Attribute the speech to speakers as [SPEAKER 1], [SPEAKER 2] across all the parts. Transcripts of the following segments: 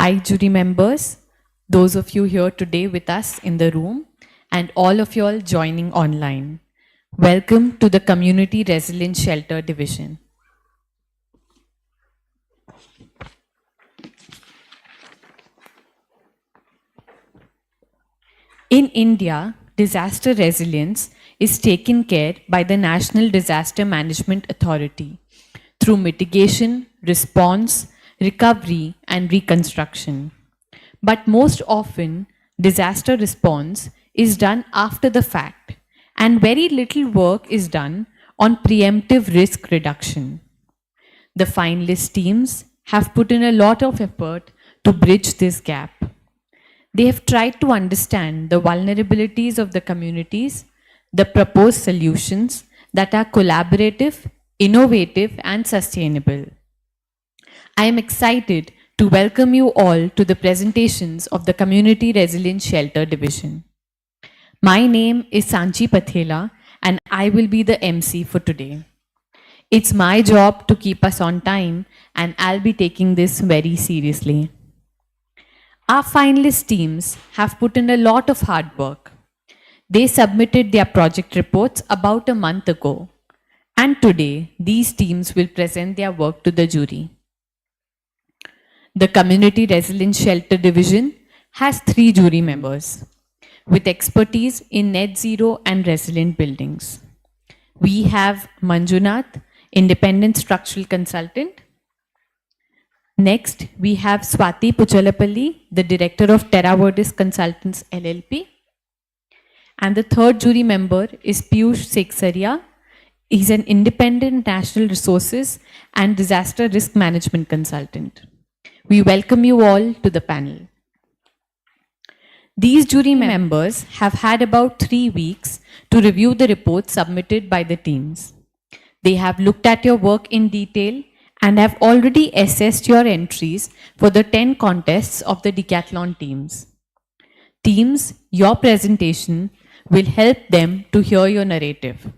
[SPEAKER 1] Hi, jury members, those of you here today with us in the room, and all of you all joining online. Welcome to the Community Resilience Shelter Division. In India, disaster resilience is taken care by the National Disaster Management Authority through mitigation, response, recovery, and reconstruction. But most often, disaster response is done after the fact, and very little work is done on preemptive risk reduction. The finalist teams have put in a lot of effort to bridge this gap. They have tried to understand the vulnerabilities of the communities, the proposed solutions that are collaborative, innovative, and sustainable. I am excited to welcome you all to the presentations of the Community Resilience Shelter Division. My name is Sanchi Pathela, and I will be the MC for today. It's my job to keep us on time, and I'll be taking this very seriously. Our finalist teams have put in a lot of hard work. They submitted their project reports about a month ago, and today these teams will present their work to the jury. The Community Resilience Shelter Division has 3 jury members with expertise in net zero and resilient buildings. We have Manjunath, independent structural consultant. Next, we have Swati Puchalapalli, the director of Terra Verdis Consultants LLP. And the third jury member is Piyush Seksaria. He's an independent national resources and disaster risk management consultant. We welcome you all to the panel. These jury members have had about 3 weeks to review the reports submitted by the teams. They have looked at your work in detail and have already assessed your entries for the 10 contests of the Decathlon teams. Teams, your presentation will help them to hear your narrative.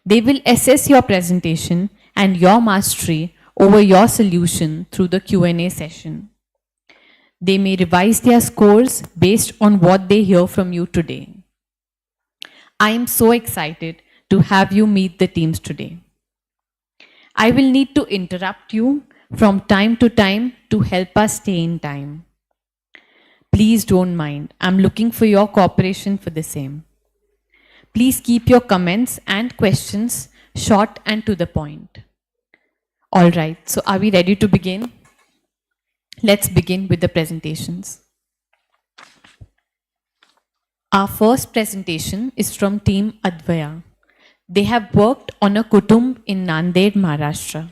[SPEAKER 1] They will assess your presentation and your mastery over your solution through the Q&A session. They may revise their scores based on what they hear from you today. I am so excited to have you meet the teams today. I will need to interrupt you from time to time to help us stay in time. Please don't mind. I'm looking for your cooperation for the same. Please keep your comments and questions short and to the point. All right, so are we ready to begin? Let's begin with the presentations. Our first presentation is from Team Advaya. They have worked on a kutumb in Nanded, Maharashtra.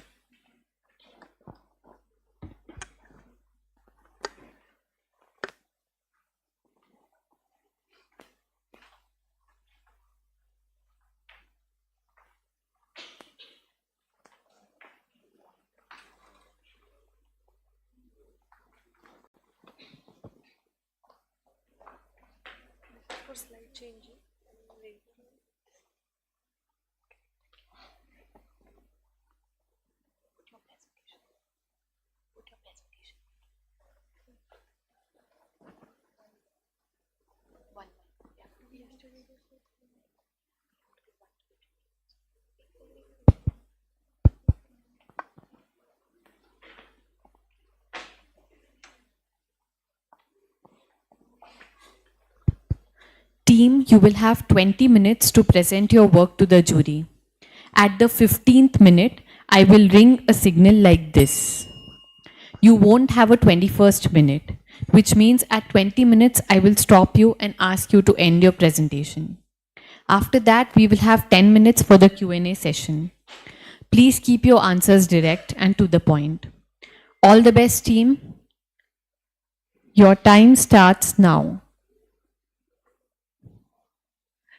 [SPEAKER 1] Team, you will have 20 minutes to present your work to the jury. At the 15th minute, I will ring a signal like this. You won't have a 21st minute, which means at 20 minutes, I will stop you and ask you to end your presentation. After that, we will have 10 minutes for the Q&A session. Please keep your answers direct and to the point. All the best, team. Your time starts now.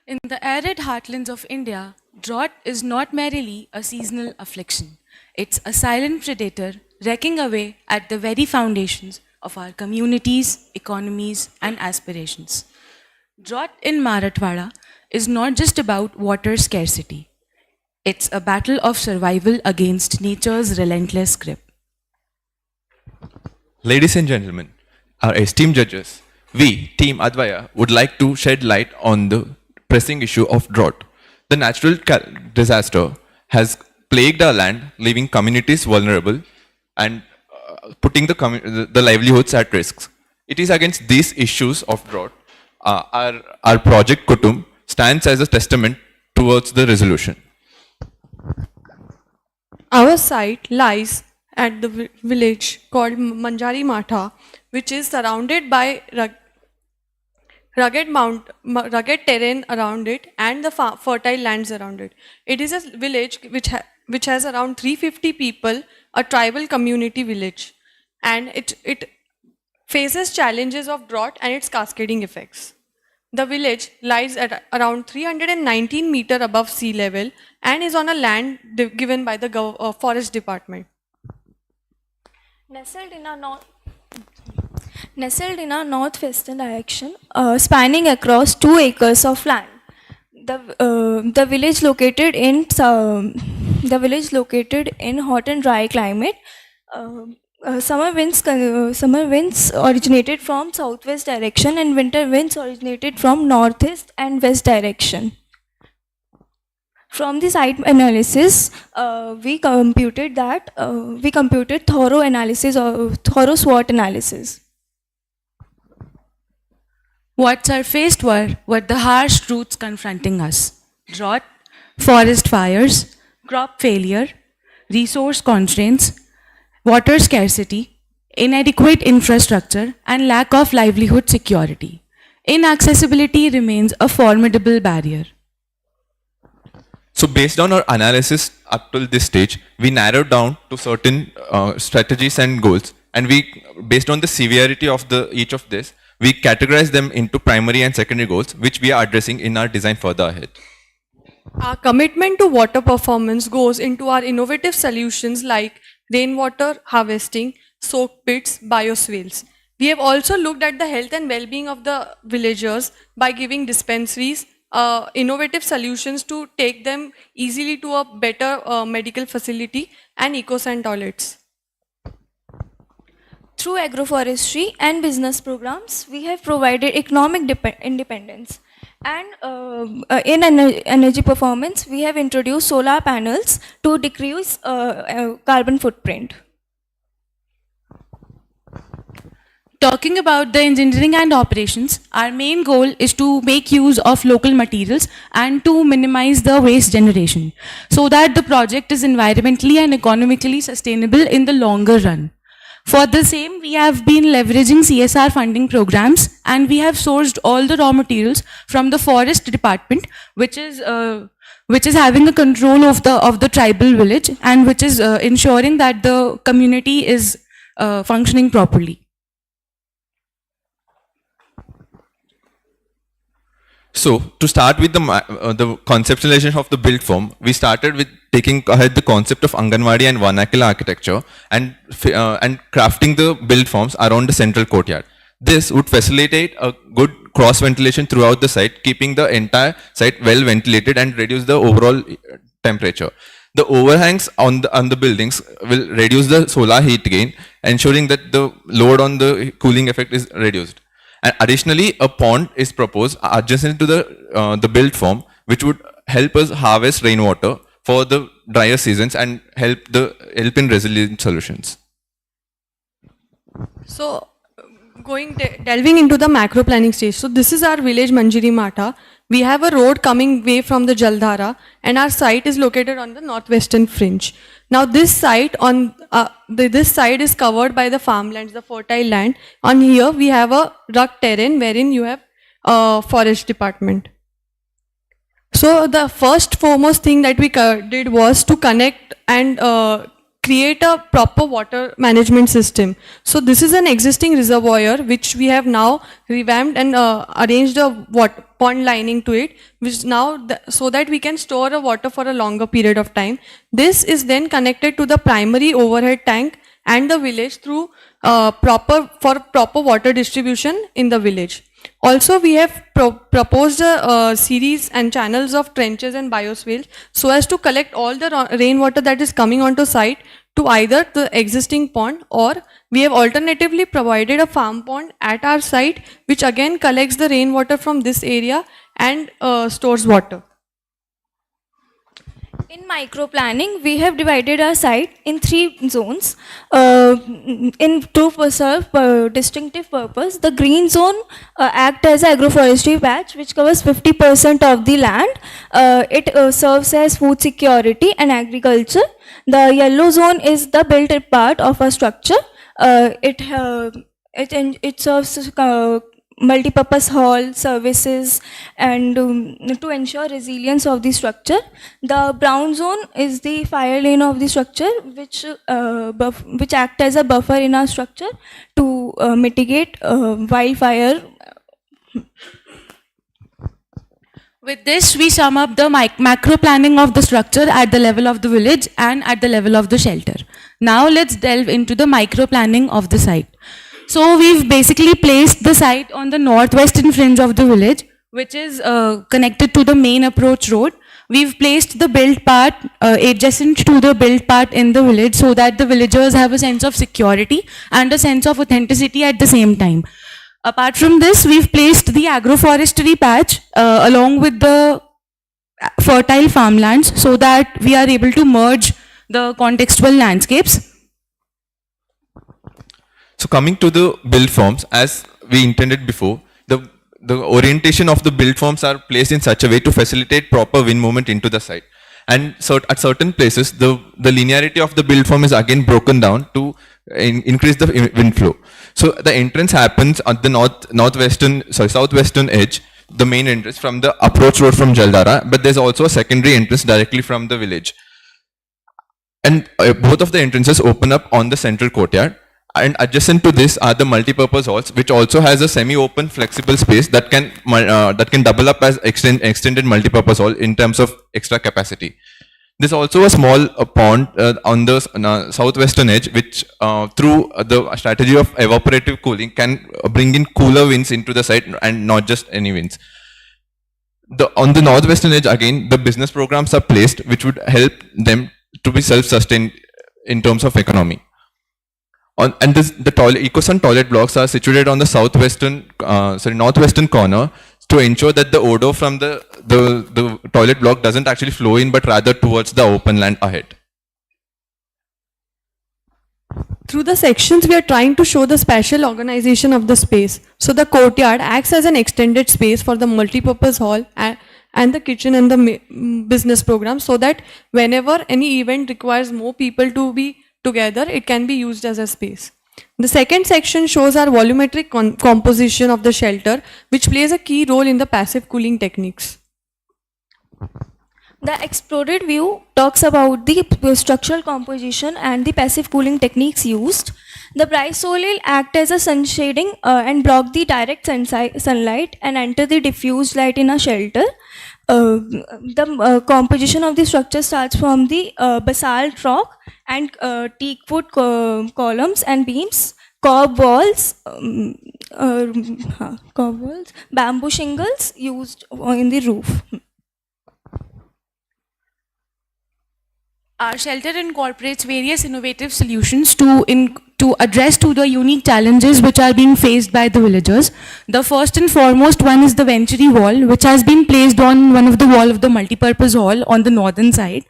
[SPEAKER 2] In the arid heartlands of India, drought is not merely a seasonal affliction. It's a silent predator wrecking away at the very foundations of our communities, economies, and aspirations. Drought in Marathwada is not just about water scarcity. It's a battle of survival against nature's relentless grip.
[SPEAKER 3] Ladies and gentlemen, our esteemed judges, we, Team Advaya, would like to shed light on the pressing issue of drought. The natural disaster has plagued our land, leaving communities vulnerable and putting the livelihoods at risk. It is against these issues of drought our project Kutum stands as a testament towards the resolution.
[SPEAKER 4] Our site lies at the village called Manjari Matha, which is surrounded by rugged terrain around it and the fertile lands around it. It is a village which has around 350 people, a tribal community village, and it faces challenges of drought and its cascading effects. The village lies at around 319 meter above sea level and is on a land given by the forest department.
[SPEAKER 5] Nestled in a northwestern direction, spanning across 2 acres of land. The village located in hot and dry climate. Summer winds originated from southwest direction and winter winds originated from northeast and west direction. From the site analysis, we computed thorough SWOT analysis.
[SPEAKER 2] What surfaced were the harsh truths confronting us: drought, forest fires, crop failure, resource constraints, water scarcity, inadequate infrastructure, and lack of livelihood security. Inaccessibility remains a formidable barrier.
[SPEAKER 3] So based on our analysis up till this stage, we narrowed down to certain strategies and goals, and based on the severity of each of this, we categorize them into primary and secondary goals, which we are addressing in our design further ahead.
[SPEAKER 4] Our commitment to water performance goes into our innovative solutions like rainwater harvesting, soak pits, bioswales. We have also looked at the health and well-being of the villagers by giving dispensaries innovative solutions to take them easily to a better medical facility and eco-san toilets.
[SPEAKER 5] Through agroforestry and business programs, we have provided economic independence. And in energy performance, we have introduced solar panels to decrease carbon footprint.
[SPEAKER 2] Talking about the engineering and operations, our main goal is to make use of local materials and to minimize the waste generation so that the project is environmentally and economically sustainable in the longer run. For the same, we have been leveraging CSR funding programs, and we have sourced all the raw materials from the forest department, which is having a control of the tribal village and which is ensuring that the community is functioning properly.
[SPEAKER 3] So to start with the conceptualization of the built form, we started with taking ahead the concept of Anganwadi and vernacular architecture and crafting the built forms around the central courtyard. This would facilitate a good cross ventilation throughout the site, keeping the entire site well ventilated and reduce the overall temperature. The overhangs on the buildings will reduce the solar heat gain, ensuring that the load on the cooling effect is reduced. And additionally, a pond is proposed adjacent to the built form, which would help us harvest rainwater for the drier seasons and help in resilient solutions.
[SPEAKER 4] So, delving into the macro planning stage. So, this is our village Manjari Matha. We have a road coming way from the Jaldhara, and our site is located on the northwestern fringe. Now, this site this side is covered by the farmlands, the fertile land. On here, we have a rugged terrain wherein you have forest department. So, the first foremost thing that we did was to connect and create a proper water management system. So this is an existing reservoir which we have now revamped and arranged a pond lining to it, which now so that we can store the water for a longer period of time. This is then connected to the primary overhead tank and the village through proper water distribution in the village. Also, we have proposed a series and channels of trenches and bioswales so as to collect all the rainwater that is coming onto site to either the existing pond, or we have alternatively provided a farm pond at our site which again collects the rainwater from this area and stores water.
[SPEAKER 5] In micro planning, we have divided our site in 3 zones. To serve distinctive purpose, the green zone act as agroforestry patch, which covers 50% of the land. It serves as food security and agriculture. The yellow zone is the built part of a structure. It serves multi-purpose hall services and to ensure resilience of the structure. The brown zone is the fire lane of the structure, which act as a buffer in our structure to mitigate wildfire.
[SPEAKER 2] With this, we sum up the macro planning of the structure at the level of the village and at the level of the shelter. Now let's delve into the micro planning of the site. So we've basically placed the site on the northwestern fringe of the village, which is connected to the main approach road. We've placed the built part adjacent to the built part in the village so that the villagers have a sense of security and a sense of authenticity at the same time. Apart from this, we've placed the agroforestry patch along with the fertile farmlands so that we are able to merge the contextual landscapes.
[SPEAKER 3] So coming to the build forms, as we intended before, the orientation of the build forms are placed in such a way to facilitate proper wind movement into the site. And so at certain places, the linearity of the build form is again broken down to increase the wind flow. So the entrance happens at the southwestern edge, the main entrance from the approach road from Jaldara, but there's also a secondary entrance directly from the village. And both of the entrances open up on the central courtyard. And adjacent to this are the multi-purpose halls, which also has a semi-open flexible space that can double up as extended multi-purpose hall in terms of extra capacity. There's also a small pond on the southwestern edge, which through the strategy of evaporative cooling can bring in cooler winds into the site and not just any winds. On the northwestern edge, again, the business programs are placed, which would help them to be self-sustained in terms of economy. The EcoSun toilet blocks are situated on the northwestern corner to ensure that the odor from the toilet block doesn't actually flow in, but rather towards the open land ahead.
[SPEAKER 4] Through the sections, we are trying to show the spatial organization of the space. So the courtyard acts as an extended space for the multi-purpose hall and the kitchen and the business program, so that whenever any event requires more people to be together, it can be used as a space. The second section shows our volumetric composition of the shelter, which plays a key role in the passive cooling techniques.
[SPEAKER 5] The exploded view talks about the structural composition and the passive cooling techniques used. The bright soil act as a sun shading and block the direct sunlight and enter the diffused light in a shelter. The composition of the structure starts from the basalt rock and teak wood columns and beams, cob walls, bamboo shingles used in the roof.
[SPEAKER 2] Our shelter incorporates various innovative solutions to address to the unique challenges which are being faced by the villagers. The first and foremost one is the venturi wall, which has been placed on one of the wall of the multipurpose hall on the northern side.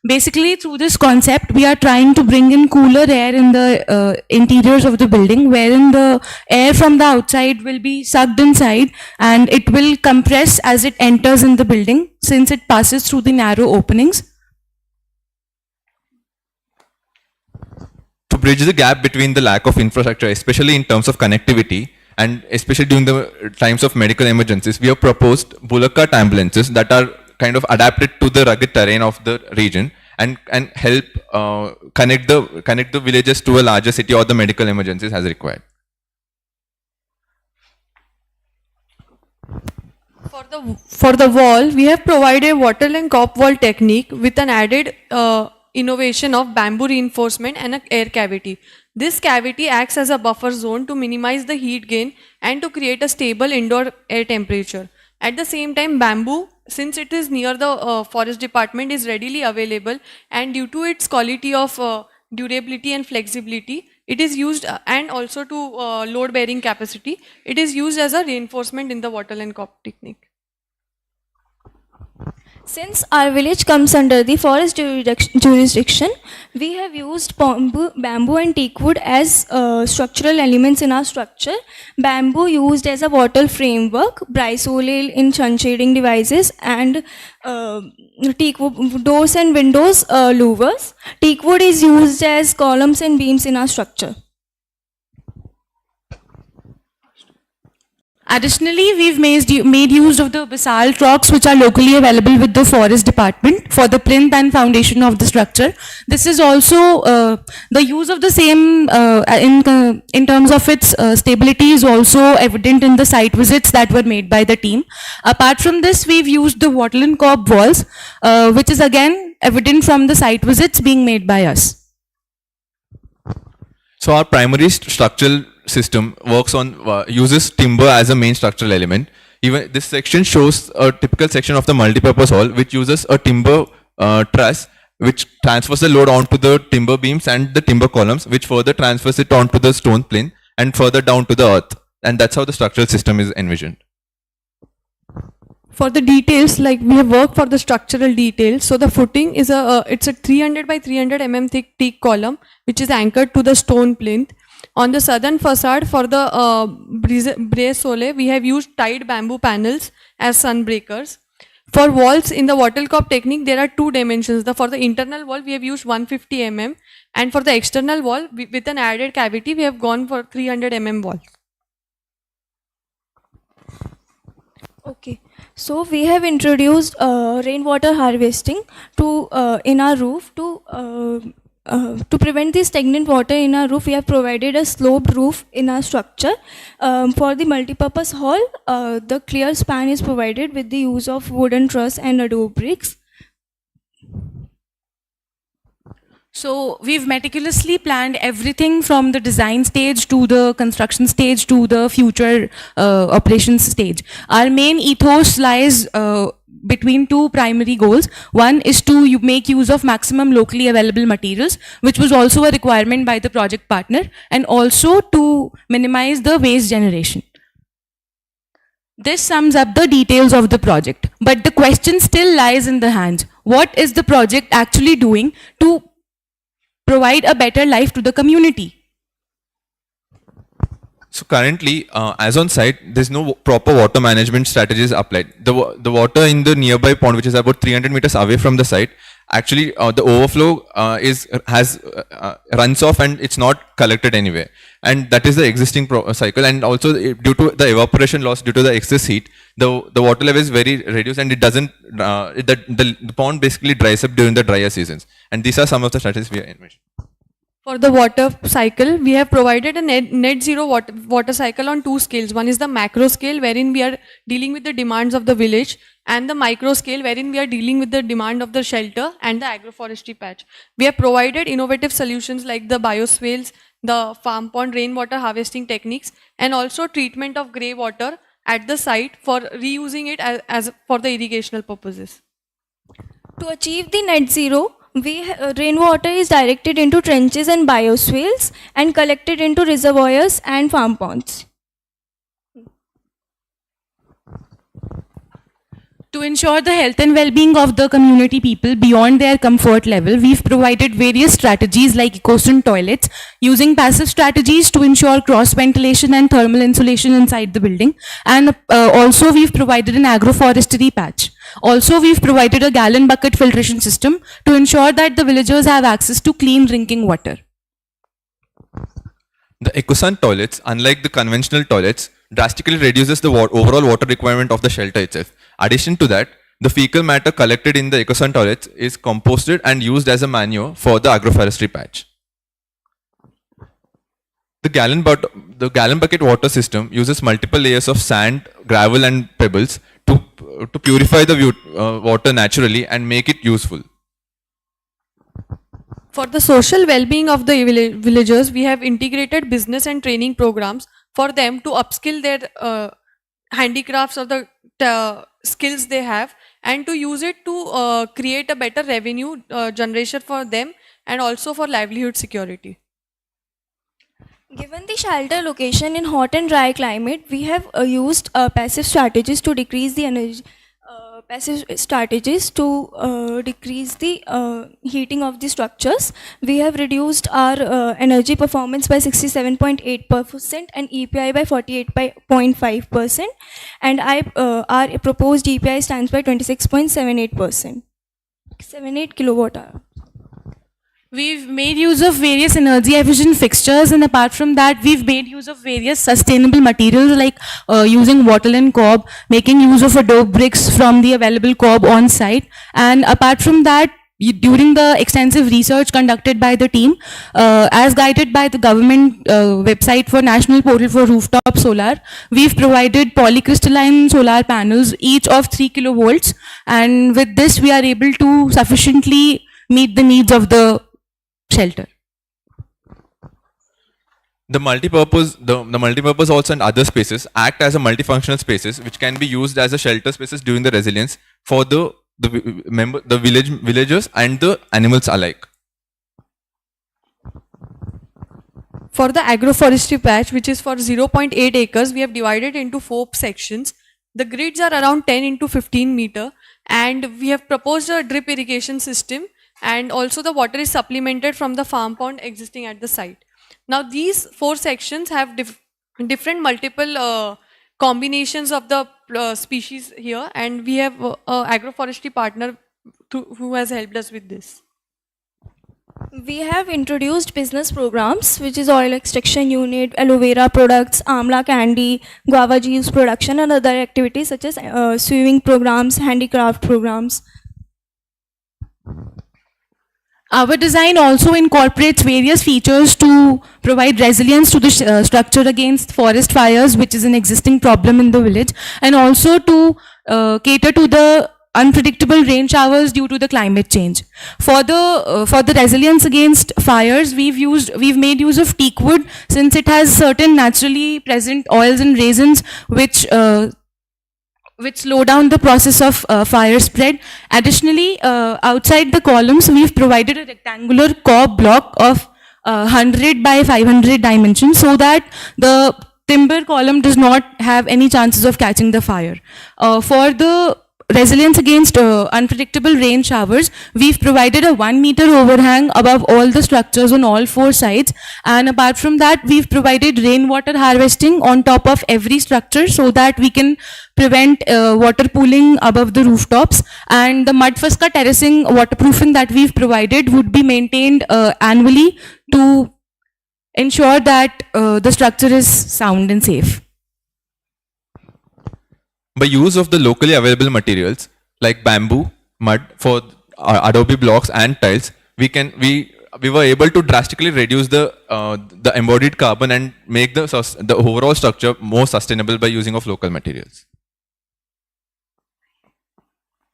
[SPEAKER 2] Basically, through this concept, we are trying to bring in cooler air in the interiors of the building, wherein the air from the outside will be sucked inside and it will compress as it enters in the building, since it passes through the narrow openings.
[SPEAKER 3] To bridge the gap between the lack of infrastructure, especially in terms of connectivity, and especially during the times of medical emergencies, we have proposed bullock cart ambulances that are kind of adapted to the rugged terrain of the region and help connect the villages to a larger city or the medical emergencies as required.
[SPEAKER 4] For the wall, we have provided a wattle and cop wall technique with an added innovation of bamboo reinforcement and an air cavity. This cavity acts as a buffer zone to minimize the heat gain and to create a stable indoor air temperature. At the same time, bamboo, since it is near the forest department, is readily available, and due to its quality of durability and flexibility. It is used and also to load bearing capacity. It is used as a reinforcement in the wattle and cop technique.
[SPEAKER 5] Since our village comes under the forest jurisdiction, we have used bamboo and teak wood as structural elements in our structure. Bamboo used as a wattle framework, brysole in sun shading devices, and teak wood doors and windows louvers. Teak wood is used as columns and beams in our structure.
[SPEAKER 2] Additionally, we've made use of the basalt rocks which are locally available with the forest department for the plinth and foundation of the structure. This is also the use of the same in terms of its stability is also evident in the site visits that were made by the team. Apart from this, we've used the wattle and cob walls, which is again evident from the site visits being made by us.
[SPEAKER 3] So our primary structural system works on uses timber as a main structural element. Even this section shows a typical section of the multipurpose hall which uses a timber truss which transfers the load onto the timber beams and the timber columns, which further transfers it onto the stone plane and further down to the earth. And that's how the structural system is envisioned.
[SPEAKER 4] For the details, like we have worked for the structural details. So the footing is it's a 300 by 300 mm thick teak column which is anchored to the stone plinth. On the southern facade for the brésole, we have used tied bamboo panels as sunbreakers. For walls in the wattle cop technique, there are two dimensions. For the internal wall, we have used 150 mm, and for the external wall, with an added cavity, we have gone for 300 mm walls.
[SPEAKER 5] Okay, so we have introduced rainwater harvesting to in our roof to prevent the stagnant water in our roof. We have provided a sloped roof in our structure. For the multipurpose hall, the clear span is provided with the use of wooden truss and adobe bricks.
[SPEAKER 2] So we've meticulously planned everything from the design stage to the construction stage to the future operations stage. Our main ethos lies between two primary goals. One is to make use of maximum locally available materials, which was also a requirement by the project partner, and also to minimize the waste generation. This sums up the details of the project, but the question still lies in the hands. What is the project actually doing to provide a better life to the community?
[SPEAKER 3] So currently, as on site, there's no proper water management strategies applied. The water in the nearby pond, which is about 300 meters away from the site, actually the overflow runs off and it's not collected anywhere. And that is the existing cycle. And also due to the evaporation loss, due to the excess heat, the water level is very reduced and it doesn't, the pond basically dries up during the drier seasons. And these are some of the strategies we are envisioning.
[SPEAKER 4] For the water cycle, we have provided a net zero water cycle on two scales. One is the macro scale, wherein we are dealing with the demands of the village, and the micro scale, wherein we are dealing with the demand of the shelter and the agroforestry patch. We have provided innovative solutions like the bioswales, the farm pond rainwater harvesting techniques, and also treatment of grey water at the site for reusing it as for the irrigational purposes.
[SPEAKER 5] To achieve the net zero, rainwater is directed into trenches and bioswales and collected into reservoirs and farm ponds.
[SPEAKER 2] To ensure the health and well-being of the community people beyond their comfort level, we've provided various strategies like eco-stone toilets, using passive strategies to ensure cross-ventilation and thermal insulation inside the building. And also we've provided an agroforestry patch. Also, we've provided a gallon bucket filtration system to ensure that the villagers have access to clean drinking water.
[SPEAKER 3] The EcoSun toilets, unlike the conventional toilets, drastically reduces the overall water requirement of the shelter itself. Addition to that, the fecal matter collected in the EcoSun toilets is composted and used as a manure for the agroforestry patch. The gallon bucket water system uses multiple layers of sand, gravel and pebbles to purify the water naturally and make it useful.
[SPEAKER 4] For the social well-being of the villagers, we have integrated business and training programs for them to upskill their handicrafts or the skills they have, and to use it to create a better revenue generation for them and also for livelihood security.
[SPEAKER 5] Given the shelter location in hot and dry climate, we have used passive strategies to decrease the energy. Passive strategies to decrease the heating of the structures. We have reduced our energy performance by 67.8% and EPI by 48.5%, and our proposed EPI stands by 26.78%. 78 kilowatt hour.
[SPEAKER 2] We've made use of various energy efficient fixtures, and apart from that, we've made use of various sustainable materials like using wattle and cob, making use of adobe bricks from the available cob on site. And apart from that, during the extensive research conducted by the team, as guided by the government website for National Portal for Rooftop Solar, we've provided polycrystalline solar panels, each of 3 kilovolts, and with this we are able to sufficiently meet the needs of the shelter.
[SPEAKER 3] The multipurpose also and other spaces act as a multifunctional spaces which can be used as a shelter spaces during the resilience for the villagers and the animals alike.
[SPEAKER 4] For the agroforestry patch, which is for 0.8 acres, we have divided into 4 sections. The grids are around 10 into 15 meter, and we have proposed a drip irrigation system, and also the water is supplemented from the farm pond existing at the site. Now these 4 sections have different multiple combinations of the species here, and we have a agroforestry partner who has helped us with this.
[SPEAKER 5] We have introduced business programs, which is oil extraction unit, aloe vera products, amla candy, guava juice production, and other activities such as sewing programs, handicraft programs.
[SPEAKER 2] Our design also incorporates various features to provide resilience to the structure against forest fires, which is an existing problem in the village, and also to cater to the unpredictable rain showers due to the climate change. For the resilience against fires, we've made use of teak wood, since it has certain naturally present oils and resins which slow down the process of fire spread. Additionally, outside the columns, we've provided a rectangular cob block of 100 by 500 dimensions, so that the timber column does not have any chances of catching the fire. For the resilience against unpredictable rain showers, we've provided a 1 meter overhang above all the structures on all 4 sides, and apart from that, we've provided rainwater harvesting on top of every structure so that we can prevent water pooling above the rooftops. And the mud fuska terracing waterproofing that we've provided would be maintained annually to ensure that the structure is sound and safe.
[SPEAKER 3] By use of the locally available materials like bamboo, mud for adobe blocks and tiles, we were able to drastically reduce the embodied carbon and make the overall structure more sustainable by using of local materials.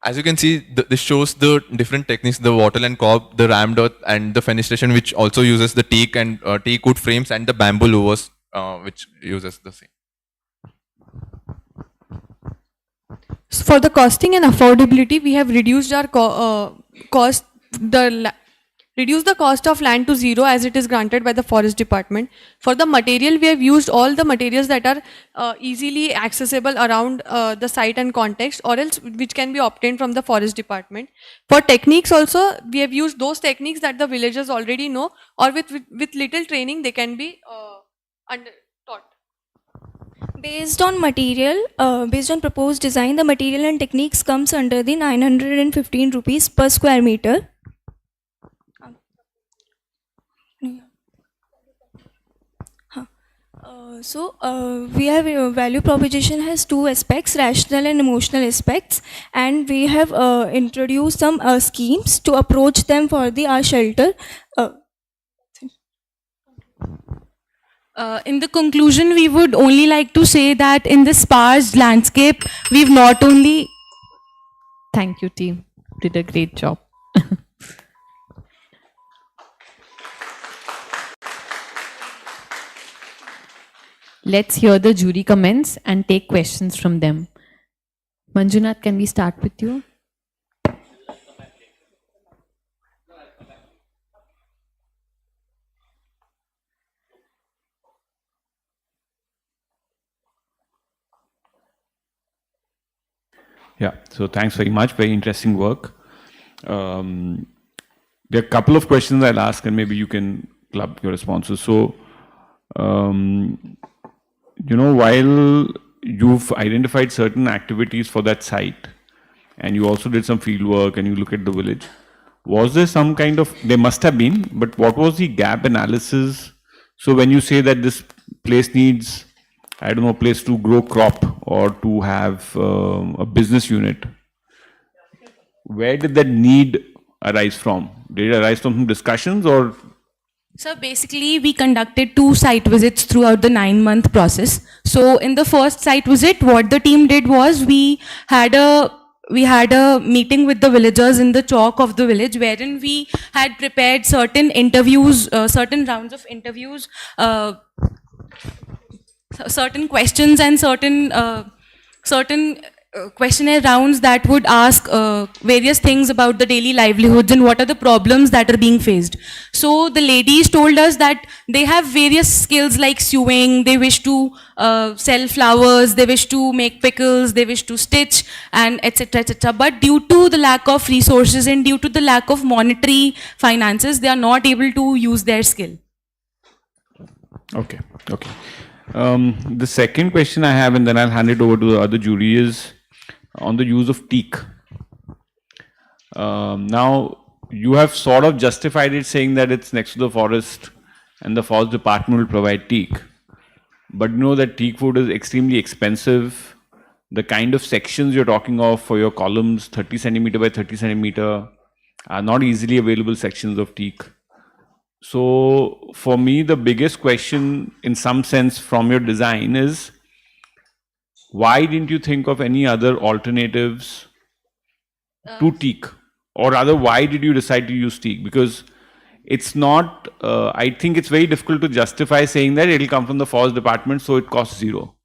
[SPEAKER 3] As you can see, this shows the different techniques: the wattle and cob, the rammed earth, and the fenestration, which also uses the teak and teak wood frames, and the bamboo louvers, which uses the same.
[SPEAKER 4] So for the costing and affordability, we have reduced our reduced the cost of land to 0 as it is granted by the forest department. For the material, we have used all the materials that are easily accessible around the site and context, or else which can be obtained from the forest department. For techniques also, we have used those techniques that the villagers already know, or with little training they can be taught.
[SPEAKER 5] Based on proposed design, the material and techniques comes under the 915 rupees per square meter. We have value proposition has 2 aspects, rational and emotional aspects, and we have introduced some schemes to approach them for our shelter.
[SPEAKER 2] In the conclusion, we would only like to say that in this sparse landscape, we've not only...
[SPEAKER 1] Thank you, team. Did a great job. Let's hear the jury comments and take questions from them. Manjunath, can we start with you?
[SPEAKER 6] Yeah, so thanks very much. Very interesting work. There are a couple of questions I'll ask, and maybe you can club your responses. So, while you've identified certain activities for that site, and you also did some field work, and you look at the village, was there some kind of, there must have been, but what was the gap analysis? So when you say that this place needs, I don't know, a place to grow crop or to have a business unit, where did that need arise from? Did it arise from some discussions or?
[SPEAKER 2] So basically, we conducted 2 site visits throughout the 9-month process. So in the first site visit, what the team did was we had a meeting with the villagers in the chalk of the village, wherein we had prepared certain interviews, certain rounds of interviews, certain questions and certain questionnaire rounds that would ask various things about the daily livelihoods and what are the problems that are being faced. So the ladies told us that they have various skills like sewing, they wish to sell flowers, they wish to make pickles, they wish to stitch, and etc. etc. But due to the lack of resources and due to the lack of monetary finances, they are not able to use their skill.
[SPEAKER 6] Okay, okay. The second question I have, and then I'll hand it over to the other jury, is on the use of teak. Now, you have sort of justified it saying that it's next to the forest and the forest department will provide teak. But you know that teak wood is extremely expensive. The kind of sections you're talking of for your columns, 30 centimeter by 30 centimeter, are not easily available sections of teak. So for me, the biggest question in some sense from your design is, why didn't you think of any other alternatives to teak? Or rather, why did you decide to use teak? Because it's not, I think it's very difficult to justify saying that it'll come from the forest department, so it costs zero.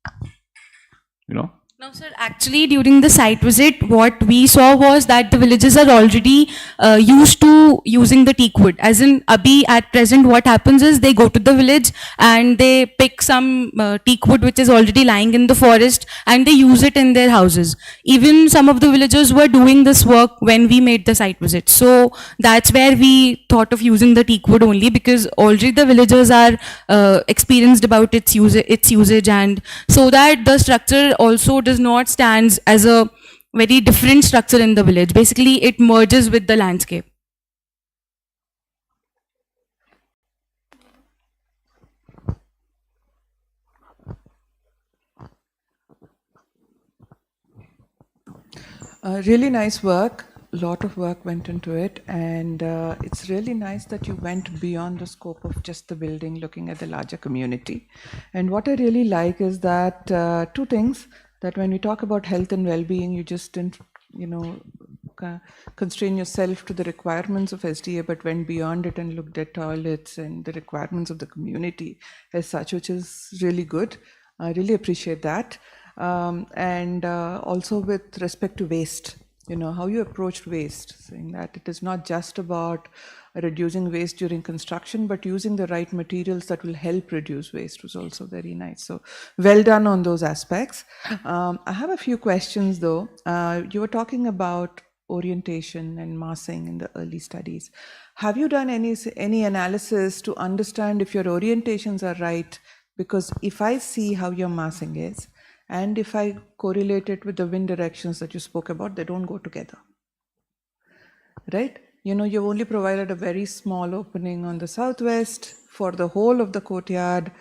[SPEAKER 6] You know?
[SPEAKER 2] No, sir. Actually, during the site visit, what we saw was that the villagers are already used to using the teak wood. As in, Abhi, at present, what happens is they go to the village and they pick some teak wood which is already lying in the forest and they use it in their houses. Even some of the villagers were doing this work when we made the site visit. So that's where we thought of using the teak wood only, because already the villagers are experienced about its usage, and so that the structure also does not stand as a very different structure in the village. Basically, it merges with the landscape.
[SPEAKER 7] Really nice work. A lot of work went into it, and it's really nice that you went beyond the scope of just the building, looking at the larger community. And what I really like is that 2 things, that when we talk about health and well-being, you just didn't, constrain yourself to the requirements of SDA, but went beyond it and looked at toilets and the requirements of the community as such, which is really good. I really appreciate that. And also with respect to waste, how you approached waste, saying that it is not just about reducing waste during construction, but using the right materials that will help reduce waste was also very nice. So well done on those aspects. I have a few questions though. You were talking about orientation and massing in the early studies. Have you done any analysis to understand if your orientations are right? Because if I see how your massing is, and if I correlate it with the wind directions that you spoke about, they don't go together, right? You've only provided a very small opening on the southwest for the whole of the courtyard.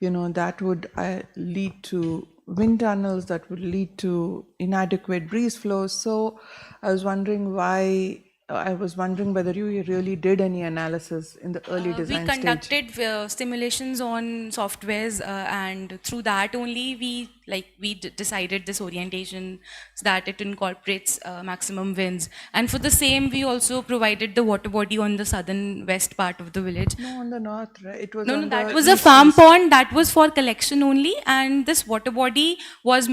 [SPEAKER 7] That would lead to wind tunnels, that would lead to inadequate breeze flows. So I was wondering whether you really did any analysis in the early design stage.
[SPEAKER 2] We conducted simulations on softwares, and through that only we decided this orientation so that it incorporates maximum winds. And for the same, we also provided the water body on the southern west part of the village.
[SPEAKER 7] No, on the north, right? It was
[SPEAKER 2] No, that was a farm pond that was for collection only, and this water body was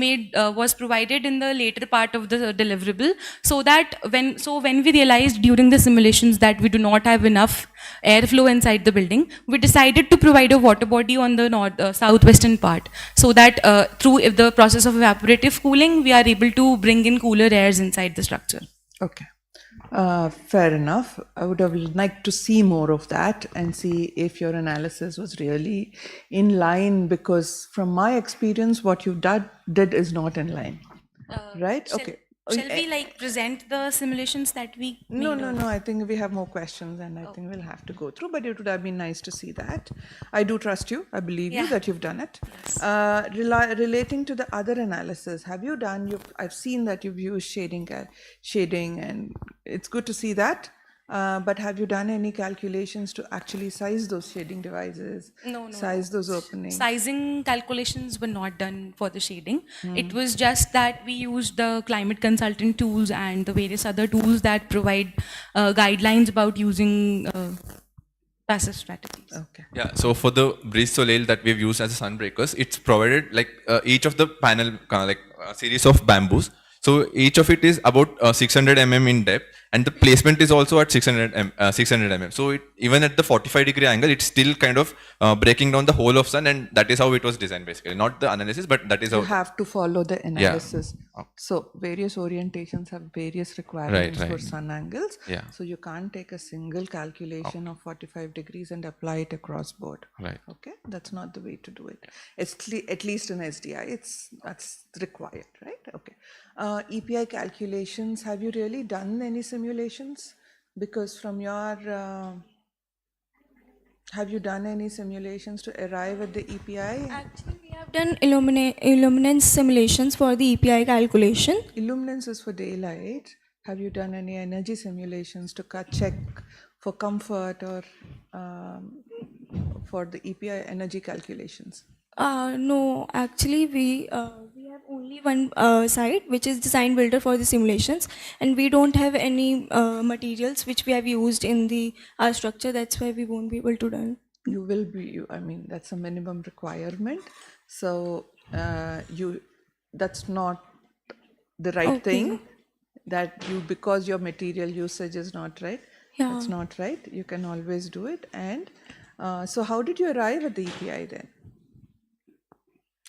[SPEAKER 2] provided in the later part of the deliverable, so that when we realized realized during the simulations that we do not have enough airflow inside the building, we decided to provide a water body on the southwestern part, so that through the process of evaporative cooling, we are able to bring in cooler airs inside the structure.
[SPEAKER 7] Okay. Fair enough. I would have liked to see more of that and see if your analysis was really in line, because from my experience, what you did is not in line. Right? Okay.
[SPEAKER 2] Shall we present the simulations that we
[SPEAKER 7] No,
[SPEAKER 2] made?
[SPEAKER 7] no, no. I think we have more questions and I think we'll have to go through, but it would have been nice to see that. I do trust you. I believe you
[SPEAKER 2] Yeah.
[SPEAKER 7] that you've done it. Relating to the other analysis, have you done, I've seen that you've used shading and it's good to see that. But have you done any calculations to actually size those shading devices?
[SPEAKER 2] No, no.
[SPEAKER 7] Size those openings?
[SPEAKER 2] Sizing calculations were not done for the shading. It was just that we used the climate consultant tools and the various other tools that provide guidelines about using passive strategies.
[SPEAKER 7] Okay.
[SPEAKER 3] Yeah, so for the breeze soleil that we've used as a sunbreakers, it's provided like each of the panel like a series of bamboos. So each of it is about 600 mm in depth, and the placement is also at 600 mm. So even at the 45-degree angle, it's still kind of breaking down the whole of sun, and that is how it was designed basically. Not the analysis, but that is how.
[SPEAKER 7] You have to follow the analysis.
[SPEAKER 3] Okay.
[SPEAKER 7] So various orientations have various requirements
[SPEAKER 3] Right,
[SPEAKER 7] for
[SPEAKER 3] right.
[SPEAKER 7] sun angles.
[SPEAKER 3] Yeah.
[SPEAKER 7] So you can't take a single calculation of 45 degrees and apply it across board.
[SPEAKER 3] Right.
[SPEAKER 7] Okay, that's not the way to do it. At least in SDI, that's required, right? Okay. EPI calculations. Have you really done any simulations? Because from your have you done any simulations to arrive at the EPI?
[SPEAKER 5] Actually, we have done illuminance simulations for the EPI calculation.
[SPEAKER 7] Illuminance is for daylight. Have you done any energy simulations to check for comfort or for the EPI energy calculations?
[SPEAKER 5] No, actually, we have only one site, which is design builder for the simulations, and we don't have any materials which we have used in our structure. That's why we won't be able to done.
[SPEAKER 7] You will be. I mean, that's a minimum requirement. So that's not the right
[SPEAKER 5] Okay.
[SPEAKER 7] thing. That because your material usage is not right.
[SPEAKER 5] Yeah.
[SPEAKER 7] That's not right. You can always do it. And so, how did you arrive at the EPI then?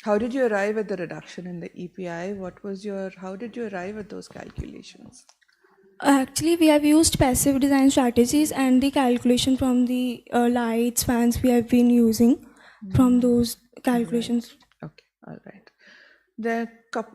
[SPEAKER 7] How did you arrive at the reduction in the EPI? How did you arrive at those calculations?
[SPEAKER 5] Actually, we have used passive design strategies, and the calculation from the lights, fans we have been using from those calculations.
[SPEAKER 7] Okay, all right.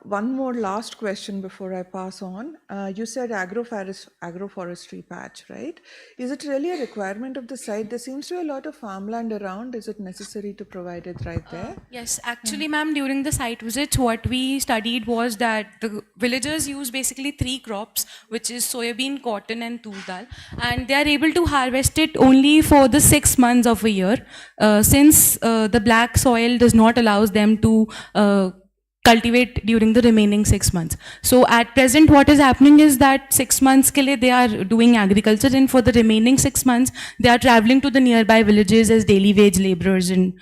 [SPEAKER 7] One more last question before I pass on. You said agroforestry patch, right? Is it really a requirement of the site? There seems to be a lot of farmland around. Is it necessary to provide it right there?
[SPEAKER 2] Yes, actually, ma'am, during the site visits, what we studied was that the villagers use basically 3 crops, which is soybean, cotton, and tur dal, and they are able to harvest it only for the 6 months of a year, since the black soil does not allow them to cultivate during the remaining 6 months. So at present, what is happening is that 6 months ke liye they are doing agriculture, and for the remaining 6 months, they are traveling to the nearby villages as daily wage laborers. And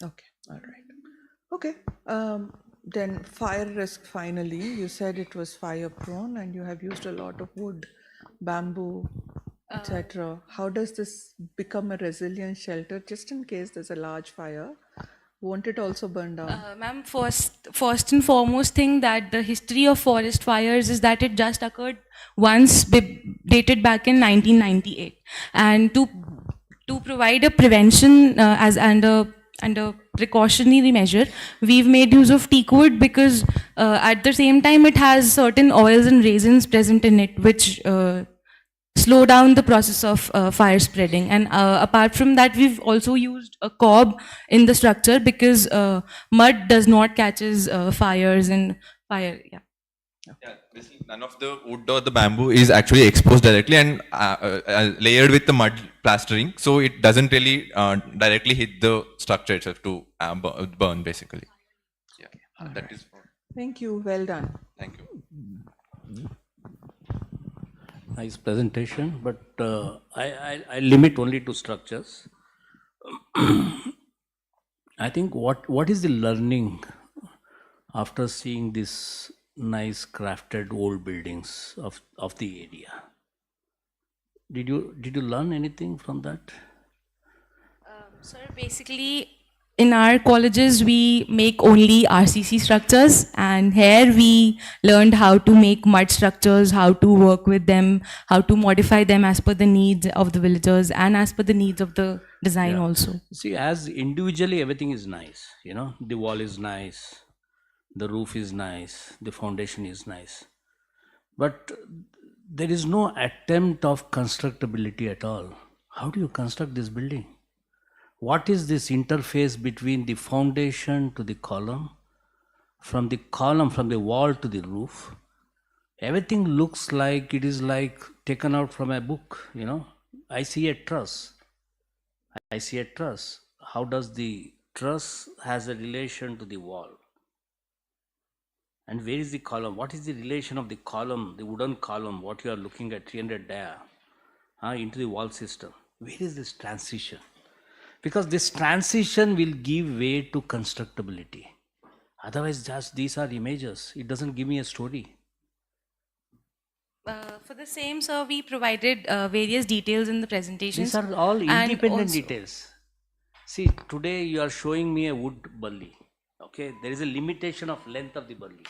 [SPEAKER 7] Okay, all right. Okay, then fire risk finally. You said it was fire prone and you have used a lot of wood, bamboo, etc. How does this become a resilient shelter just in case there's a large fire? Won't it also burn down?
[SPEAKER 2] ma'am, first and foremost thing that the history of forest fires is that it just occurred once, dated back in 1998, and to provide a prevention and a precautionary measure, we've made use of teak wood, because at the same time it has certain oils and resins present in it, which slow down the process of fire spreading. And apart from that, we've also used a cob in the structure, because mud does not catches fires and fire. Yeah.
[SPEAKER 3] Yeah, none of the wood or the bamboo is actually exposed directly and layered with the mud plastering, so it doesn't really directly hit the structure itself to burn basically. Yeah, that is.
[SPEAKER 7] Thank you. Well done.
[SPEAKER 3] Thank you.
[SPEAKER 8] Nice presentation, but I limit only to structures. I think what is the learning after seeing these nice crafted old buildings of the area? Did you learn anything from that?
[SPEAKER 2] Sir, basically, in our colleges, we make only RCC structures, and here we learned how to make mud structures, how to work with them, how to modify them as per the needs of the villagers and as per the needs of the design
[SPEAKER 8] Yeah.
[SPEAKER 2] also.
[SPEAKER 8] See, as individually everything is nice, the wall is nice, the roof is nice, the foundation is nice. But there is no attempt of constructability at all. How do you construct this building? What is this interface between the foundation to the column, from the wall to the roof? Everything looks like it is like taken out from a book, I see a truss. How does the truss has a relation to the wall? And where is the column? What is the relation of the column, the wooden column, what you are looking at 300 dia, into the wall system? Where is this transition? Because this transition will give way to constructability. Otherwise, just these are images. It doesn't give me a story.
[SPEAKER 2] For the same, sir, we provided various details in the presentations.
[SPEAKER 8] These are all
[SPEAKER 2] and
[SPEAKER 8] independent
[SPEAKER 2] also-
[SPEAKER 8] details. See, today you are showing me a wood bully. Okay, there is a limitation of length of the bully.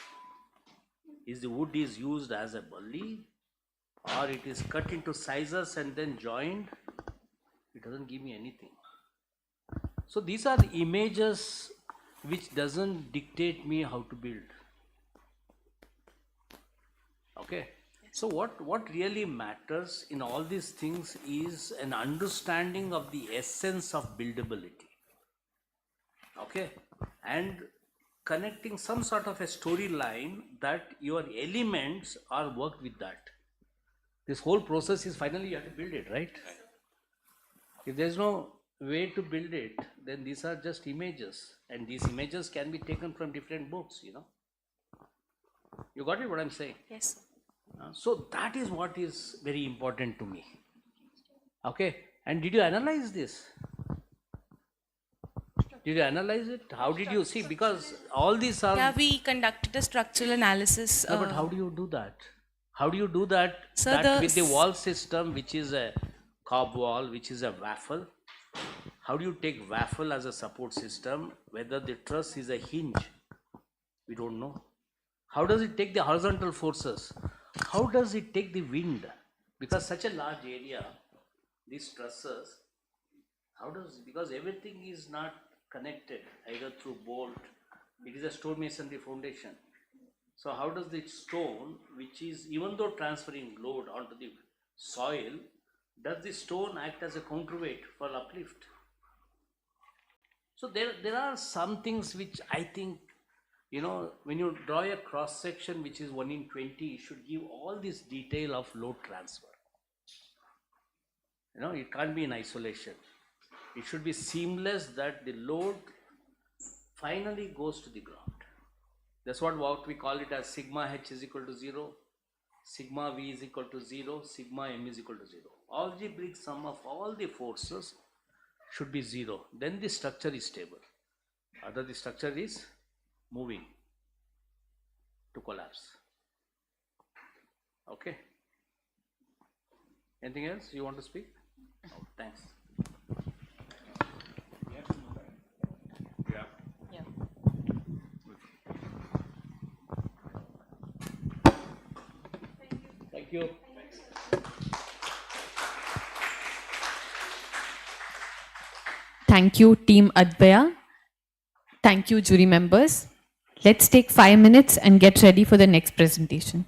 [SPEAKER 8] Is the wood is used as a bully, or it is cut into sizes and then joined? It doesn't give me anything. So these are the images which doesn't dictate me how to build. Okay. So what really matters in all these things is an understanding of the essence of buildability. Okay. And connecting some sort of a storyline that your elements are worked with that. This whole process is finally you have to build it, right? If there's no way to build it, then these are just images, and these images can be taken from different books, You got it what I'm saying?
[SPEAKER 2] Yes.
[SPEAKER 8] So that is what is very important to me. Okay, and did you analyze this? Did you analyze it? How did you see? Because all these are.
[SPEAKER 2] Yeah, we conducted a structural analysis.
[SPEAKER 8] No, but how do you do that? How do you do that?
[SPEAKER 2] So
[SPEAKER 8] That with the wall system, which is a cob wall, which is a waffle. How do you take waffle as a support system? Whether the truss is a hinge, we don't know. How does it take the horizontal forces? How does it take the wind? Because such a large area, these trusses, because everything is not connected either through bolt, it is a stone masonry foundation. So how does the stone, which is even though transferring load onto the soil, does the stone act as a counterweight for uplift? So there are some things which I think, when you draw a cross section which is 1 in 20, it should give all this detail of load transfer. It can't be in isolation. It should be seamless that the load finally goes to the ground. That's what we call it as sigma h is equal to 0, sigma v is equal to 0, sigma m is equal to 0. Algebraic sum of all the forces should be 0. Then the structure is stable. Other the structure is moving to collapse. Okay. Anything else you want to speak? Oh, thanks. Thank you.
[SPEAKER 1] Thank you, Team Advaya. Thank you, jury members. Let's take 5 minutes and get ready for the next presentation.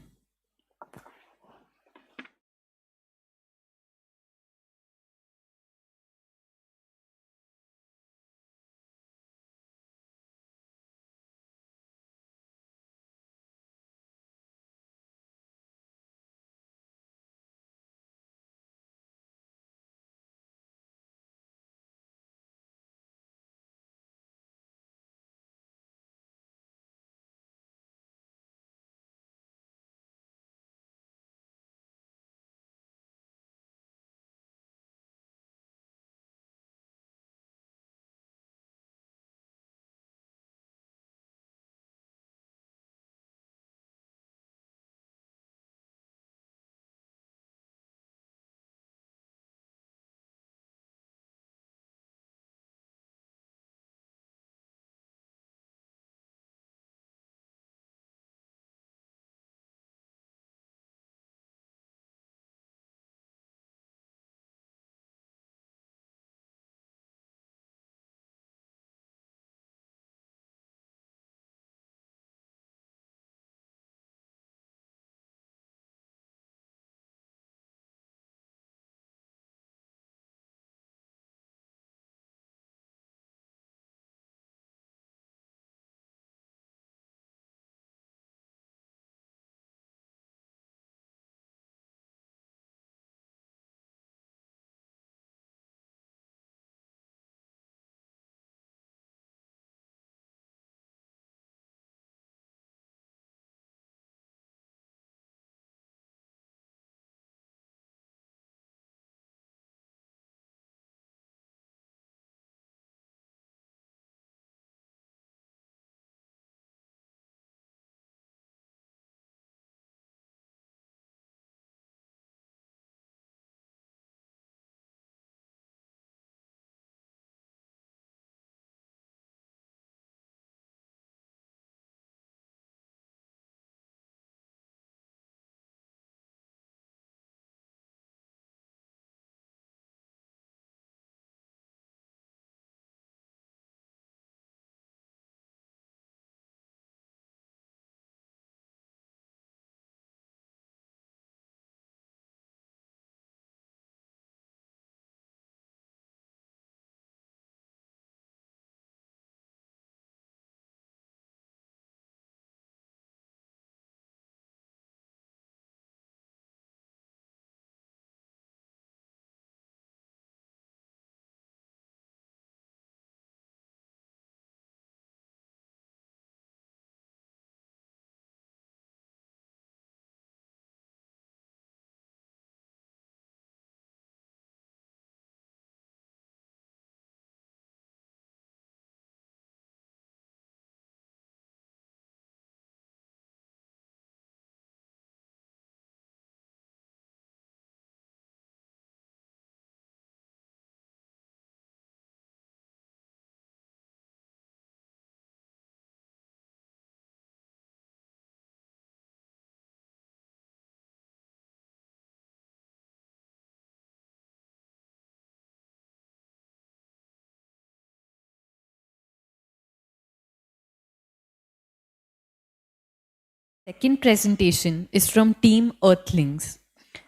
[SPEAKER 1] Second presentation is from Team Earthlings.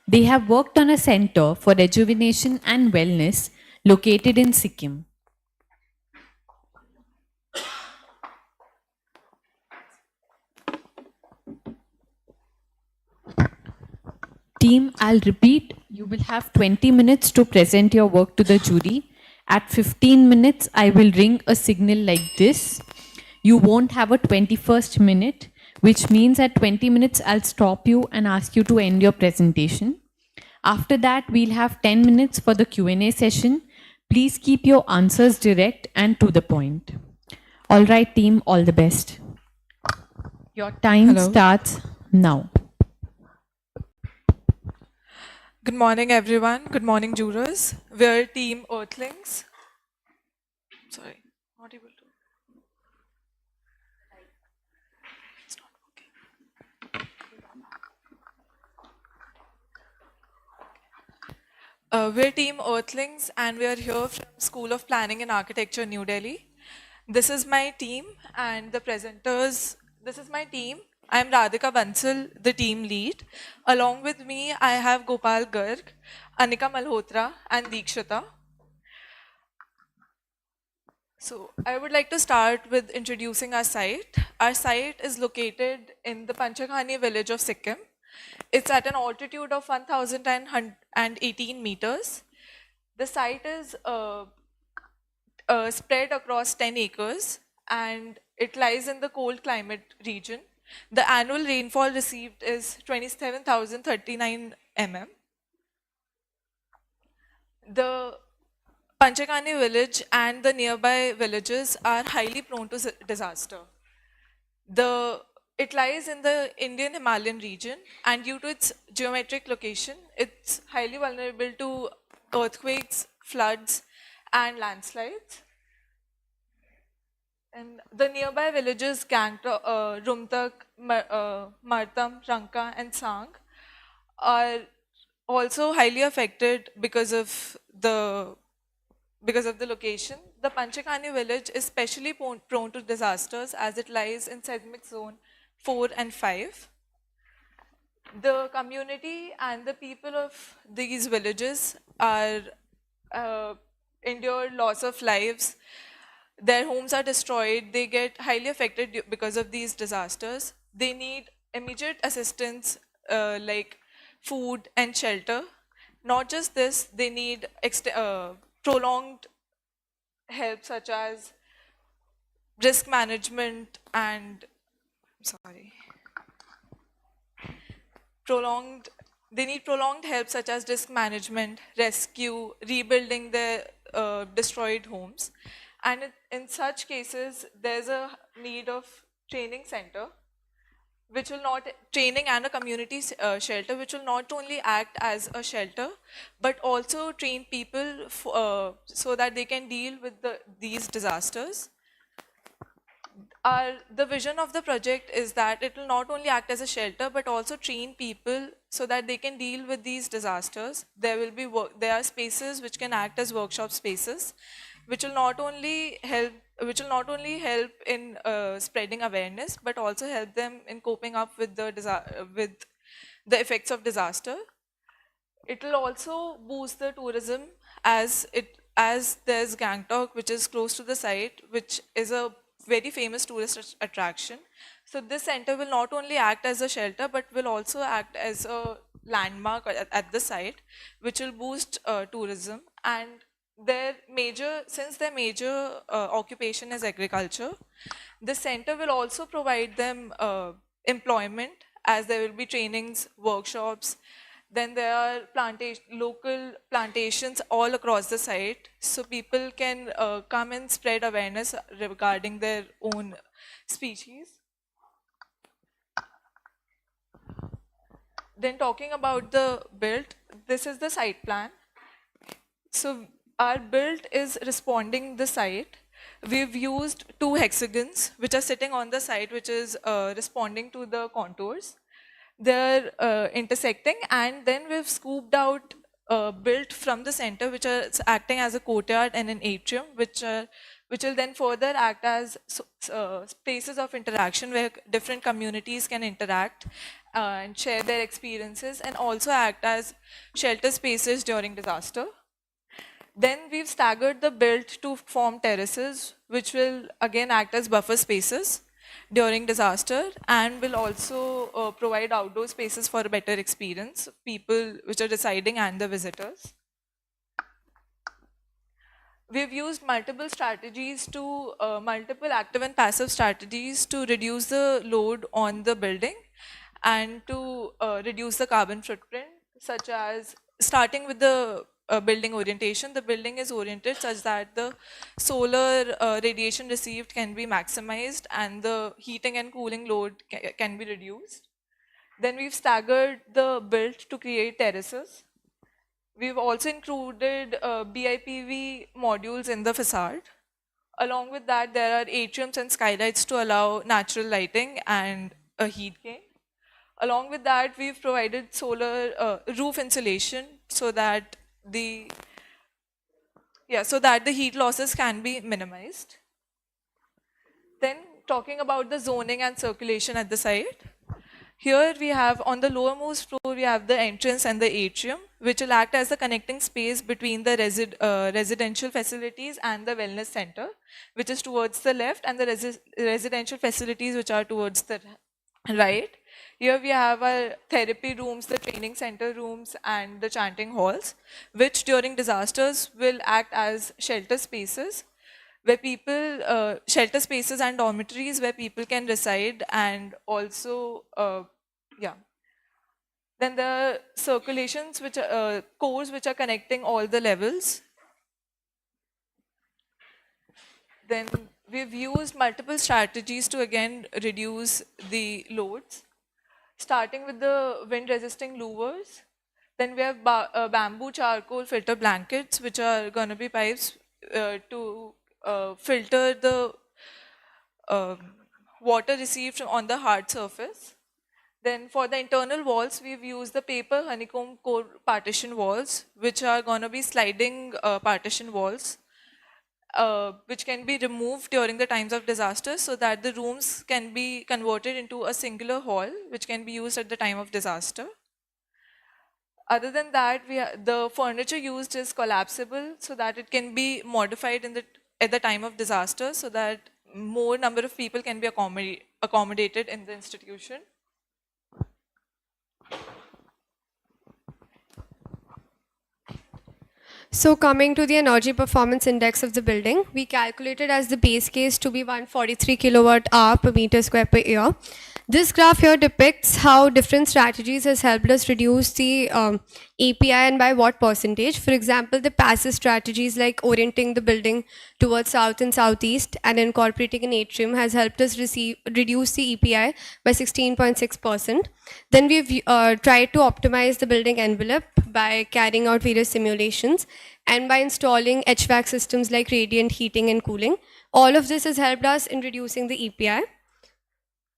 [SPEAKER 1] They have worked on a center for rejuvenation and wellness located in Sikkim. Team, I'll repeat, you will have 20 minutes to present your work to the jury. At 15 minutes, I will ring a signal like this. You won't have a 21st minute, which means at 20 minutes, I'll stop you and ask you to end your presentation. After that, we'll have 10 minutes for the Q&A session. Please keep your answers direct and to the point. All right, team, all the best. Your time starts now.
[SPEAKER 9] Good morning, everyone. Good morning, jurors. We're Team Earthlings. Sorry, not able to. It's not working. We're Team Earthlings, and we are here from School of Planning and Architecture, New Delhi. This is my team, and the presenters. This is my team. I am Radhika Bansal, the team lead. Along with me, I have Gopal Garg, Anika Malhotra, and Deekshita. So I would like to start with introducing our site. Our site is located in the Panchakhani village of Sikkim. It's at an altitude of 1,118 meters. The site is spread across 10 acres, and it lies in the cold climate region. The annual rainfall received is 27,039 mm. The Panchakhani village and the nearby villages are highly prone to disaster. It lies in the Indian Himalayan region, and due to its geometric location, it's highly vulnerable to earthquakes, floods, and landslides. And the nearby villages Gangtok, Rumtak, Martam, Ranka, and Sang are also highly affected because of the location. The Panchakhani village is especially prone to disasters as it lies in seismic zone 4 and 5. The community and the people of these villages are endure loss of lives. Their homes are destroyed. They get highly affected because of these disasters. They need immediate assistance like food and shelter. Not just this, they need prolonged help such as risk management and they need prolonged help such as risk management, rescue, rebuilding their destroyed homes. And in such cases, there's a need of training center, which will not, training and a community shelter, which will not only act as a shelter, but also train people so that they can deal with these disasters. The vision of the project is that it will not only act as a shelter, but also train people so that they can deal with these disasters. There are spaces which can act as workshop spaces, which will not only help in spreading awareness, but also help them in coping up with the effects of disaster. It will also boost the tourism as there's Gangtok, which is close to the site, which is a very famous tourist attraction. So this center will not only act as a shelter, but will also act as a landmark at the site, which will boost tourism. And since their major occupation is agriculture, the center will also provide them employment, as there will be trainings, workshops. Then there are local plantations all across the site, so people can come and spread awareness regarding their own species. Then talking about the build, this is the site plan. So our build is responding the site. We've used 2 hexagons which are sitting on the site, which is responding to the contours. They're intersecting, and then we've scooped out built from the center, which are acting as a courtyard and an atrium, which are which will then further act as spaces of interaction where different communities can interact and share their experiences, and also act as shelter spaces during disaster. Then we've staggered the build to form terraces, which will again act as buffer spaces during disaster, and will also provide outdoor spaces for a better experience of people which are residing and the visitors. We've used multiple strategies to, multiple active and passive strategies to reduce the load on the building and to reduce the carbon footprint, such as starting with the building orientation. The building is oriented such that the solar radiation received can be maximized and the heating and cooling load can be reduced. Then we've staggered the build to create terraces. We've also included BIPV modules in the facade. Along with that, there are atriums and skylights to allow natural lighting and a heat gain. Along with that, we've provided solar roof insulation so that the heat losses can be minimized. Then talking about the zoning and circulation at the site. Here we have, on the lowermost floor, we have the entrance and the atrium, which will act as the connecting space between the residential facilities and the wellness center, which is towards the left, and the residential facilities which are towards the right. Here we have our therapy rooms, the training center rooms, and the chanting halls, which during disasters will act as shelter spaces where people, shelter spaces and dormitories where people can reside, and also, Then the circulations, which are cores which are connecting all the levels. Then we've used multiple strategies to again reduce the loads, starting with the wind-resisting louvers. Then we have bamboo charcoal filter blankets, which are going to be pipes to filter the water received on the hard surface. Then for the internal walls, we've used the paper honeycomb core partition walls, which are going to be sliding partition walls, which can be removed during the times of disaster so that the rooms can be converted into a singular hall, which can be used at the time of disaster. Other than that, the furniture used is collapsible so that it can be modified at the time of disaster so that more number of people can be accommodated in the institution.
[SPEAKER 10] So coming to the energy performance index of the building, we calculated as the base case to be 143 kilowatt hour per meter square per year. This graph here depicts how different strategies has helped us reduce the API and by what percentage. For example, the passive strategies like orienting the building towards south and southeast and incorporating an atrium has helped us reduce the EPI by 16.6%. Then we've tried to optimize the building envelope by carrying out various simulations and by installing HVAC systems like radiant heating and cooling. All of this has helped us in reducing the EPI.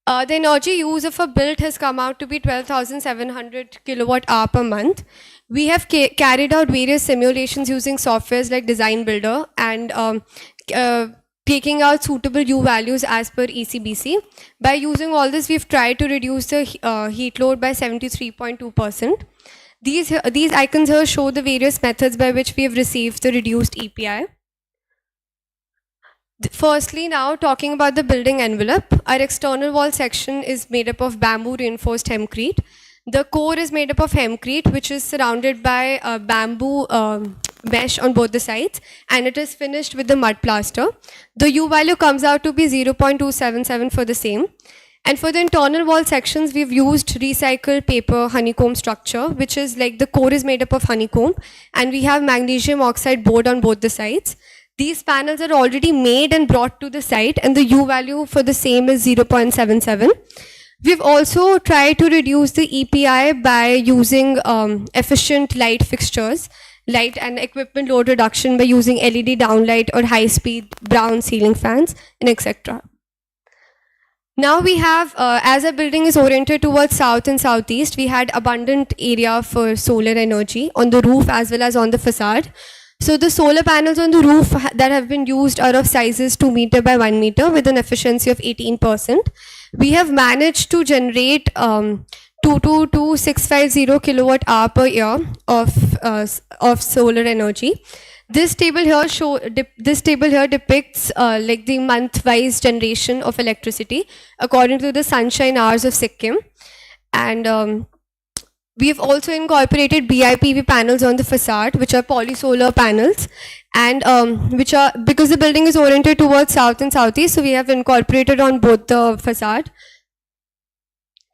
[SPEAKER 10] The energy use of a build has come out to be 12,700 kilowatt hour per month. We have carried out various simulations using softwares like Design Builder and taking out suitable U values as per ECBC. By using all this, we've tried to reduce the heat load by 73.2%. These icons here show the various methods by which we have received the reduced EPI. Firstly, now talking about the building envelope, our external wall section is made up of bamboo reinforced hempcrete. The core is made up of hempcrete, which is surrounded by a bamboo mesh on both the sides, and it is finished with the mud plaster. The U value comes out to be 0.277 for the same. And for the internal wall sections, we've used recycled paper honeycomb structure, which is like the core is made up of honeycomb, and we have magnesium oxide board on both the sides. These panels are already made and brought to the site, and the U value for the same is 0.77. We've also tried to reduce the EPI by using efficient light fixtures, light and equipment load reduction by using LED downlight or high-speed brown ceiling fans, and etc. Now we have, as our building is oriented towards south and southeast, we had abundant area for solar energy on the roof as well as on the facade. So the solar panels on the roof that have been used are of sizes 2 meter by 1 meter with an efficiency of 18%. We have managed to generate 22650 kilowatt hour per year of solar energy. This table here depicts like the month-wise generation of electricity according to the sunshine hours of Sikkim, and we have also incorporated BIPV panels on the facade, which are polysolar panels, and which are, because the building is oriented towards south and southeast, so we have incorporated on both the facade.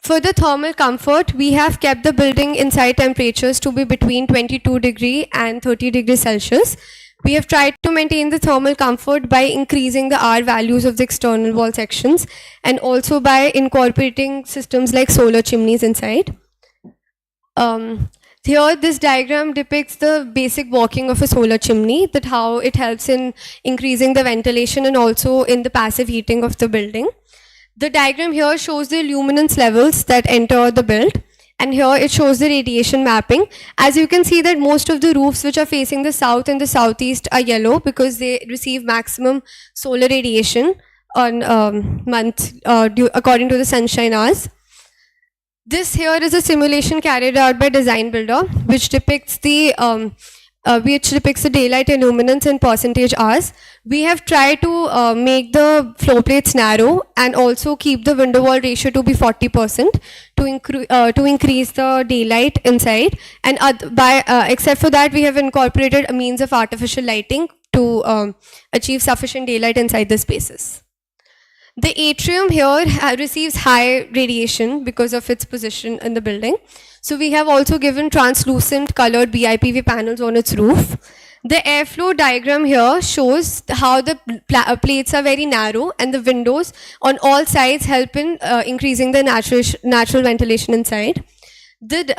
[SPEAKER 10] For the thermal comfort, we have kept the building inside temperatures to be between 22 degree and 30 degrees Celsius. We have tried to maintain the thermal comfort by increasing the R values of the external wall sections and also by incorporating systems like solar chimneys inside. Here, this diagram depicts the basic working of a solar chimney, that how it helps in increasing the ventilation and also in the passive heating of the building. The diagram here shows the luminance levels that enter the build, and here it shows the radiation mapping. As you can see that most of the roofs which are facing the south and the southeast are yellow because they receive maximum solar radiation on according to the sunshine hours. This here is a simulation carried out by Design Builder, which depicts the daylight illuminance in percentage hours. We have tried to make the floor plates narrow and also keep the window wall ratio to be 40% to increase the daylight inside. And except for that, we have incorporated a means of artificial lighting to achieve sufficient daylight inside the spaces. The atrium here receives high radiation because of its position in the building. So we have also given translucent colored BIPV panels on its roof. The airflow diagram here shows how the plates are very narrow and the windows on all sides help in increasing the natural ventilation inside. The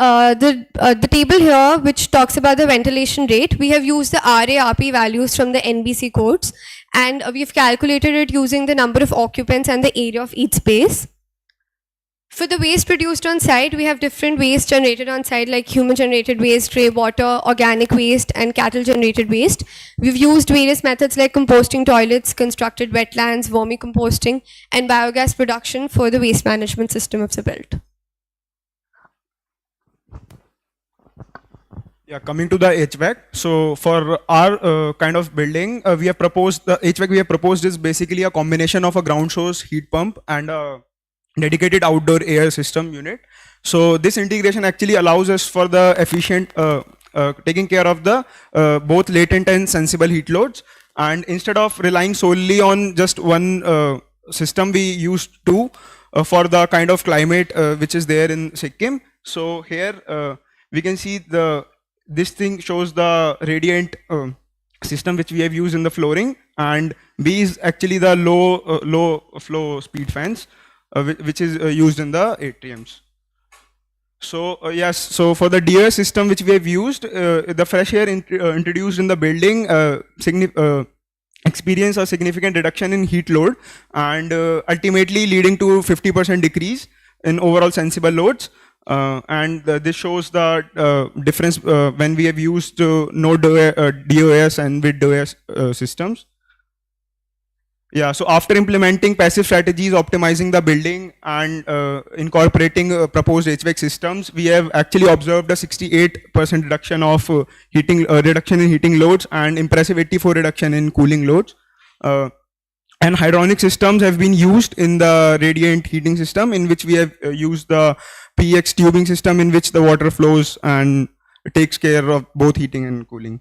[SPEAKER 10] table here, which talks about the ventilation rate, we have used the RA-RP values from the NBC codes, and we've calculated it using the number of occupants and the area of each space. For the waste produced on site, we have different waste generated on site like human generated waste, grey water, organic waste, and cattle generated waste. We've used various methods like composting toilets, constructed wetlands, vermicomposting, and biogas production for the waste management system of the build.
[SPEAKER 11] Yeah, coming to the HVAC. So for our kind of building, we have proposed the HVAC we have proposed is basically a combination of a ground source heat pump and a dedicated outdoor air system unit. So this integration actually allows us for the efficient taking care of the both latent and sensible heat loads. And instead of relying solely on just one system, we used two for the kind of climate which is there in Sikkim. So here we can see this thing shows the radiant system which we have used in the flooring, and B is actually the low flow speed fans which is used in the atriums. So yes, so for the DOS system which we have used, the fresh air introduced in the building experience a significant reduction in heat load, and ultimately leading to 50% decrease in overall sensible loads. And this shows the difference when we have used no DOS and with DOS systems. Yeah, so after implementing passive strategies, optimizing the building, and incorporating proposed HVAC systems, we have actually observed a 68% reduction of reduction in heating loads and impressive 84% reduction in cooling loads. And hydronic systems have been used in the radiant heating system, in which we have used the PX tubing system, in which the water flows and takes care of both heating and cooling.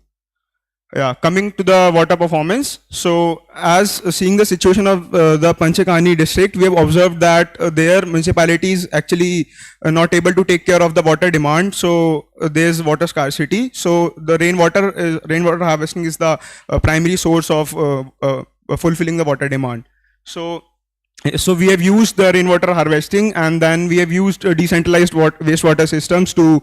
[SPEAKER 11] Yeah, coming to the water performance. So as seeing the situation of the Panchakani district, we have observed that their municipality is actually not able to take care of the water demand. So there is water scarcity. So the rainwater harvesting is the primary source of fulfilling the water demand. So we have used the rainwater harvesting, and then we have used decentralized wastewater systems to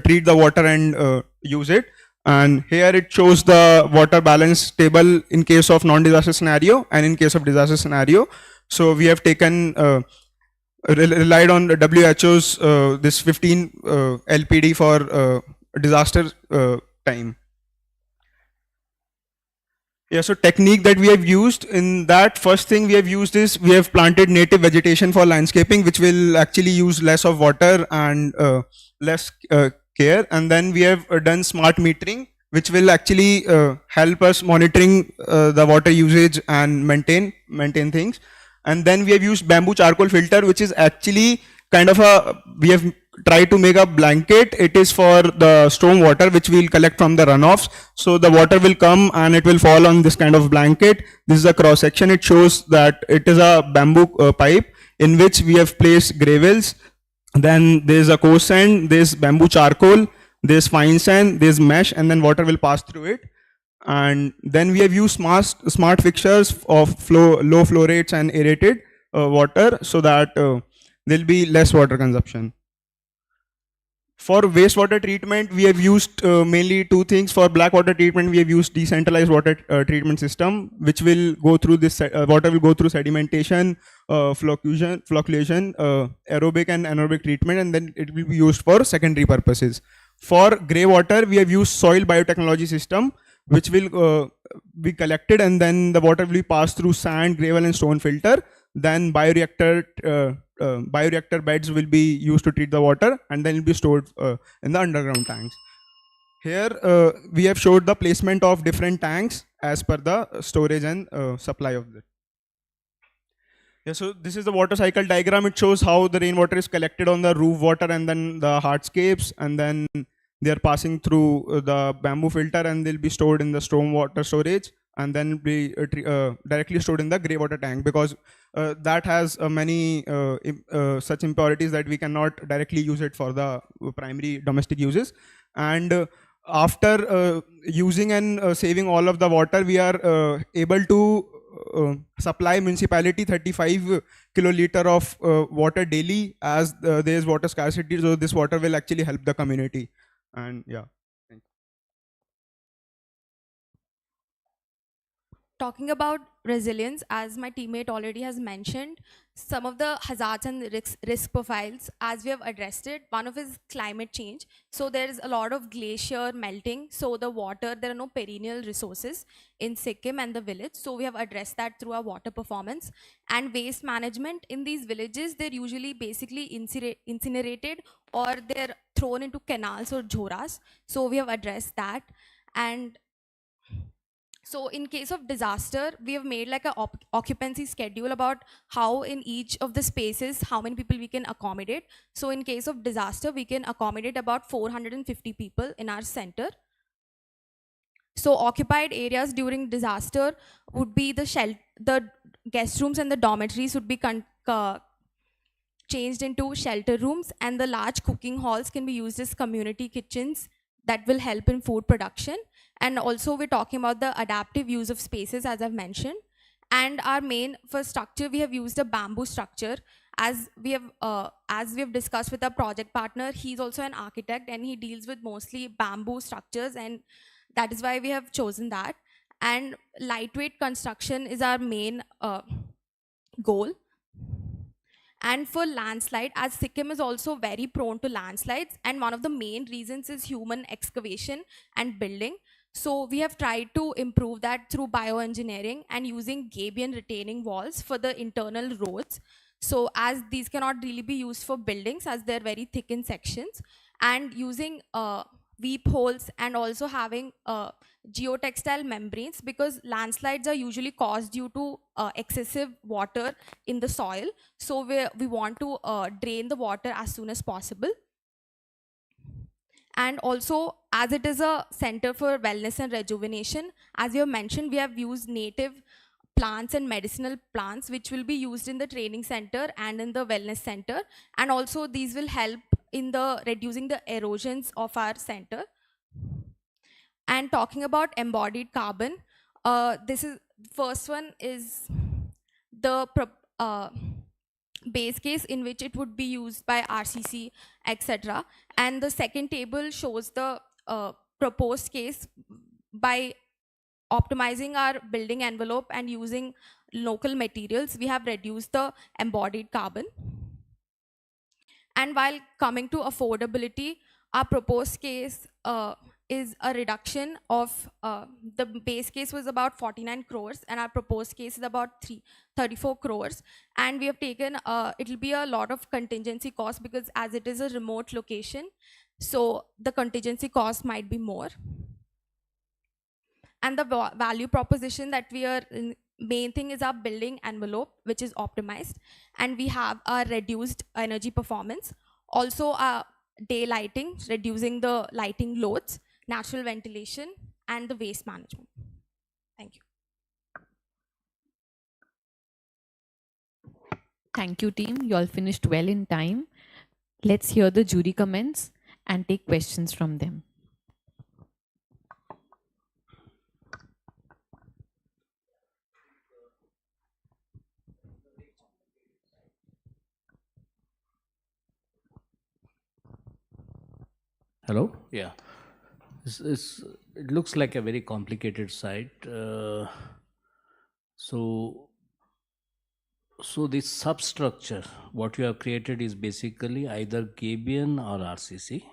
[SPEAKER 11] treat the water and use it. And here it shows the water balance table in case of non-disaster scenario and in case of disaster scenario. So we have taken relied on WHO's this 15 LPD for disaster time. Yeah, so technique that we have used in that, first thing we have used is we have planted native vegetation for landscaping, which will actually use less of water and less care. And then we have done smart metering, which will actually help us monitoring the water usage and maintain things. And then we have used bamboo charcoal filter, which is actually kind of a, we have tried to make a blanket. It is for the storm water which we'll collect from the runoffs. So the water will come and it will fall on this kind of blanket. This is a cross section. It shows that it is a bamboo pipe in which we have placed gravels. Then there's a coarse sand, there's bamboo charcoal, there's fine sand, there's mesh, and then water will pass through it. And then we have used smart fixtures of low flow rates and aerated water, so that there'll be less water consumption. For wastewater treatment, we have used mainly two things. For black water treatment, we have used decentralized water treatment system, which will go through this, water will go through sedimentation, flocculation, aerobic and anaerobic treatment, and then it will be used for secondary purposes. For grey water, we have used soil biotechnology system, which will be collected, and then the water will be passed through sand, gravel and stone filter. Then bioreactor beds will be used to treat the water, and then it will be stored in the underground tanks. Here we have showed the placement of different tanks as per the storage and supply of it. Yeah, so this is the water cycle diagram. It shows how the rainwater is collected on the roof water and then the hardscapes, and then they are passing through the bamboo filter, and they'll be stored in the storm water storage, and then be directly stored in the grey water tank, because that has many such impurities that we cannot directly use it for the primary domestic uses. And after using and saving all of the water, we are able to supply municipality 35 kiloliter of water daily, as there is water scarcity. So this water will actually help the community. And yeah.
[SPEAKER 12] Talking about resilience, as my teammate already has mentioned, some of the hazards and risk profiles, as we have addressed it, one of is climate change. So there is a lot of glacier melting. So the water, there are no perennial resources in Sikkim and the village. So we have addressed that through our water performance. And waste management in these villages, they're usually basically incinerated, or they're thrown into canals or jhoras. So we have addressed that. And so in case of disaster, we have made like a occupancy schedule about how in each of the spaces, how many people we can accommodate. So in case of disaster, we can accommodate about 450 people in our center. So occupied areas during disaster would be the guest rooms and the dormitories would be changed into shelter rooms, and the large cooking halls can be used as community kitchens that will help in food production. And also we're talking about the adaptive use of spaces, as I've mentioned. And our main for structure, we have used a bamboo structure. As we have discussed with our project partner, he's also an architect and he deals with mostly bamboo structures, and that is why we have chosen that. And lightweight construction is our main goal. And for landslide, as Sikkim is also very prone to landslides, and one of the main reasons is human excavation and building. So we have tried to improve that through bioengineering and using gabion retaining walls for the internal roads. So as these cannot really be used for buildings, as they're very thick in sections, and using weep holes, and also having geotextile membranes, because landslides are usually caused due to excessive water in the soil. So we want to drain the water as soon as possible. And also, as it is a center for wellness and rejuvenation, as you have mentioned, we have used native plants and medicinal plants, which will be used in the training center and in the wellness center. And also these will help in the reducing the erosions of our center. And talking about embodied carbon, this is first one is the base case in which it would be used by RCC, etc. And the second table shows the proposed case by optimizing our building envelope and using local materials. We have reduced the embodied carbon. And while coming to affordability, our proposed case is a reduction of the base case was about 49 crores and our proposed case is about 34 crores, and we have taken it'll be a lot of contingency cost because as it is a remote location, so the contingency cost might be more. And the value proposition that we are main thing is our building envelope, which is optimized, and we have a reduced energy performance, also day lighting, reducing the lighting loads, natural ventilation, and the waste management. Thank you.
[SPEAKER 1] Thank you, team. You all finished well in time. Let's hear the jury comments and take questions from them.
[SPEAKER 8] Hello? Yeah. It looks like a very complicated site. So the substructure, what you have created is basically either Gabion or RCC.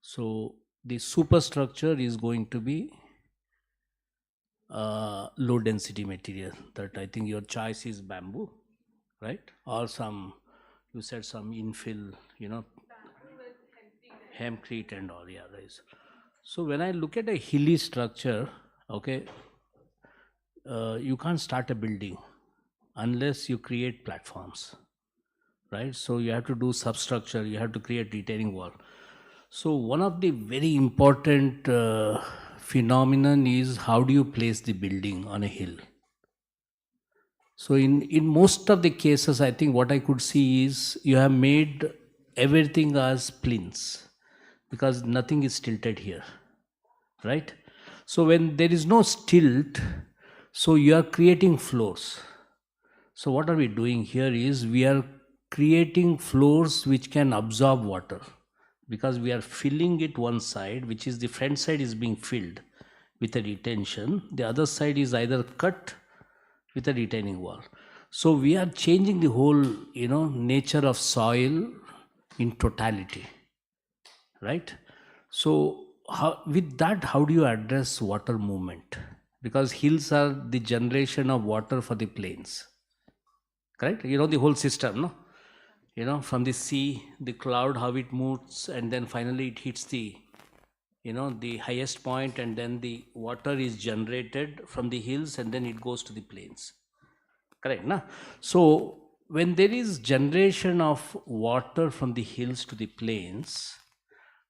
[SPEAKER 8] So the superstructure is going to be low density material. That I think your choice is bamboo, right? Or some, you said some infill, hempcrete and all, yeah, right. So when I look at a hilly structure, okay, you can't start a building unless you create platforms, right? So you have to do substructure, you have to create retaining wall. So one of the very important phenomenon is how do you place the building on a hill? So in most of the cases, I think what I could see is you have made everything as plinths because nothing is tilted here, right? So when there is no tilt, so you are creating floors. So what are we doing here is we are creating floors which can absorb water because we are filling it one side, which is the front side is being filled with a retention. The other side is either cut with a retaining wall. So we are changing the whole, nature of soil in totality, right? So with that, how do you address water movement? Because hills are the generation of water for the plains, correct? The whole system, no? From the sea, the cloud, how it moves, and then finally it hits the, the highest point, and then the water is generated from the hills, and then it goes to the plains, correct, na? So when there is generation of water from the hills to the plains,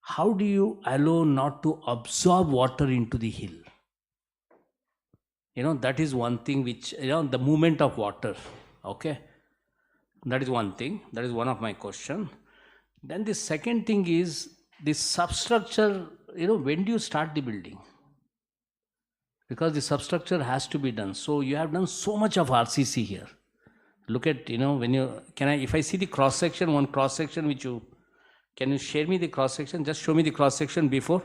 [SPEAKER 8] how do you allow not to absorb water into the hill? That is one thing which, the movement of water, okay? That is one thing. That is one of my question. Then the second thing is the substructure, when do you start the building? Because the substructure has to be done. So you have done so much of RCC here. Look at, if I see the cross section, one cross section which can you share me the cross section? Just show me the cross section before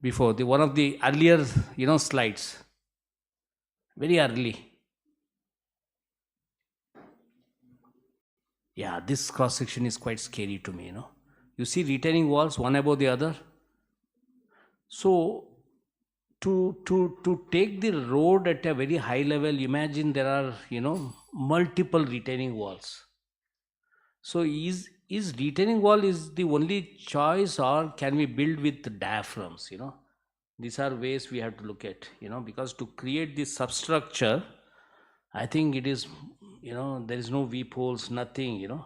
[SPEAKER 8] the one of the earlier, slides. Very early. Yeah, this cross section is quite scary to me, You see retaining walls one above the other. So to take the road at a very high level, imagine there are, multiple retaining walls. So is retaining wall is the only choice, or can we build with diaphragms, These are ways we have to look at, because to create this substructure, I think it is, there is no V-poles, nothing, Do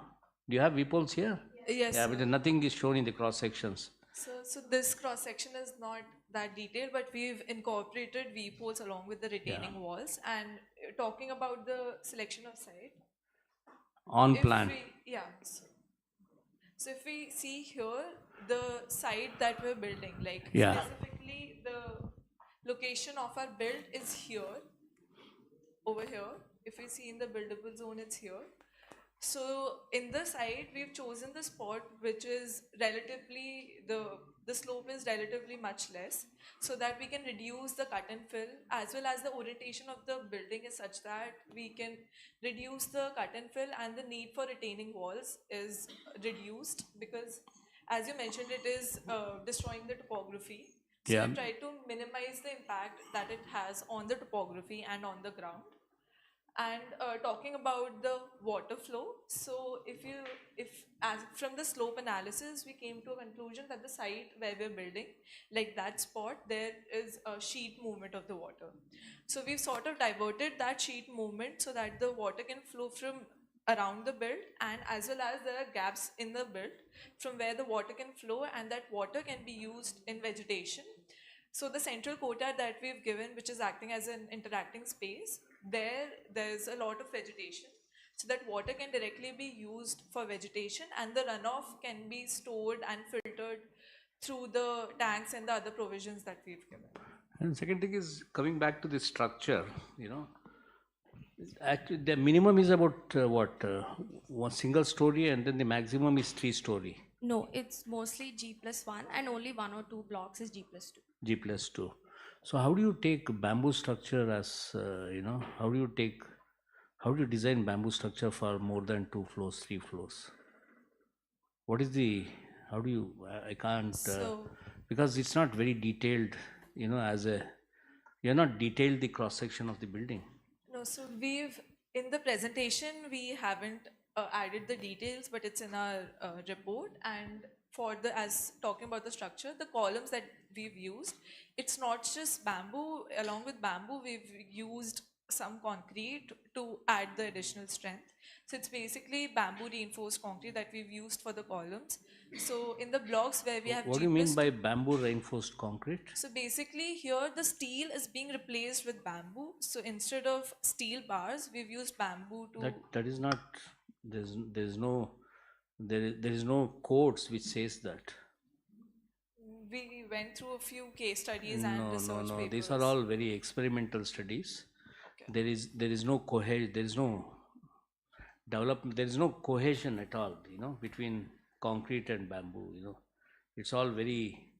[SPEAKER 8] you have V-poles here?
[SPEAKER 9] Yes.
[SPEAKER 8] Yeah, but nothing is shown in the cross sections.
[SPEAKER 9] So this cross section is not that detailed, but we've incorporated V-poles along with the retaining walls. And talking about the selection of site.
[SPEAKER 8] On plan.
[SPEAKER 9] So if we see here, the site that we're building, like specifically the location of our build is here, over here. If we see in the buildable zone, it's here. So in the site, we've chosen the spot which is relatively, the slope is relatively much less, so that we can reduce the cut and fill, as well as the orientation of the building is such that we can reduce the cut and fill, and the need for retaining walls is reduced, because as you mentioned, it is destroying the topography. So
[SPEAKER 8] Yeah.
[SPEAKER 9] we've tried to minimize the impact that it has on the topography and on the ground. And talking about the water flow, so if as from the slope analysis, we came to a conclusion that the site where we're building, like that spot, there is a sheet movement of the water. So we've sort of diverted that sheet movement so that the water can flow from around the build, and as well as there are gaps in the build from where the water can flow, and that water can be used in vegetation. So the central courtyard that we've given, which is acting as an interacting space, there's a lot of vegetation, so that water can directly be used for vegetation, and the runoff can be stored and filtered through the tanks and the other provisions that we've given.
[SPEAKER 8] And second thing is coming back to the structure, actually the minimum is about one single story, and then the maximum is 3-story.
[SPEAKER 12] No, it's mostly G+1 and only 1 or 2 blocks is G+2.
[SPEAKER 8] G+2. So how do you take bamboo structure as, how do you design bamboo structure for more than 2 floors, 3 floors? What is how do you, I can't, because it's not very detailed, you're not detailed the cross section of the building.
[SPEAKER 9] No, so in the presentation, we haven't added the details, but it's in our report. And as talking about the structure, the columns that we've used, it's not just bamboo. Along with bamboo, we've used some concrete to add the additional strength. So it's basically bamboo reinforced concrete that we've used for the columns. So in the blocks where we have
[SPEAKER 8] What do you mean by bamboo reinforced concrete?
[SPEAKER 9] So basically here the steel is being replaced with bamboo. So instead of steel bars, we've used bamboo to...
[SPEAKER 8] That is not, there is no codes which says that.
[SPEAKER 9] We went through a few case studies and research papers.
[SPEAKER 8] These are all very experimental studies. Okay. There is no development, there is no cohesion at all, between concrete and bamboo, It's all very,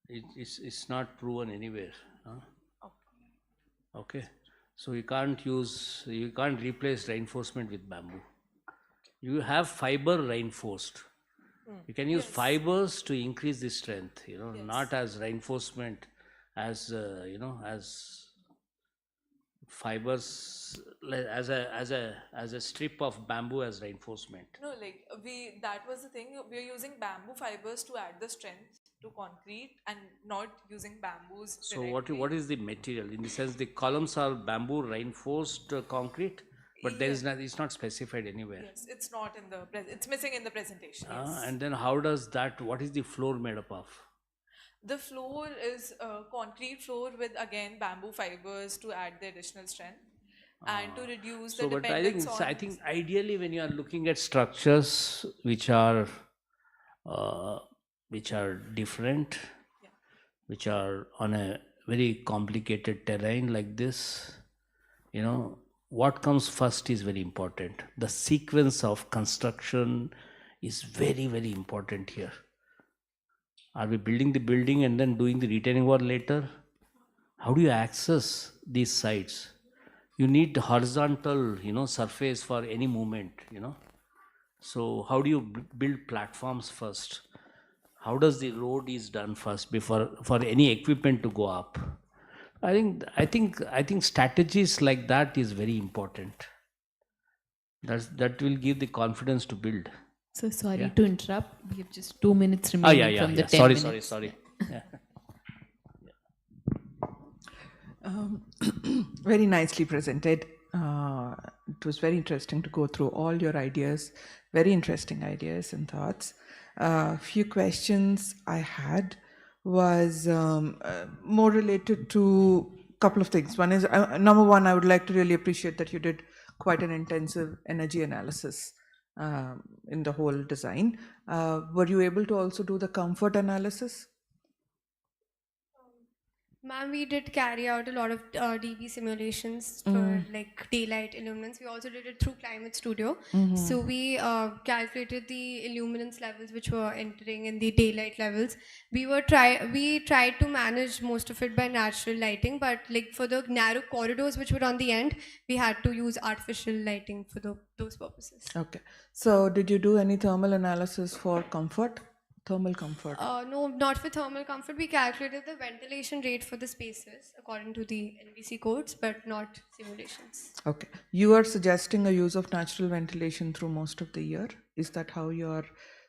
[SPEAKER 8] it's not proven anywhere. Huh? Okay. So you can't replace reinforcement with bamboo. You have fiber reinforced. You can use fibers to increase the strength, not as reinforcement, as as fibers, as a strip of bamboo as reinforcement.
[SPEAKER 9] No, that was the thing. We're using bamboo fibers to add the strength to concrete and not using bamboos directly.
[SPEAKER 8] So what is the material? In the sense, the columns are bamboo reinforced concrete, but it's not specified anywhere.
[SPEAKER 9] Yes, it's not in the it's missing in the presentation. Yes.
[SPEAKER 8] And then what is the floor made up of?
[SPEAKER 9] The floor is a concrete floor with again bamboo fibers to add the additional strength and to reduce the dependence on...
[SPEAKER 8] I think ideally when you are looking at structures which are different, which are on a very complicated terrain like this, what comes first is very important. The sequence of construction is very, very important here. Are we building the building and then doing the retaining wall later? How do you access these sites? You need horizontal, surface for any movement, So how do you build platforms first? How does the road is done first before for any equipment to go up? I think strategies like that is very important. That will give the confidence to build.
[SPEAKER 1] So sorry to interrupt. We have just 2 minutes remaining from the 10 minutes.
[SPEAKER 8] Sorry.
[SPEAKER 7] Very nicely presented. It was very interesting to go through all your ideas, very interesting ideas and thoughts. A few questions I had was more related to a couple of things. One is, number one, I would like to really appreciate that you did quite an intensive energy analysis in the whole design. Were you able to also do the comfort analysis?
[SPEAKER 10] Ma'am, we did carry out a lot of DB simulations for like daylight illuminance. We also did it through Climate Studio. So we calculated the illuminance levels which were entering in the daylight levels. We tried to manage most of it by natural lighting, but like for the narrow corridors which were on the end, we had to use artificial lighting for those purposes.
[SPEAKER 7] Okay. So did you do any thermal analysis for comfort? Thermal comfort?
[SPEAKER 10] No, not for thermal comfort. We calculated the ventilation rate for the spaces according to the NBC codes, but not simulations.
[SPEAKER 7] Okay. You are suggesting a use of natural ventilation through most of the year. Is that how you're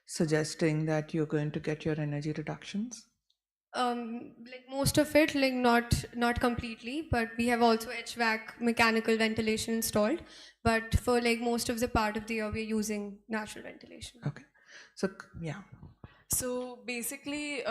[SPEAKER 7] suggesting that you're going to get your energy reductions?
[SPEAKER 10] Like most of it, like not completely, but we have also HVAC mechanical ventilation installed. But for like most of the part of the year, we're using natural ventilation.
[SPEAKER 7] Okay. So, yeah.
[SPEAKER 9] So basically,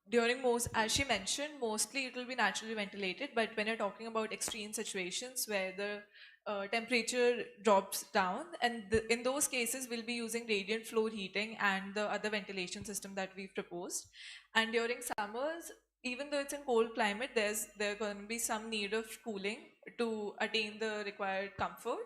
[SPEAKER 9] during as she mentioned, mostly it will be naturally ventilated. But when you're talking about extreme situations where the temperature drops down, and in those cases, we'll be using radiant floor heating and the other ventilation system that we've proposed. And during summers, even though it's in cold climate, there's going to be some need of cooling to attain the required comfort.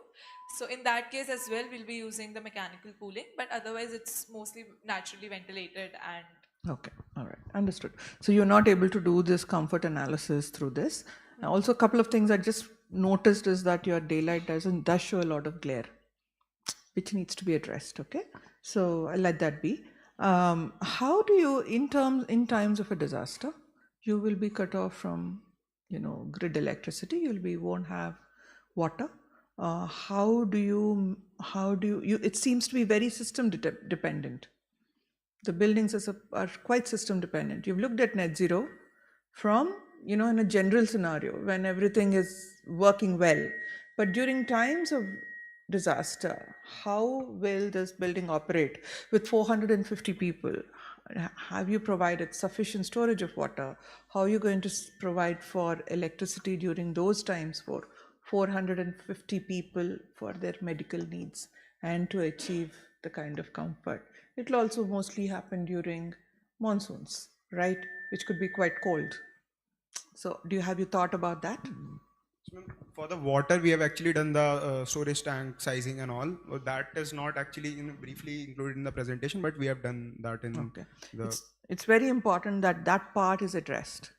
[SPEAKER 9] So in that case as well, we'll be using the mechanical cooling, but otherwise it's mostly naturally ventilated and.
[SPEAKER 7] Okay, all right, understood. So you're not able to do this comfort analysis through this. Also, a couple of things I just noticed is that your daylight does show a lot of glare, which needs to be addressed. Okay, so I'll let that be. How do you, in times of a disaster, you will be cut off from, grid electricity. You won't have water. How do you? It seems to be very system dependent. The buildings are quite system dependent. You've looked at net zero from, in a general scenario when everything is working well. But during times of disaster, how will this building operate with 450 people? Have you provided sufficient storage of water? How are you going to provide for electricity during those times for 450 people for their medical needs and to achieve the kind of comfort? It will also mostly happen during monsoons, right? Which could be quite cold. So have you thought about that?
[SPEAKER 11] For the water, we have actually done the storage tank sizing and all. That is not actually briefly included in the presentation, but we have done that in the.
[SPEAKER 7] It's very important that that part is addressed.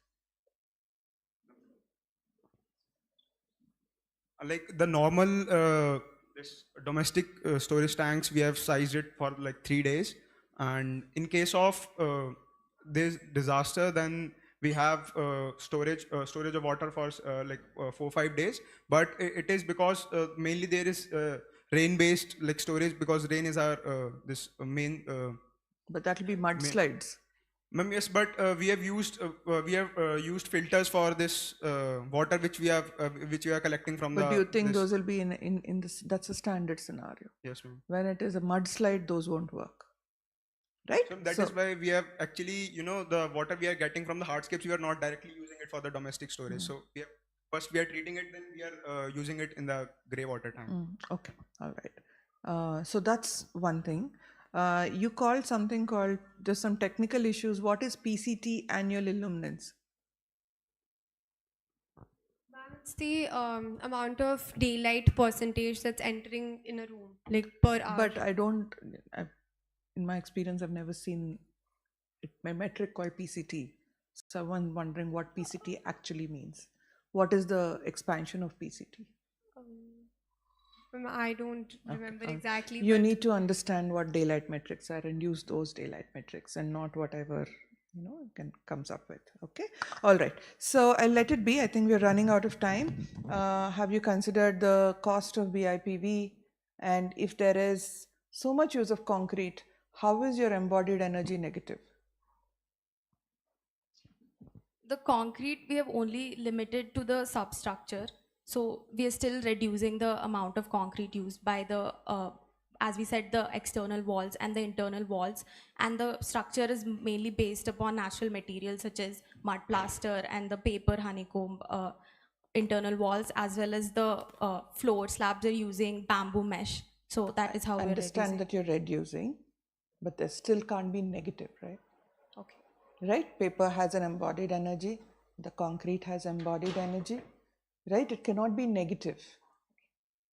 [SPEAKER 11] Like the normal this domestic storage tanks, we have sized it for like 3 days, and in case of this disaster, then we have storage of water for 4-5 days. But it is because mainly there is rain based like storage, because rain is our this main.
[SPEAKER 7] But that will be mudslides.
[SPEAKER 11] Ma'am, yes, but we have used filters for this water which we are collecting from.
[SPEAKER 7] But do you think those will be in this? That's a standard scenario.
[SPEAKER 11] Yes, ma'am.
[SPEAKER 7] When it is a mudslide, those won't work, right?
[SPEAKER 11] So that is why we have actually, the water we are getting from the hardscapes, we are not directly using it for the domestic storage. So first we are treating it, then we are using it in the grey water tank.
[SPEAKER 7] Okay, all right. So that's one thing. You called something called, there's some technical issues. What is PCT annual illuminance?
[SPEAKER 10] It's the amount of daylight percentage that's entering in a room, like per hour.
[SPEAKER 7] But in my experience, I've never seen a metric called PCT. So I'm wondering what PCT actually means. What is the expansion of PCT?
[SPEAKER 10] I don't remember exactly.
[SPEAKER 7] You need to understand what daylight metrics are and use those daylight metrics and not whatever comes up with. Okay, all right. So I'll let it be. I think we're running out of time. Have you considered the cost of BIPV? And if there is so much use of concrete, how is your embodied energy negative?
[SPEAKER 12] The concrete we have only limited to the substructure. So we are still reducing the amount of concrete used by the, as we said, the external walls and the internal walls. And the structure is mainly based upon natural materials such as mud plaster and the paper honeycomb internal walls, as well as the floor slabs are using bamboo mesh. So that is how we
[SPEAKER 7] understand that you're reducing, but there still can't be negative, right?
[SPEAKER 12] Okay.
[SPEAKER 7] Right? Paper has an embodied energy. The concrete has embodied energy, right? It cannot be negative.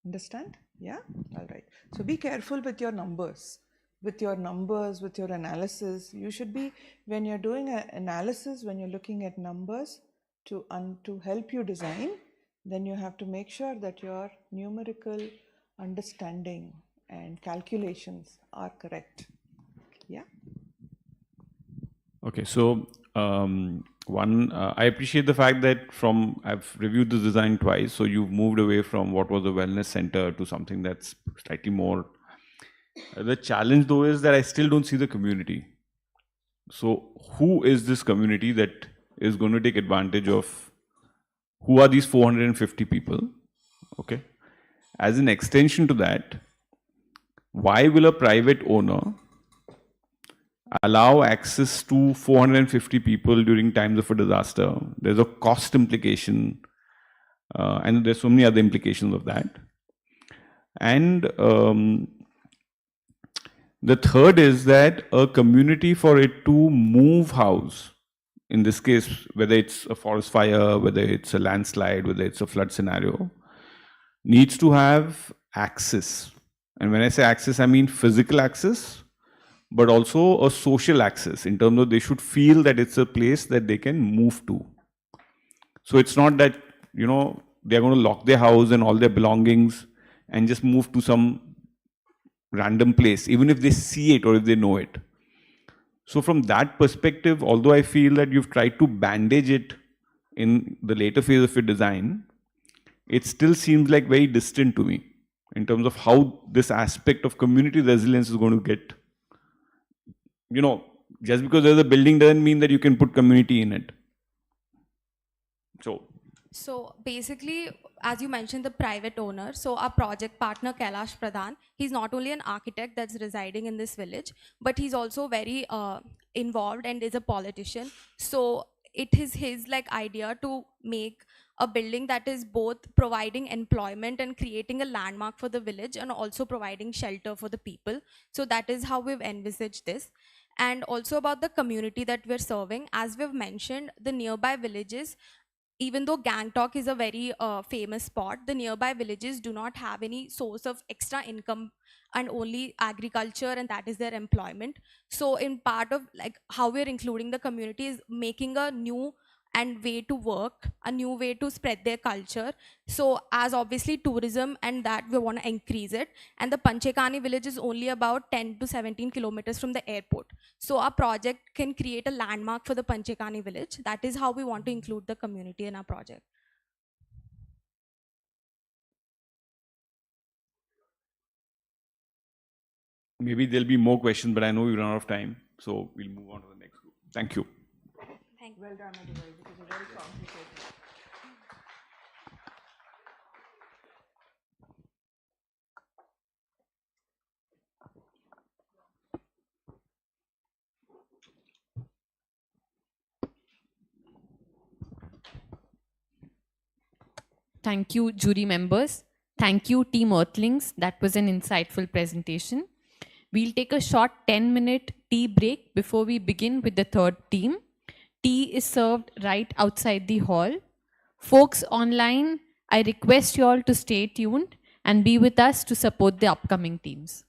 [SPEAKER 7] Understand? Yeah? All right. So be careful with your numbers. With your numbers, with your analysis. You should be, when you're doing an analysis, when you're looking at numbers to help you design, then you have to make sure that your numerical understanding and calculations are correct. Yeah?
[SPEAKER 6] Okay, so I appreciate the fact that I've reviewed this design twice, so you've moved away from what was a wellness center to something that's slightly more. The challenge though is that I still don't see the community. So who is this community that is going to take advantage of? Who are these 450 people? Okay. As an extension to that, why will a private owner allow access to 450 people during times of a disaster? There's a cost implication, and there's so many other implications of that. And the third is that a community, for it to move house, in this case, whether it's a forest fire, whether it's a landslide, whether it's a flood scenario, needs to have access. And when I say access, I mean physical access, but also a social access, in terms of they should feel that it's a place that they can move to. So it's not that, they're going to lock their house and all their belongings and just move to some random place, even if they see it or if they know it. So from that perspective, although I feel that you've tried to bandage it in the later phase of your design, it still seems like very distant to me in terms of how this aspect of community resilience is going to get. Just because there's a building doesn't mean that you can put community in it.
[SPEAKER 12] So basically, as you mentioned, the private owner, so our project partner Kailash Pradhan, he's not only an architect that's residing in this village, but he's also very involved and is a politician. So it is his idea to make a building that is both providing employment and creating a landmark for the village and also providing shelter for the people. So that is how we've envisaged this. And also about the community that we're serving, as we've mentioned, the nearby villages, even though Gangtok is a very famous spot, the nearby villages do not have any source of extra income and only agriculture, and that is their employment. So in part of how we're including the community is making a new and way to work, a new way to spread their culture. So as obviously tourism and that we want to increase it. And the Panchekani village is only about 10 to 17 kilometers from the airport. So our project can create a landmark for the Panchekani village. That is how we want to include the community in our project.
[SPEAKER 6] Maybe there'll be more questions, but I know we run out of time, so we'll move on to the next group. Thank you.
[SPEAKER 12] Thank you.
[SPEAKER 7] Well done, Adivai, because it's very complicated.
[SPEAKER 1] Thank you, jury members. Thank you, Team Earthlings. That was an insightful presentation. We'll take a short 10-minute tea break before we begin with the third team. Tea is served right outside the hall. Folks online, I request you all to stay tuned and be with us to support the upcoming teams.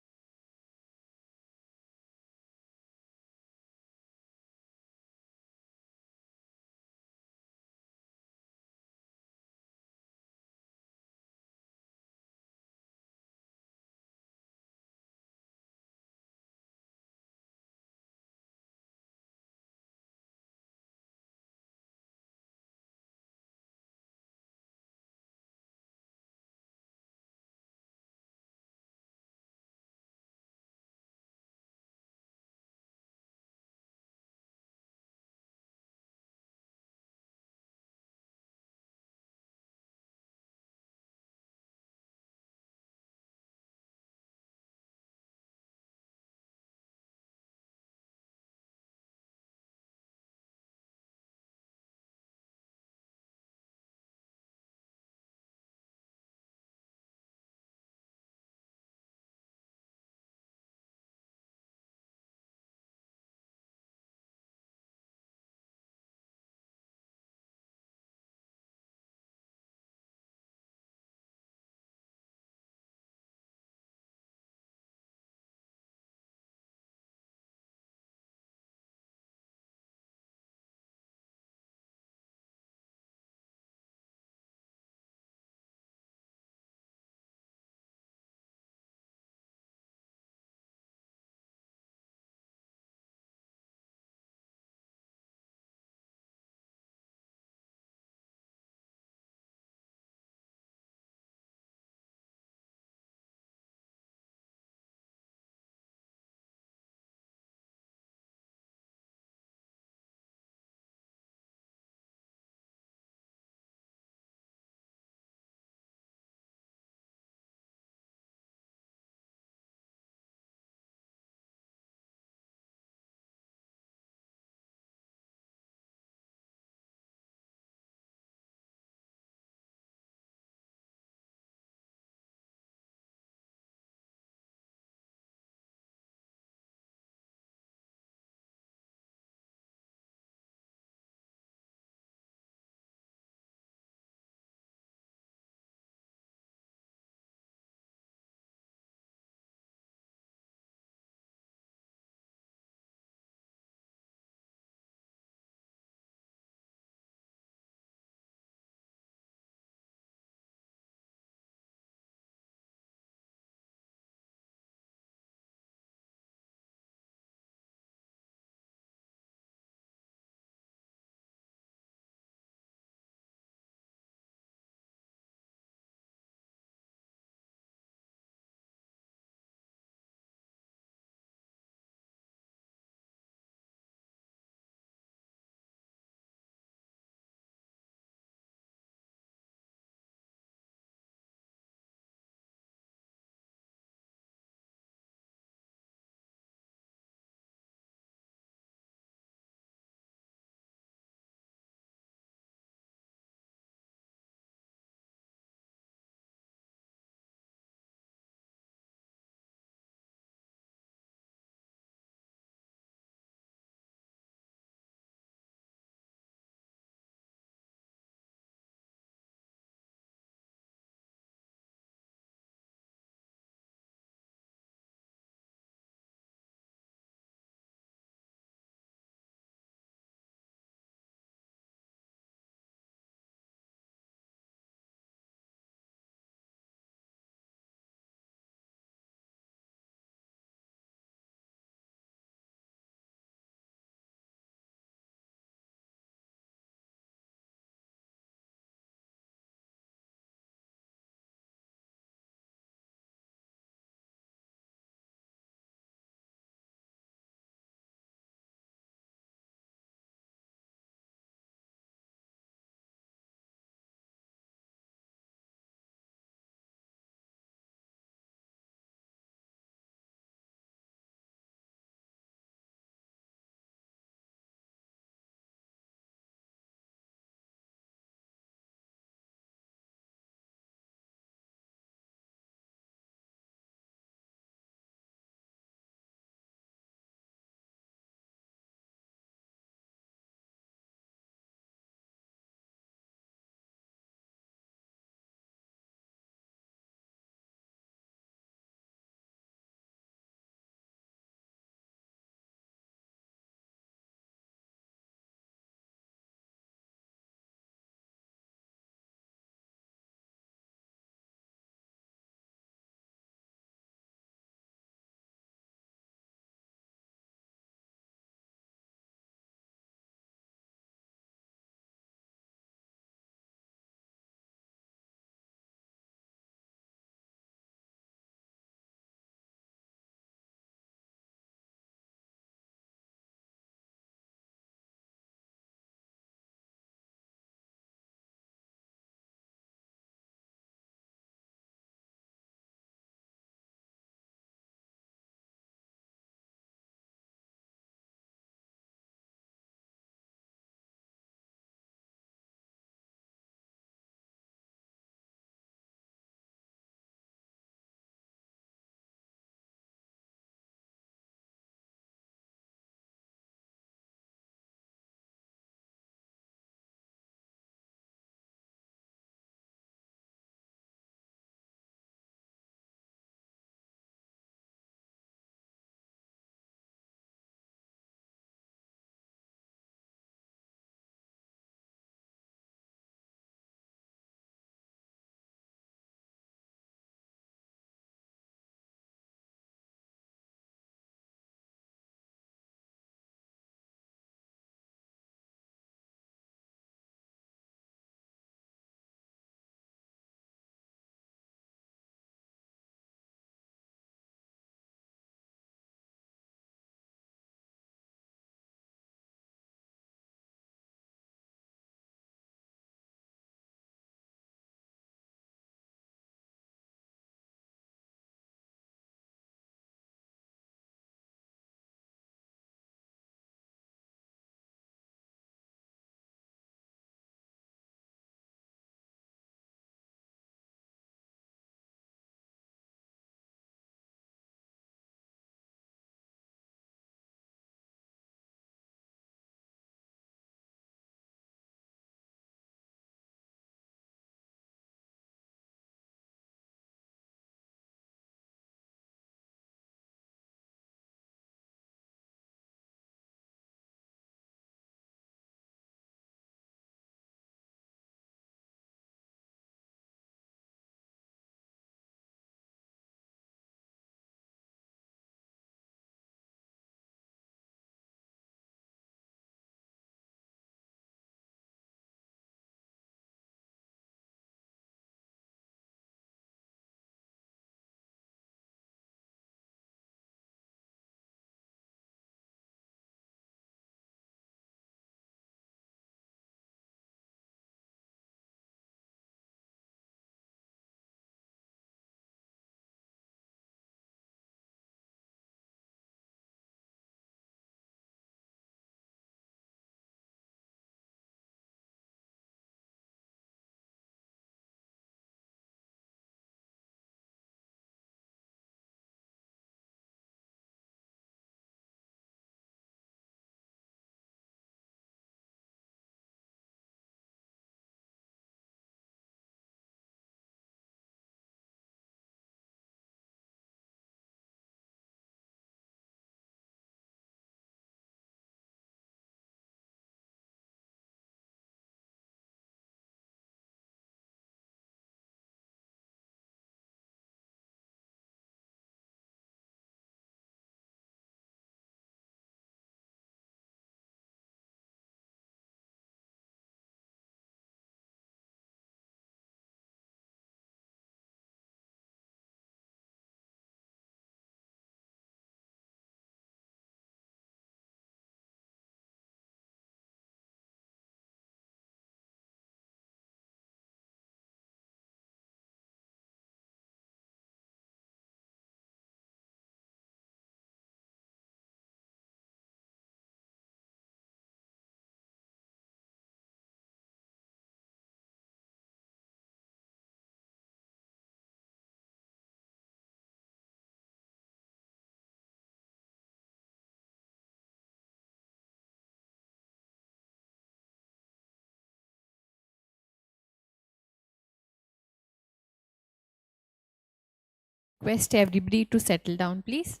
[SPEAKER 1] Request everybody to settle down, please.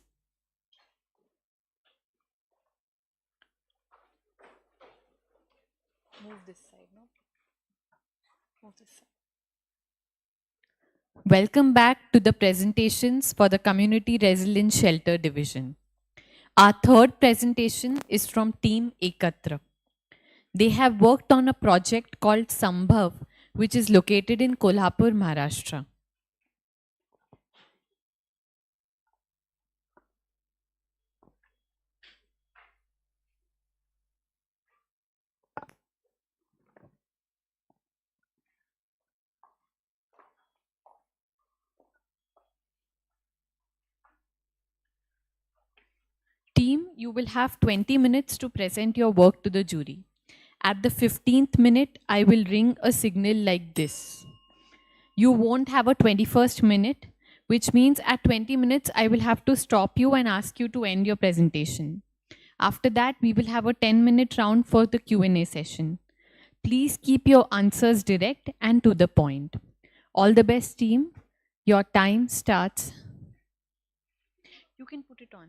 [SPEAKER 1] Move this side, no? Move this side. Welcome back to the presentations for the Community Resilience Shelter Division. Our third presentation is from Team Ekatra. They have worked on a project called Sambhav, which is located in Kolhapur, Maharashtra. Team, you will have 20 minutes to present your work to the jury. At the 15th minute, I will ring a signal like this. You won't have a 21st minute, which means at 20 minutes, I will have to stop you and ask you to end your presentation. After that, we will have a 10-minute round for the Q&A session. Please keep your answers direct and to the point. All the best, team. Your time starts. You can put it on.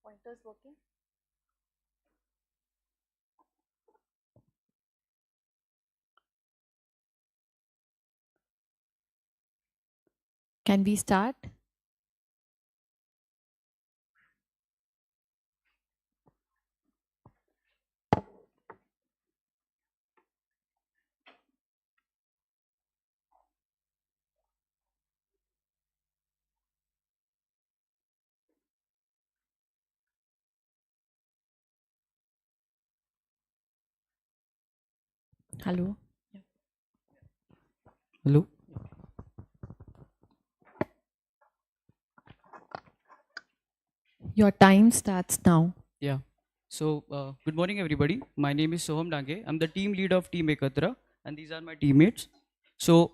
[SPEAKER 1] Pointer's working? Can we start? Hello?
[SPEAKER 13] Hello.
[SPEAKER 1] Your time starts now.
[SPEAKER 13] Yeah. So, good morning, everybody. My name is Soham Dange. I'm the team lead of Team Ekatra, and these are my teammates. So,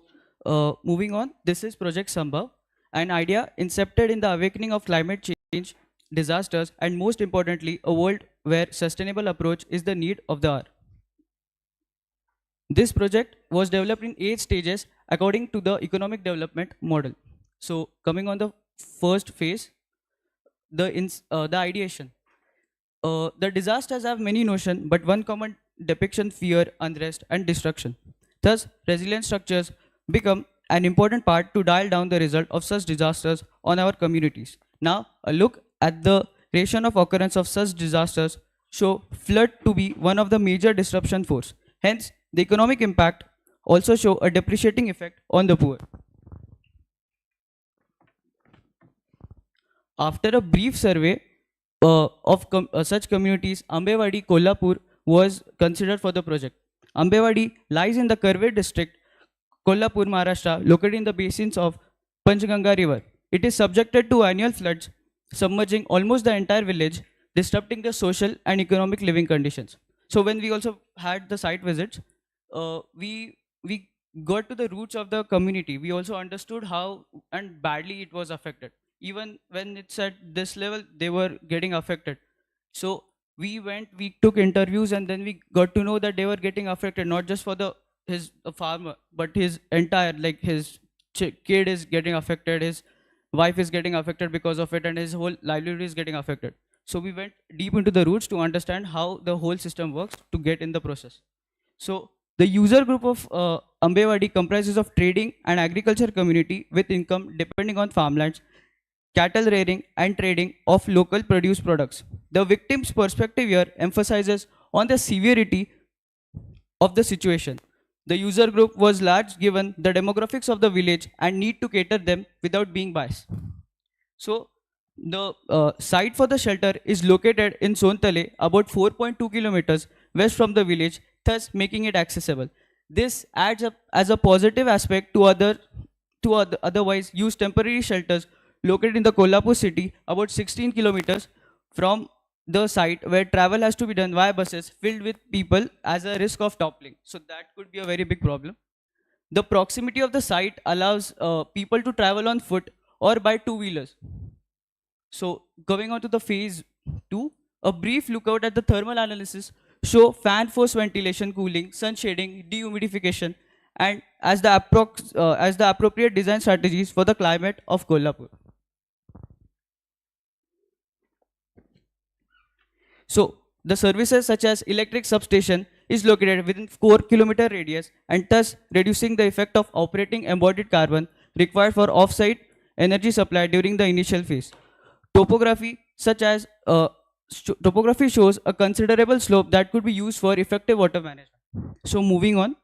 [SPEAKER 13] moving on, this is Project Sambhav, an idea incepted in the awakening of climate change, disasters, and most importantly, a world where sustainable approach is the need of the hour. This project was developed in 8 stages according to the economic development model. So, coming on the first phase, the ideation. The disasters have many notions, but one common depiction: fear, unrest, and destruction. Thus, resilient structures become an important part to dial down the result of such disasters on our communities. Now, a look at the ratio of occurrence of such disasters show flood to be one of the major disruption force. Hence, the economic impact also show a depreciating effect on the poor. After a brief survey of such communities, Ambewadi, Kolhapur was considered for the project. Ambewadi lies in the Karve district, Kolhapur, Maharashtra, located in the basins of Panchganga River. It is subjected to annual floods, submerging almost the entire village, disrupting the social and economic living conditions. So when we also had the site visits, we got to the roots of the community. We also understood how and badly it was affected. Even when it's at this level, they were getting affected. So we went, we took interviews, and then we got to know that they were getting affected not just for his farmer, but his entire, like his kid is getting affected, his wife is getting affected because of it, and his whole livelihood is getting affected. So we went deep into the roots to understand how the whole system works to get in the process. So the user group of Ambewadi comprises of trading and agriculture community with income depending on farmlands, cattle rearing, and trading of local produce products. The victim's perspective here emphasizes on the severity of the situation. The user group was large given the demographics of the village and need to cater them without being biased. So the site for the shelter is located in Sontale, about 4.2 kilometers west from the village, thus making it accessible. This adds up as a positive aspect to otherwise use temporary shelters located in the Kolhapur city, about 16 kilometers from the site, where travel has to be done via buses filled with people as a risk of toppling. So that could be a very big problem. The proximity of the site allows people to travel on foot or by two-wheelers. So going on to the phase 2, a brief lookout at the thermal analysis show fan force ventilation, cooling, sun shading, dehumidification, and as the appropriate design strategies for the climate of Kolhapur. So the services such as electric substation is located within 4-kilometer radius, and thus reducing the effect of operating embodied carbon required for off-site energy supply during the initial phase. Topography topography shows a considerable slope that could be used for effective water management. So moving on.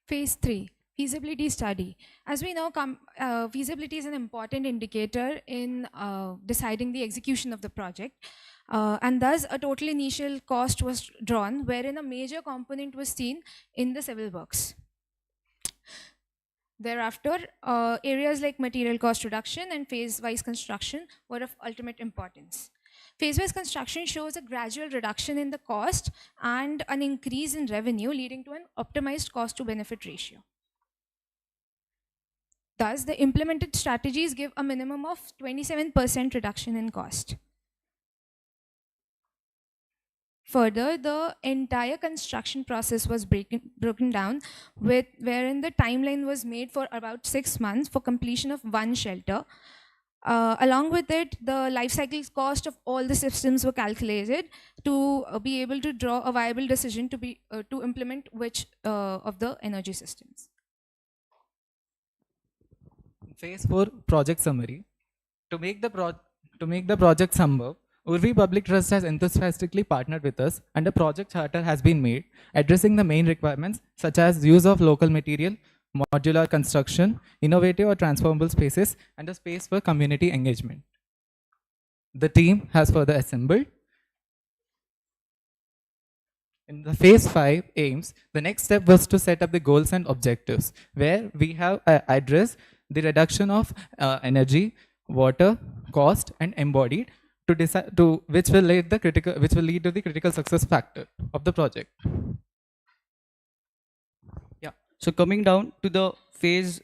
[SPEAKER 14] Phase 3, feasibility study. As we know, feasibility is an important indicator in deciding the execution of the project. And thus, a total initial cost was drawn, wherein a major component was seen in the civil works. Thereafter, areas like material cost reduction and phase-wise construction were of ultimate importance. Phase-wise construction shows a gradual reduction in the cost and an increase in revenue, leading to an optimized cost-to-benefit ratio. Thus, the implemented strategies give a minimum of 27% reduction in cost. Further, the entire construction process was broken down, wherein the timeline was made for about 6 months for completion of one shelter. Along with it, the life cycle cost of all the systems were calculated to be able to draw a viable decision to implement which of the energy systems.
[SPEAKER 15] Phase 4 project summary. To make the project summer, Urvi Public Trust has enthusiastically partnered with us, and a project charter has been made addressing the main requirements such as use of local material, modular construction, innovative or transformable spaces, and a space for community engagement. The team has further assembled. In the phase 5 aims, the next step was to set up the goals and objectives, where we have addressed the reduction of energy, water, cost, and embodied, which will lead to the critical success factor of the project.
[SPEAKER 13] Yeah. So coming down to the phase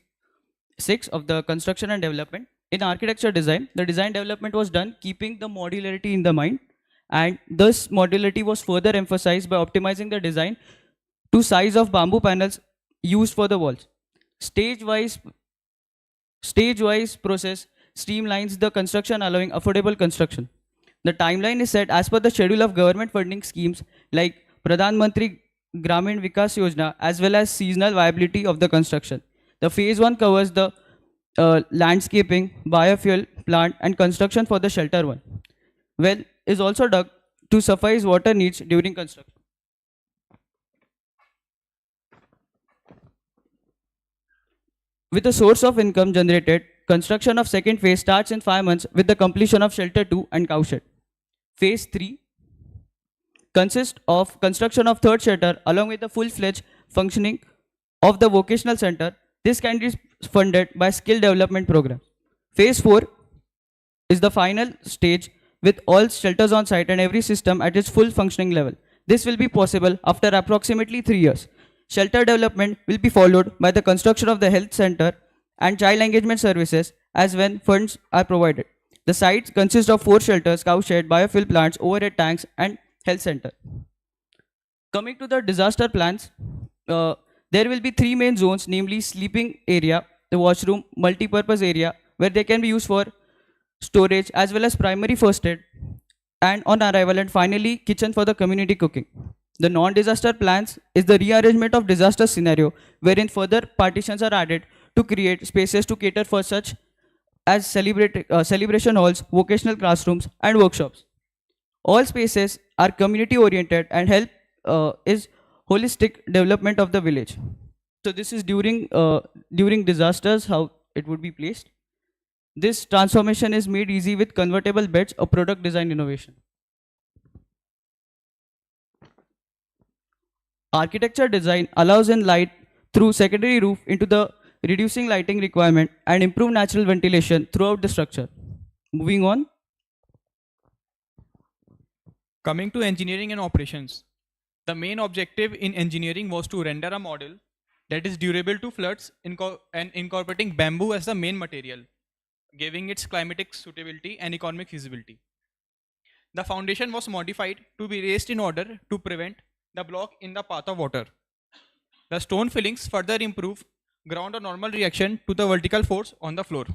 [SPEAKER 13] 6 of the construction and development. In architecture design, the design development was done keeping the modularity in the mind, and thus modularity was further emphasized by optimizing the design to size of bamboo panels used for the walls. Stage-wise process streamlines the construction, allowing affordable construction. The timeline is set as per the schedule of government funding schemes like Pradhan Mantri Gramin Vikas Yojana, as well as seasonal viability of the construction. The phase 1 covers the landscaping, biofuel plant, and construction for the shelter 1. Well is also dug to suffice water needs during construction. With a source of income generated, construction of second phase starts in 5 months with the completion of shelter 2 and cowshed. Phase 3 consists of construction of third shelter along with the full-fledged functioning of the vocational center. This can be funded by skill development programs. Phase 4 is the final stage with all shelters on site and every system at its full functioning level. This will be possible after approximately 3 years. Shelter development will be followed by the construction of the health center and child engagement services as when funds are provided. The sites consist of 4 shelters, cowshed, biofuel plants, overhead tanks, and health center. Coming to the disaster plans, there will be 3 main zones, namely sleeping area, the washroom, multi-purpose area, where they can be used for storage as well as primary first aid, and on arrival, and finally kitchen for the community cooking. The non-disaster plans is the rearrangement of disaster scenario, wherein further partitions are added to create spaces to cater for such as celebration halls, vocational classrooms, and workshops. All spaces are community oriented and help is holistic development of the village. So this is during disasters how it would be placed. This transformation is made easy with convertible beds or product design innovation. Architecture design allows in light through secondary roof into the reducing lighting requirement, and improve natural ventilation throughout the structure. Moving on.
[SPEAKER 16] Coming to engineering and operations, the main objective in engineering was to render a model that is durable to floods and incorporating bamboo as the main material, giving its climatic suitability and economic feasibility. The foundation was modified to be raised in order to prevent the block in the path of water. The stone fillings further improve ground or normal reaction to the vertical force on the floor.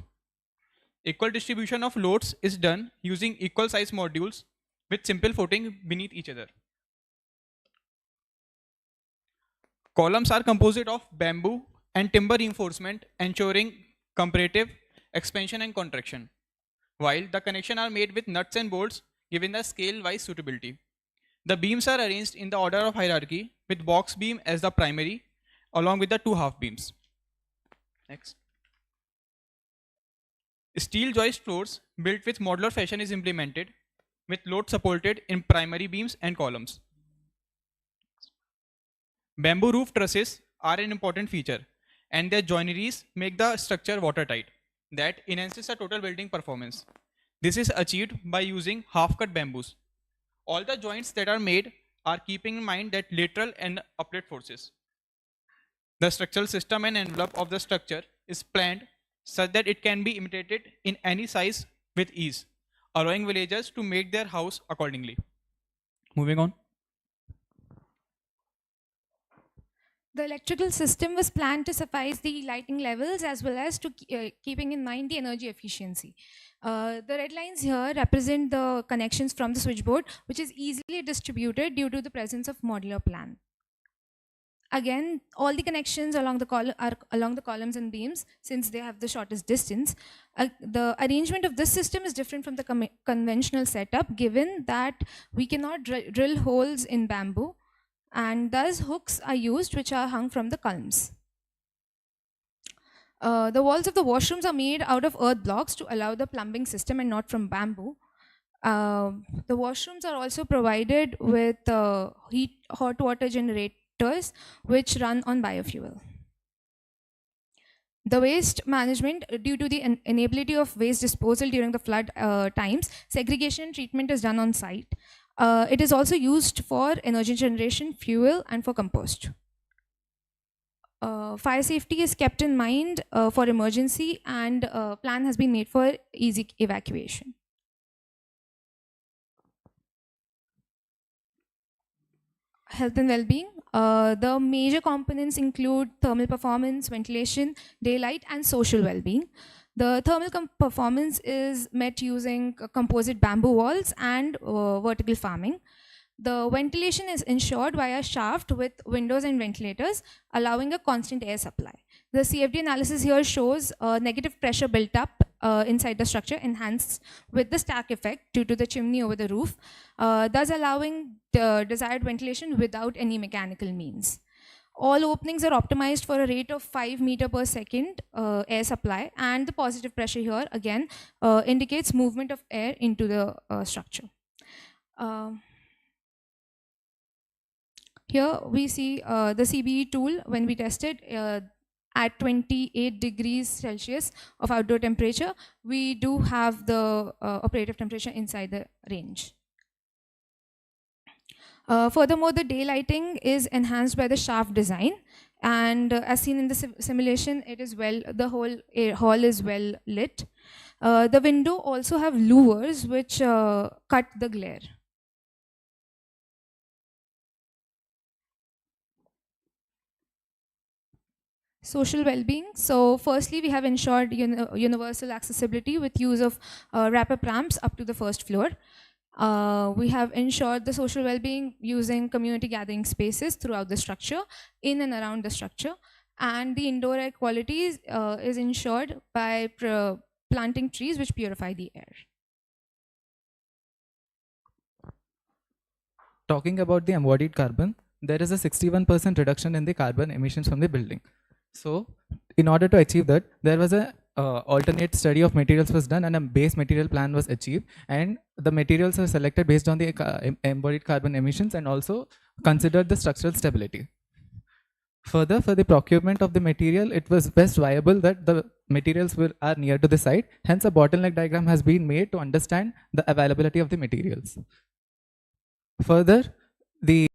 [SPEAKER 16] Equal distribution of loads is done using equal size modules with simple footing beneath each other. Columns are composite of bamboo and timber reinforcement, ensuring comparative expansion and contraction, while the connections are made with nuts and bolts given the scale-wise suitability. The beams are arranged in the order of hierarchy with box beam as the primary along with the two half beams. Next. Steel joist floors built with modular fashion is implemented with load supported in primary beams and columns. Bamboo roof trusses are an important feature and their joineries make the structure watertight. That enhances the total building performance. This is achieved by using half-cut bamboos. All the joints that are made are keeping in mind that lateral and upright forces. The structural system and envelope of the structure is planned such that it can be imitated in any size with ease, allowing villagers to make their house accordingly. Moving on.
[SPEAKER 14] The electrical system was planned to suffice the lighting levels as well as to keeping in mind the energy efficiency. The red lines here represent the connections from the switchboard, which is easily distributed due to the presence of modular plan. Again, all the connections along the are along the columns and beams since they have the shortest distance. The arrangement of this system is different from the conventional setup, given that we cannot drill holes in bamboo, and thus hooks are used which are hung from the columns. The walls of the washrooms are made out of earth blocks to allow the plumbing system and not from bamboo. The washrooms are also provided with hot water generators which run on biofuel. The waste management, due to the inability of waste disposal during the flood times, segregation and treatment is done on site. It is also used for energy generation, fuel, and for compost. Fire safety is kept in mind for emergency, and plan has been made for easy evacuation. Health and well-being. The major components include thermal performance, ventilation, daylight, and social well-being. The thermal performance is met using composite bamboo walls and vertical farming. The ventilation is ensured via a shaft with windows and ventilators, allowing a constant air supply. The CFD analysis here shows negative pressure built up inside the structure, enhanced with the stack effect due to the chimney over the roof, thus allowing the desired ventilation without any mechanical means. All openings are optimized for a rate of 5 meter per second air supply, and the positive pressure here again indicates movement of air into the structure. Here we see the CBE tool when we tested at 28 degrees Celsius of outdoor temperature. We do have the operative temperature inside the range. Furthermore, the daylighting is enhanced by the shaft design, and as seen in the simulation, it is the whole hall is well lit. The window also have louvers which cut the glare. Social well-being. So firstly, we have ensured universal accessibility with use of wrap-up ramps up to the first floor. We have ensured the social well-being using community gathering spaces throughout the structure, in and around the structure. And the indoor air quality is ensured by planting trees which purify the air.
[SPEAKER 15] Talking about the embodied carbon, there is a 61% reduction in the carbon emissions from the building. So in order to achieve that, there was a alternate study of materials was done, and a base material plan was achieved, and the materials are selected based on the embodied carbon emissions and also considered the structural stability. Further, for the procurement of the material, it was best viable that the materials are near to the site. Hence, a bottleneck diagram has been made to understand the availability of the materials. Further, the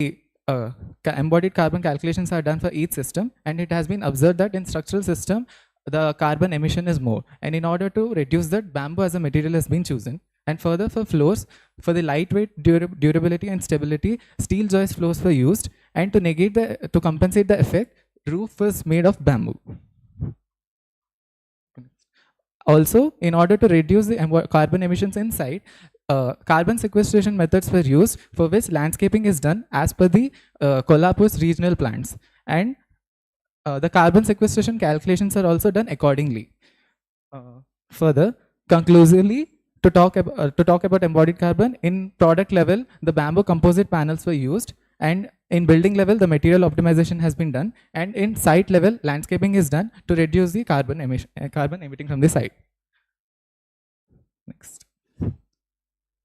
[SPEAKER 15] embodied carbon calculations are done for each system, and it has been observed that in structural system, the carbon emission is more. And in order to reduce that, bamboo as a material has been chosen. And further, for floors, for the lightweight, durability and stability, steel joist floors were used. And to compensate the effect, roof was made of bamboo. Also, in order to reduce the carbon emissions inside, carbon sequestration methods were used, for which landscaping is done as per the Kolhapur's regional plans. And the carbon sequestration calculations are also done accordingly. Further, conclusively, to talk about embodied carbon, in product level, the bamboo composite panels were used, and in building level, the material optimization has been done, and in site level, landscaping is done to reduce the carbon emitting from the site. Next.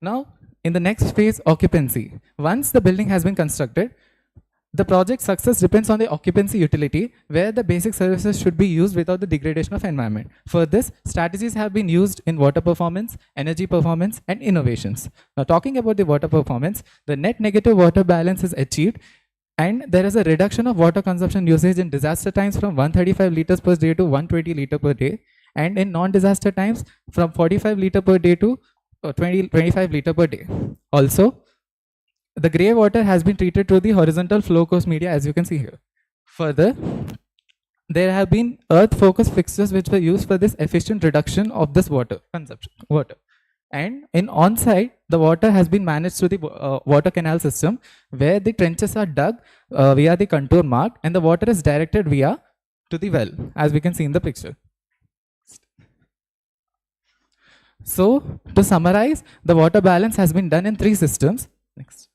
[SPEAKER 15] Now, in the next phase, occupancy. Once the building has been constructed, the project success depends on the occupancy utility, where the basic services should be used without the degradation of environment. For this, strategies have been used in water performance, energy performance, and innovations. Now, talking about the water performance, the net negative water balance is achieved, and there is a reduction of water consumption usage in disaster times from 135 liters per day to 120 liters per day, and in non-disaster times from 45 liters per day to 25 liters per day. Also, the grey water has been treated through the horizontal flow course media, as you can see here. Further, there have been earth focus fixtures which were used for this efficient reduction of this water consumption. And in on-site, the water has been managed through the water canal system, where the trenches are dug via the contour mark, and the water is directed via to the well, as we can see in the picture. So, to summarize, the water balance has been done in 3 systems. Next.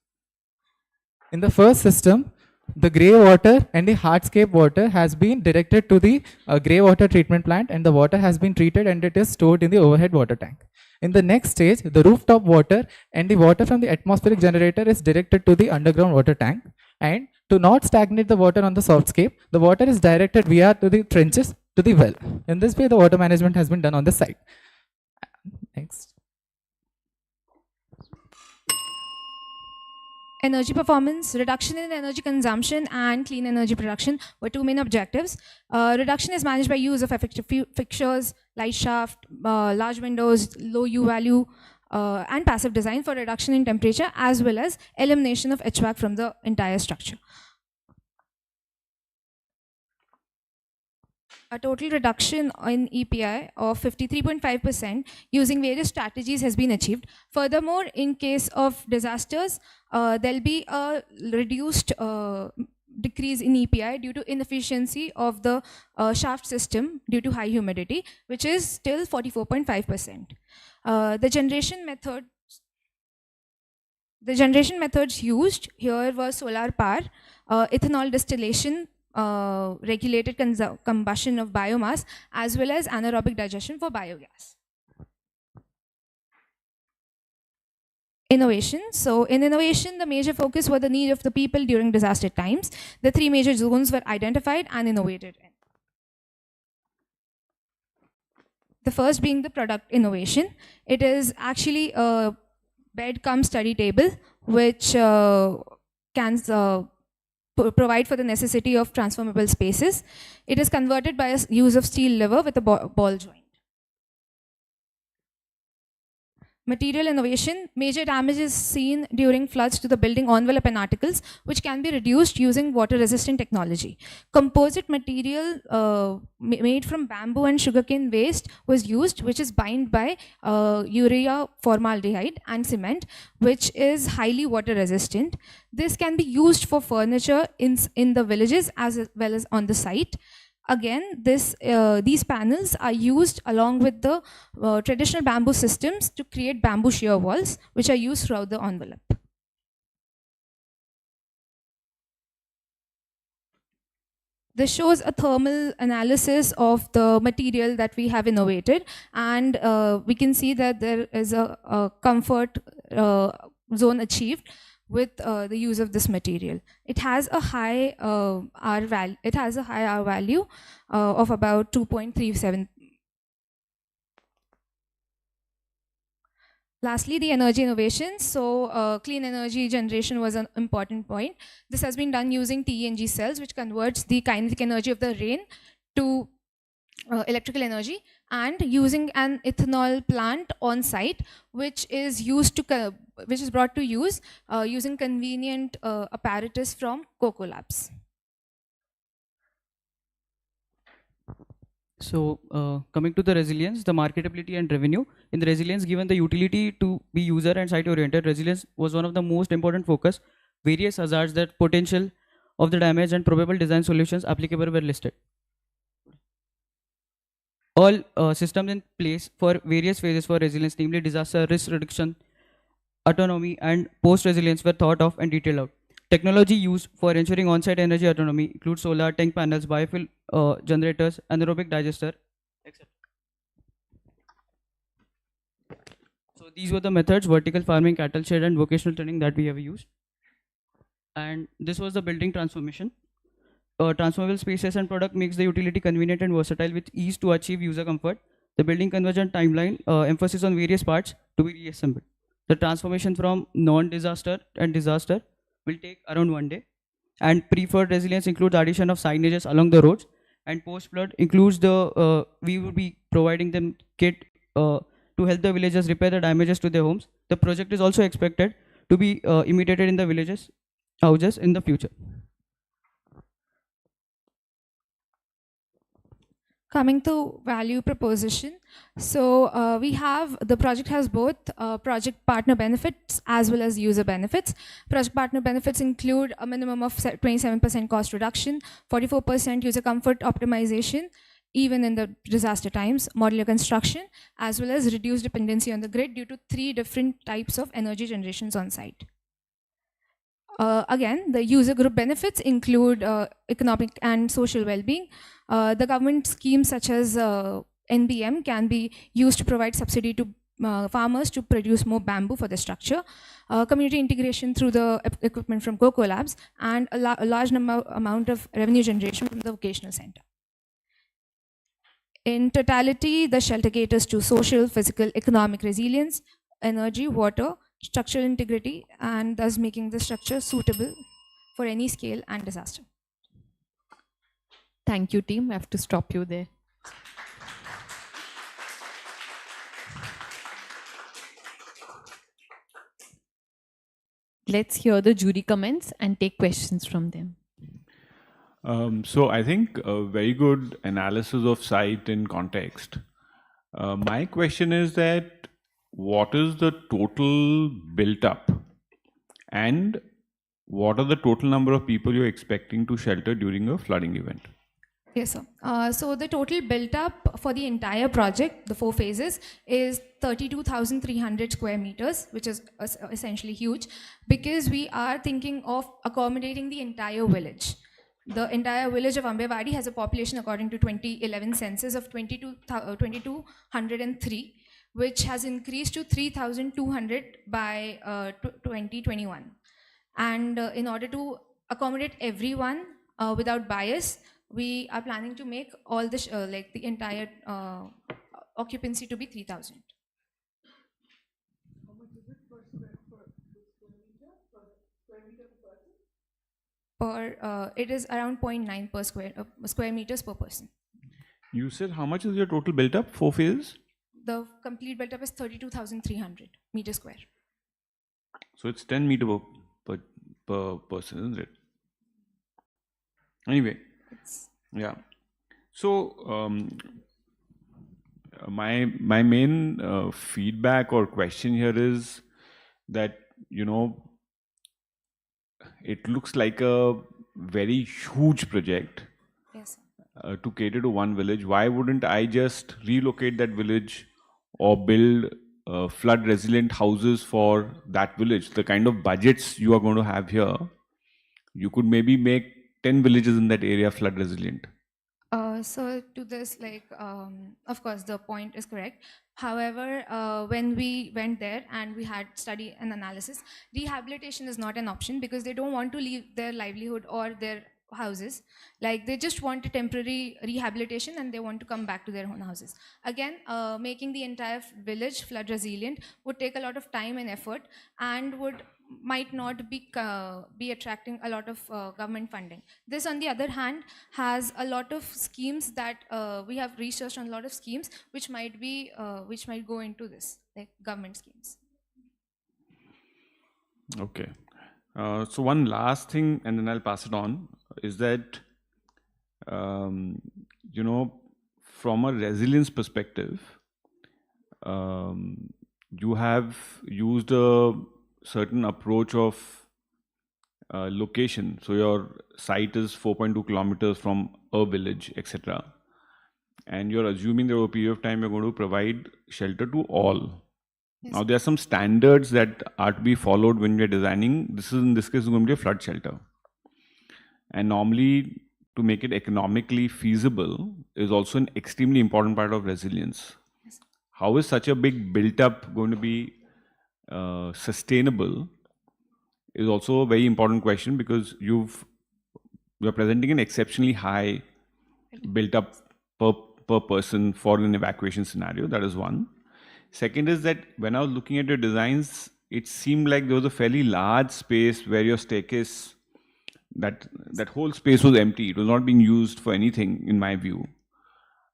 [SPEAKER 15] In the first system, the grey water and the hardscape water has been directed to the grey water treatment plant, and the water has been treated and it is stored in the overhead water tank. In the next stage, the rooftop water and the water from the atmospheric generator is directed to the underground water tank. And to not stagnate the water on the softscape, the water is directed via to the trenches to the well. In this way, the water management has been done on the site. Next.
[SPEAKER 14] Energy performance, reduction in energy consumption and clean energy production were 2 main objectives. Reduction is managed by use of effective fixtures, light shaft, large windows, low U value, and passive design for reduction in temperature, as well as elimination of HVAC from the entire structure. A total reduction in EPI of 53.5% using various strategies has been achieved. Furthermore, in case of disasters, there'll be a reduced decrease in EPI due to inefficiency of the shaft system due to high humidity, which is still 44.5%. The generation methods used here were solar power, ethanol distillation, regulated combustion of biomass, as well as anaerobic digestion for biogas. Innovation. So in innovation, the major focus was the need of the people during disaster times. The 3 major zones were identified and innovated in. The first being the product innovation. It is actually a bed cum study table, which can provide for the necessity of transformable spaces. It is converted by a use of steel lever with a ball joint. Material innovation. Major damage is seen during floods to the building envelope and articles, which can be reduced using water-resistant technology. Composite material made from bamboo and sugarcane waste was used, which is bound by urea formaldehyde and cement, which is highly water-resistant. This can be used for furniture in the villages as well as on the site. Again, these panels are used along with the traditional bamboo systems to create bamboo shear walls, which are used throughout the envelope. This shows a thermal analysis of the material that we have innovated, and we can see that there is a comfort zone achieved, with the use of this material. It has a high R value. It has a high R value of about 2.37. Lastly, the energy innovations. So clean energy generation was an important point. This has been done using TENG cells, which converts the kinetic energy of the rain to electrical energy, and using an ethanol plant on site, which is brought to use using convenient apparatus from Coco Labs.
[SPEAKER 13] So coming to the resilience, the marketability and revenue. In the resilience, given the utility to be user and site oriented, resilience was one of the most important focus. Various hazards, that potential of the damage and probable design solutions applicable were listed. All systems in place for various phases for resilience, namely disaster, risk reduction, autonomy, and post-resilience, were thought of and detailed out. Technology used for ensuring on-site energy autonomy includes solar, tank panels, biofuel generators, anaerobic digester, etc. So these were the methods: vertical farming, cattle shed, and vocational training that we have used. And this was the building transformation. Transferable spaces and product makes the utility convenient and versatile with ease to achieve user comfort. The building conversion timeline emphasis on various parts to be reassembled. The transformation from non-disaster and disaster will take around 1 day. And pre-flood resilience includes addition of signages along the roads. And post-flood includes we will be providing them kit to help the villagers repair the damages to their homes. The project is also expected to be imitated in the houses in the future.
[SPEAKER 14] Coming to value proposition, so the project has both project partner benefits as well as user benefits. Project partner benefits include a minimum of 27% cost reduction, 44% user comfort optimization, even in the disaster times, modular construction, as well as reduced dependency on the grid due to 3 different types of energy generations on site. Again, the user group benefits include economic and social well-being. The government schemes such as NBM can be used to provide subsidy to farmers to produce more bamboo for the structure, community integration through the equipment from Coco Labs, and a large amount of revenue generation from the vocational center. In totality, the shelter caters to social, physical, economic resilience, energy, water, structural integrity, and thus making the structure suitable for any scale and disaster.
[SPEAKER 1] Thank you, team. I have to stop you there. Let's hear the jury comments and take questions from them.
[SPEAKER 6] So I think a very good analysis of site in context. My question is that what is the total built up and what are the total number of people you're expecting to shelter during a flooding event?
[SPEAKER 14] Yes, sir. So the total built up for the entire project, the 4 phases, is 32,300 square meters, which is essentially huge, because we are thinking of accommodating the entire village. The entire village of Ambewadi has a population, according to 2011 census, of 2,203, which has increased to 3,200 by 2021. And in order to accommodate everyone without bias, we are planning to make all this, like the entire occupancy to be 3,000. It is around 0.9 per square meters per person.
[SPEAKER 6] You said how much is your total built up? 4 phases?
[SPEAKER 14] The complete built up is 32,300 meters square.
[SPEAKER 6] So it's 10 meter per person, isn't it? Anyway, yeah. So my main feedback or question here is that, you know, it looks like a very huge project.
[SPEAKER 14] Yes.
[SPEAKER 6] To cater to one village. Why wouldn't I just relocate that village or build flood resilient houses for that village? The kind of budgets you are going to have here, you could maybe make 10 villages in that area flood resilient.
[SPEAKER 14] So to this, of course, the point is correct. However, when we went there and we had study and analysis, rehabilitation is not an option because they don't want to leave their livelihood or their houses. Like they just want a temporary rehabilitation and they want to come back to their own houses. Again, making the entire village flood resilient would take a lot of time and effort and might not be attracting a lot of government funding. This, on the other hand, has a lot of schemes that we have researched on a lot of schemes which might go into this, like government schemes.
[SPEAKER 6] Okay. So one last thing, and then I'll pass it on, is that, you know, from a resilience perspective, you have used a certain approach of location. So your site is 4.2 kilometers from a village, etc. And you're assuming that over a period of time you're going to provide shelter to all.
[SPEAKER 14] Yes.
[SPEAKER 6] Now there are some standards that are to be followed when we're designing. In this case, is going to be a flood shelter. And normally, to make it economically feasible is also an extremely important part of resilience.
[SPEAKER 14] Yes.
[SPEAKER 6] How is such a big built-up going to be sustainable is also a very important question, because you're presenting an exceptionally high built-up per person for an evacuation scenario. That is one. Second is that when I was looking at your designs, it seemed like there was a fairly large space where your staircase, that whole space was empty. It was not being used for anything, in my view.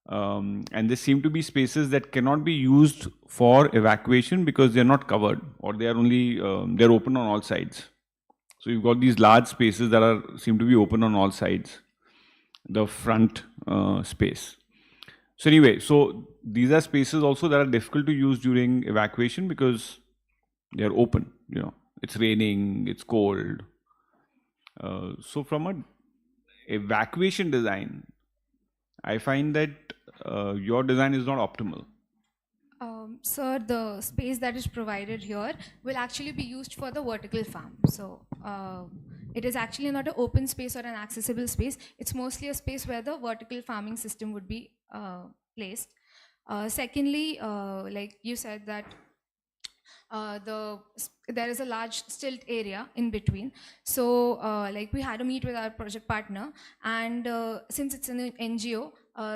[SPEAKER 6] And there seem to be spaces that cannot be used for evacuation because they're not covered, or they are only they're open on all sides. So you've got these large spaces that seem to be open on all sides, the front space. So anyway, so these are spaces also that are difficult to use during evacuation because they are open. You know, it's raining, it's cold. So from a evacuation design, I find that your design is not optimal.
[SPEAKER 14] Sir, the space that is provided here will actually be used for the vertical farm. So it is actually not an open space or an accessible space. It's mostly a space where the vertical farming system would be placed. Secondly, like you said that there is a large stilt area in between. So like we had a meet with our project partner, and since it's an NGO,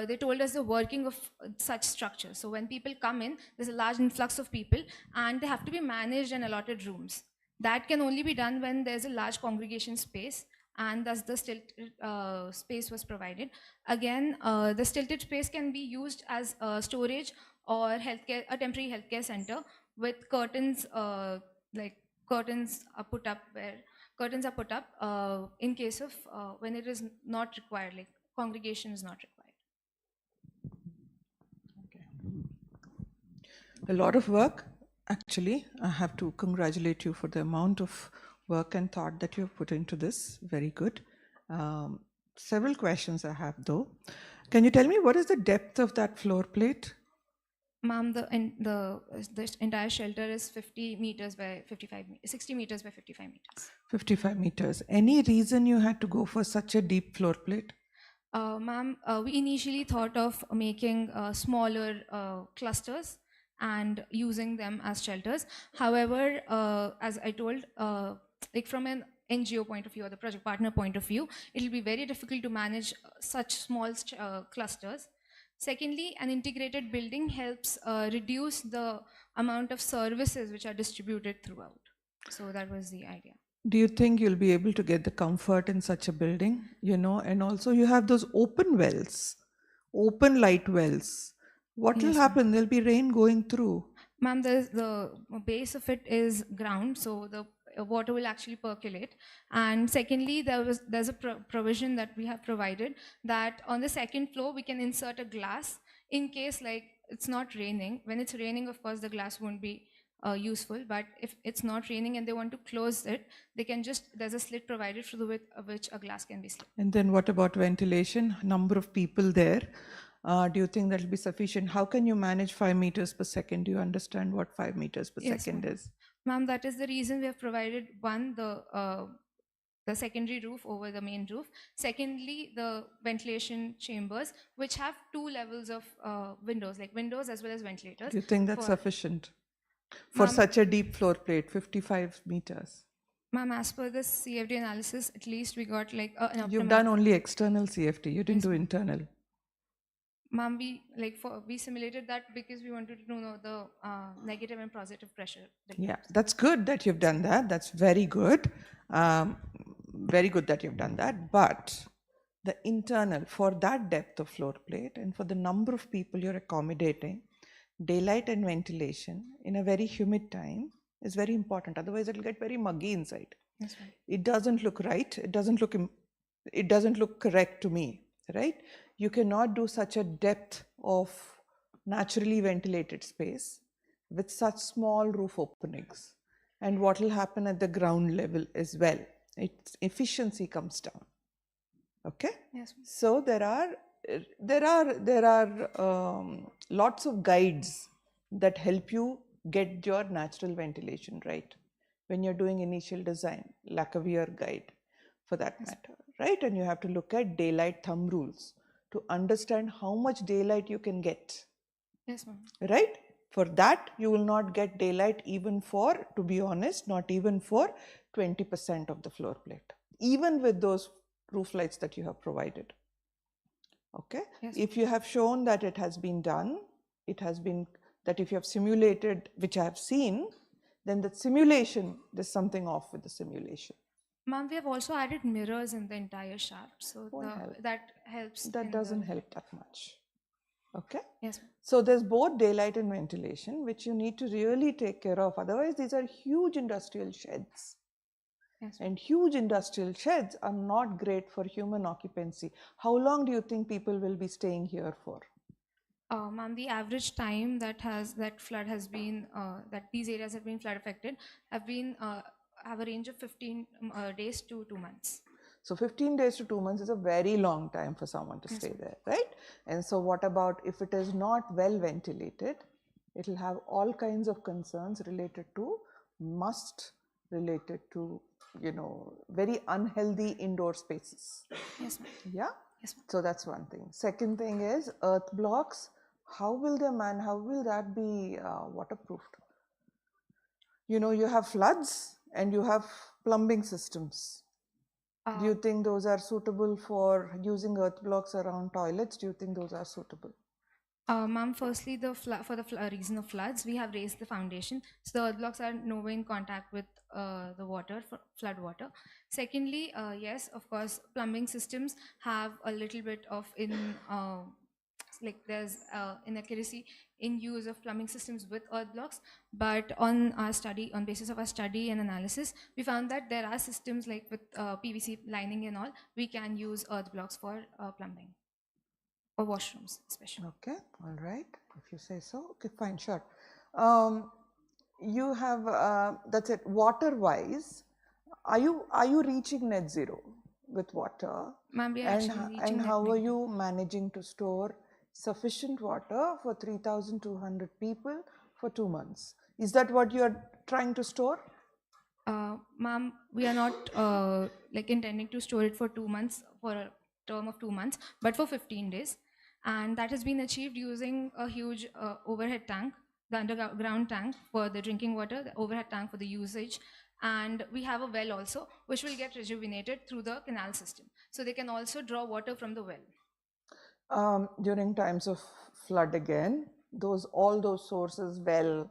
[SPEAKER 14] they told us the working of such structures. So when people come in, there's a large influx of people and they have to be managed in allotted rooms. That can only be done when there's a large congregation space, and thus the stilted space was provided. Again, the stilted space can be used as storage or healthcare, a temporary healthcare center with curtains, like curtains are put up in case of when it is not required, like congregation is not required.
[SPEAKER 7] A lot of work, actually. I have to congratulate you for the amount of work and thought that you have put into this. Very good. Several questions I have, though. Can you tell me what is the depth of that floor plate?
[SPEAKER 14] Ma'am, the entire shelter is 50 meters by 60 meters by 55 meters.
[SPEAKER 7] 55 meters. Any reason you had to go for such a deep floor plate?
[SPEAKER 14] Ma'am, we initially thought of making smaller clusters and using them as shelters. However, as I told, like from an NGO point of view or the project partner point of view, it will be very difficult to manage such small clusters. Secondly, an integrated building helps reduce the amount of services which are distributed throughout. So that was the idea.
[SPEAKER 7] Do you think you'll be able to get the comfort in such a building? You know, and also you have those open wells, open light wells. What will happen? There'll be rain going through.
[SPEAKER 14] Ma'am, the base of it is ground, so the water will actually percolate. And secondly, there's a provision that we have provided that on the second floor we can insert a glass in case like it's not raining. When it's raining, of course, the glass won't be useful, but if it's not raining and they want to close it, they can there's a slit provided through which a glass can be slit.
[SPEAKER 7] And then what about ventilation? Number of people there. Do you think that will be sufficient? How can you manage 5 meters per second? Do you understand what 5 meters per second is?
[SPEAKER 14] Ma'am, that is the reason we have provided the the secondary roof over the main roof. Secondly, the ventilation chambers, which have 2 levels of windows, like windows as well as ventilators.
[SPEAKER 7] Do you think that's
[SPEAKER 14] for-
[SPEAKER 7] sufficient for
[SPEAKER 14] Ma'am-
[SPEAKER 7] such a deep floor plate, 55 meters?
[SPEAKER 14] Ma'am, as per the CFD analysis, at least we got like an
[SPEAKER 7] You've
[SPEAKER 14] optimum.
[SPEAKER 7] done only external CFD, you didn't do internal.
[SPEAKER 14] Ma'am, we simulated that because we wanted to know the negative and positive pressure.
[SPEAKER 7] Yeah, that's good that you've done that. That's very good. Very good that you've done that. But the internal, for that depth of floor plate and for the number of people you're accommodating, daylight and ventilation in a very humid time is very important. Otherwise, it'll get very muggy inside.
[SPEAKER 14] Yes, ma'am.
[SPEAKER 7] It doesn't look right. It doesn't look correct to me, right? You cannot do such a depth of naturally ventilated space with such small roof openings. And what will happen at the ground level as well, its efficiency comes down. Okay?
[SPEAKER 14] Yes.
[SPEAKER 7] So there are lots of guides that help you get your natural ventilation right when you're doing initial design, Lackavier guide for that matter, right? And you have to look at daylight thumb rules to understand how much daylight you can get,
[SPEAKER 14] Yes, ma'am.
[SPEAKER 7] right? For that, you will not get daylight even for, to be honest, not even for 20% of the floor plate, even with those roof lights that you have provided. Okay?
[SPEAKER 14] Yes.
[SPEAKER 7] If you have shown that it has been done, that if you have simulated, which I have seen, then the simulation, there's something off with the simulation.
[SPEAKER 14] Ma'am, we have also added mirrors in the entire shaft, so that helps.
[SPEAKER 7] That doesn't help that much. Okay?
[SPEAKER 14] Yes.
[SPEAKER 7] So there's both daylight and ventilation, which you need to really take care of. Otherwise, these are huge industrial sheds.
[SPEAKER 14] Yes.
[SPEAKER 7] And huge industrial sheds are not great for human occupancy. How long do you think people will be staying here for?
[SPEAKER 14] Ma'am, the average time that flood has been, that these areas have been flood affected, have a range of 15 days to 2 months.
[SPEAKER 7] So 15 days to 2 months is a very long time for someone to stay there, right? And so what about if it is not well ventilated? It will have all kinds of concerns related to very unhealthy indoor spaces.
[SPEAKER 14] Yes, ma'am.
[SPEAKER 7] Yeah?
[SPEAKER 14] Yes, ma'am.
[SPEAKER 7] So that's one thing. Second thing is earth blocks. How will that be waterproofed? You have floods and you have plumbing systems. Do you think those are suitable for using earth blocks around toilets? Do you think those are suitable?
[SPEAKER 14] Ma'am, firstly, for the reason of floods, we have raised the foundation, so the earth blocks are nowhere in contact with the water, flood water. Secondly, yes, of course, plumbing systems have a little bit of there's inaccuracy in use of plumbing systems with earth blocks, but on basis of our study and analysis, we found that there are systems like with PVC lining and all, we can use earth blocks for plumbing or washrooms especially.
[SPEAKER 7] Okay, all right, if you say so. Okay, fine, sure. You have, that's it, water wise, are you reaching net zero with water?
[SPEAKER 14] Ma'am, we are actually reaching
[SPEAKER 7] and
[SPEAKER 14] net
[SPEAKER 7] how are
[SPEAKER 14] negative.
[SPEAKER 7] you managing to store sufficient water for 3,200 people for 2 months? Is that what you are trying to store?
[SPEAKER 14] Ma'am, we are not intending to store it for 2 months, for a term of 2 months, but for 15 days. And that has been achieved using a huge overhead tank, the underground tank for the drinking water, the overhead tank for the usage. And we have a well also, which will get rejuvenated through the canal system. So they can also draw water from the well.
[SPEAKER 7] During times of flood again, all those sources will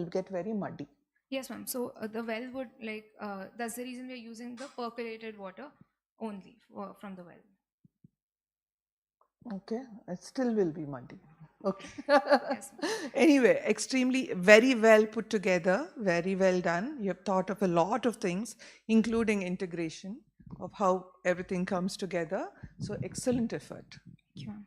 [SPEAKER 7] get very muddy.
[SPEAKER 14] Yes, ma'am. So the well would that's the reason we are using the percolated water only from the well.
[SPEAKER 7] Okay, it still will be muddy. Okay.
[SPEAKER 14] Yes.
[SPEAKER 7] Anyway, very well put together, very well done. You have thought of a lot of things, including integration of how everything comes together. So excellent effort.
[SPEAKER 14] Thank you, ma'am.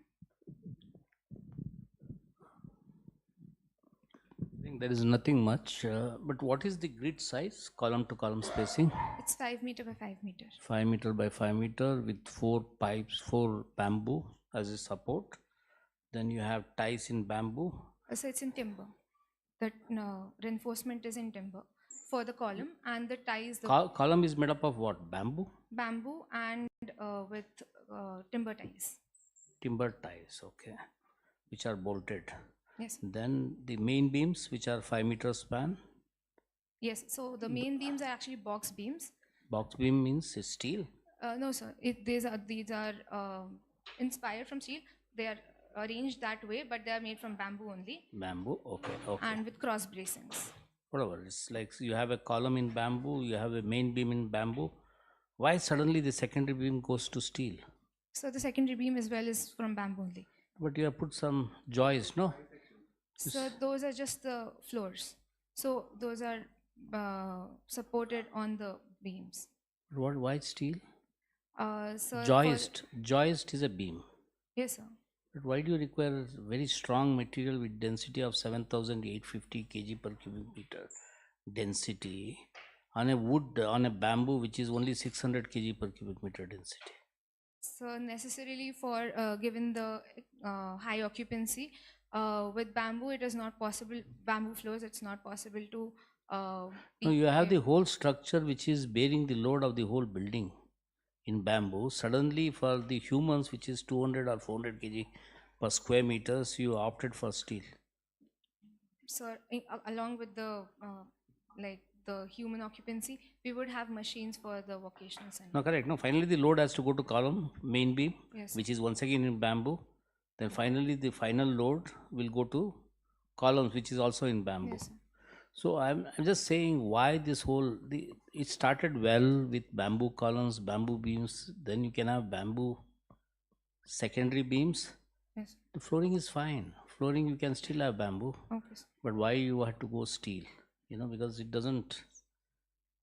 [SPEAKER 8] I think there is nothing much, but what is the grid size, column to column spacing?
[SPEAKER 14] It's 5 meter by 5 meter.
[SPEAKER 8] 5 meter by 5 meter with 4 pipes, 4 bamboo as a support. Then you have ties in bamboo.
[SPEAKER 14] So it's in timber. That reinforcement is in timber. for the column, and the ties, the
[SPEAKER 8] Column is made up of what? Bamboo?
[SPEAKER 14] bamboo and with timber ties.
[SPEAKER 8] Timber ties, okay, which are bolted.
[SPEAKER 14] Yes.
[SPEAKER 8] Then the main beams, which are 5 meters span.
[SPEAKER 14] Yes, so the main beams are actually box beams.
[SPEAKER 8] Box beam means steel.
[SPEAKER 14] No, sir. These are inspired from steel. They are arranged that way, but they are made from bamboo only,
[SPEAKER 8] Bamboo, okay, okay.
[SPEAKER 14] and with cross bracings.
[SPEAKER 8] Whatever, it's like you have a column in bamboo, you have a main beam in bamboo. Why suddenly the secondary beam goes to steel?
[SPEAKER 14] So the secondary beam as well is from bamboo only.
[SPEAKER 8] But you have put some joists, no?
[SPEAKER 14] So those are just the floors. So those are supported on the beams.
[SPEAKER 8] What? Why steel?
[SPEAKER 14] So
[SPEAKER 8] Joist is a beam.
[SPEAKER 14] Yes, sir.
[SPEAKER 8] But why do you require very strong material with density of 7,850 kg per cubic meter density on a wood, on a bamboo which is only 600 kg per cubic meter density?
[SPEAKER 14] So necessarily for given the high occupancy with bamboo, it is not possible. Bamboo floors, it's not possible to.
[SPEAKER 8] No, you have the whole structure which is bearing the load of the whole building in bamboo. Suddenly, for the humans, which is 200 or 400 kg per square meters, you opted for steel.
[SPEAKER 14] So along with the like the human occupancy, we would have machines for the vocational center.
[SPEAKER 8] No, correct. No, finally the load has to go to column, main beam,
[SPEAKER 14] Yes.
[SPEAKER 8] which is once again in bamboo. Then finally the final load will go to columns, which is also in bamboo.
[SPEAKER 14] Yes, sir.
[SPEAKER 8] So I'm just saying why this whole, it started well with bamboo columns, bamboo beams, then you can have bamboo secondary beams.
[SPEAKER 14] Yes.
[SPEAKER 8] The flooring is fine. Flooring you can still have bamboo.
[SPEAKER 14] Okay, sir.
[SPEAKER 8] But why you have to go steel? Because it doesn't,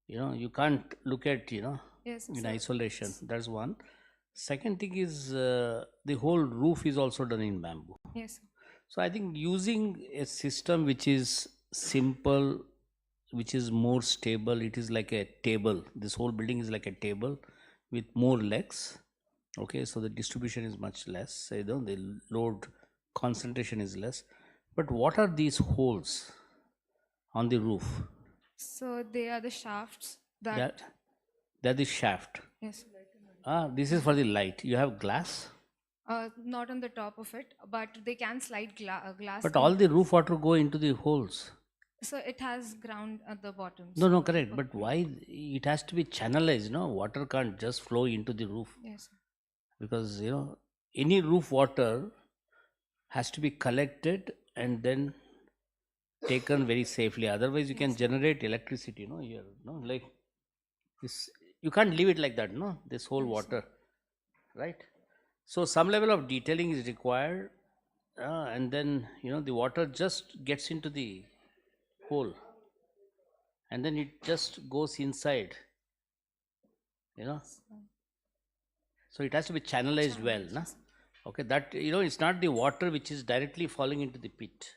[SPEAKER 8] you can't look at,
[SPEAKER 14] Yes,
[SPEAKER 8] in
[SPEAKER 14] sir.
[SPEAKER 8] isolation. That's one. Second thing is the whole roof is also done in bamboo.
[SPEAKER 14] Yes, sir.
[SPEAKER 8] So I think using a system which is simple, which is more stable, it is like a table. This whole building is like a table with more legs. Okay, so the distribution is much less. The load concentration is less. But what are these holes on the roof?
[SPEAKER 14] So they are the shafts that.
[SPEAKER 8] They're the shaft.
[SPEAKER 14] Yes.
[SPEAKER 8] This is for the light. You have glass.
[SPEAKER 14] Not on the top of it, but they can slide glass.
[SPEAKER 8] But all the roof water go into the holes.
[SPEAKER 14] So it has ground at the bottom.
[SPEAKER 8] No, correct. But why it has to be channelized? No, water can't just flow into the roof.
[SPEAKER 14] Yes.
[SPEAKER 8] Because any roof water has to be collected and then taken very safely. Otherwise, you can generate electricity. Here, like this. You can't leave it like that. This whole water, right? So some level of detailing is required, and then the water just gets into the hole, and then it just goes inside. So it has to be channelized well, okay? That it's not the water which is directly falling into the pit.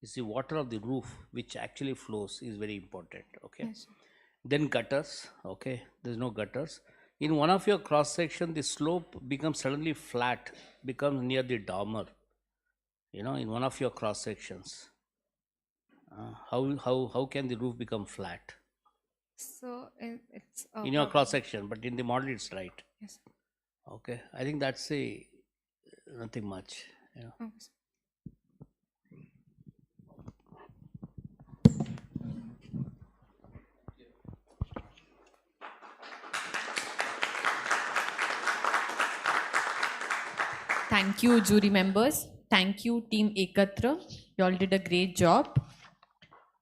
[SPEAKER 8] It's the water of the roof which actually flows is very important. Okay.
[SPEAKER 14] Yes.
[SPEAKER 8] Then gutters. Okay, there's no gutters. In one of your cross section, the slope becomes suddenly flat, becomes near the dormer. In one of your cross sections, how can the roof become flat?
[SPEAKER 14] So it's
[SPEAKER 8] In your cross section, but in the model it's right.
[SPEAKER 14] Yes.
[SPEAKER 8] Okay, I think that's nothing much.
[SPEAKER 14] Okay.
[SPEAKER 1] Thank you, jury members. Thank you, Team Ekatra. You all did a great job.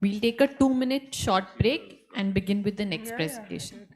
[SPEAKER 1] We'll take a 2-minute short break and begin with the next presentation.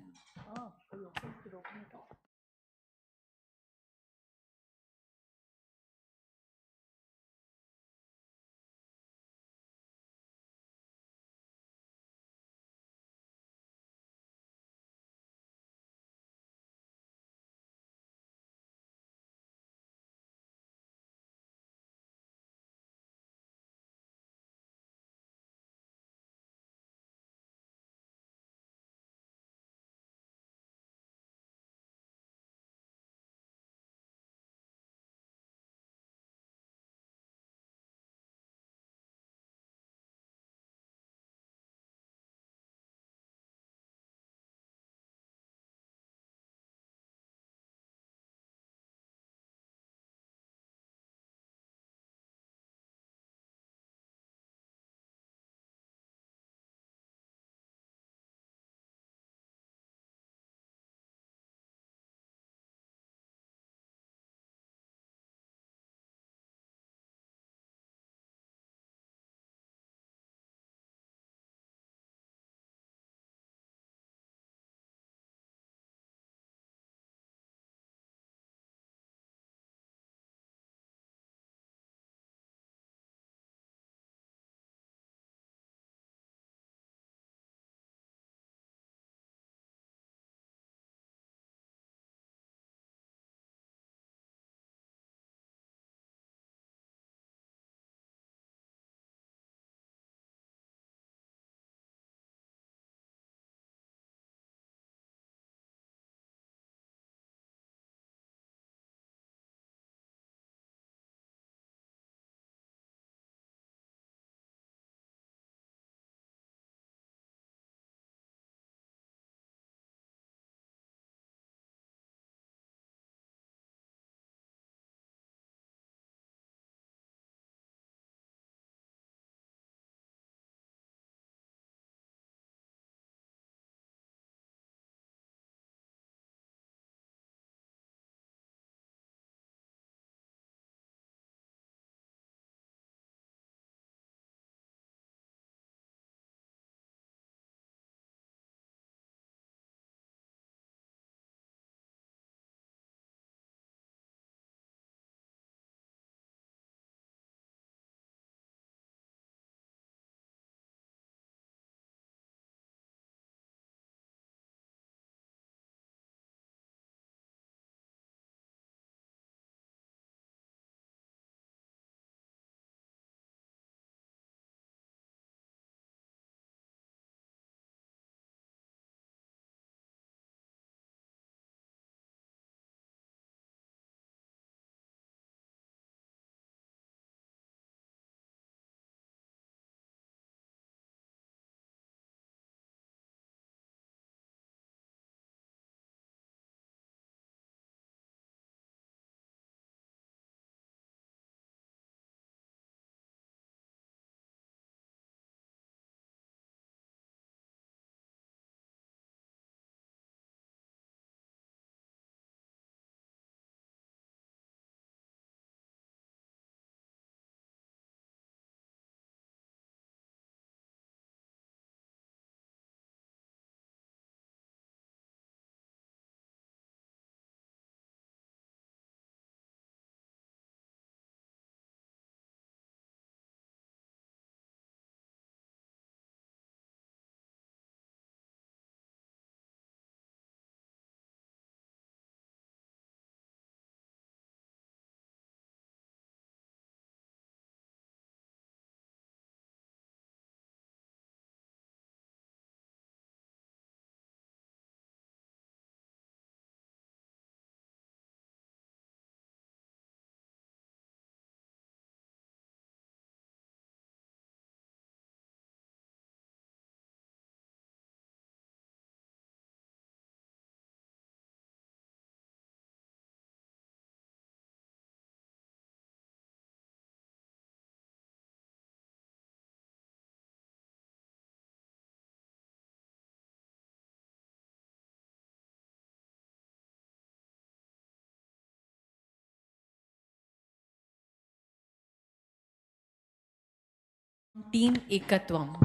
[SPEAKER 1] Team Ekatvam.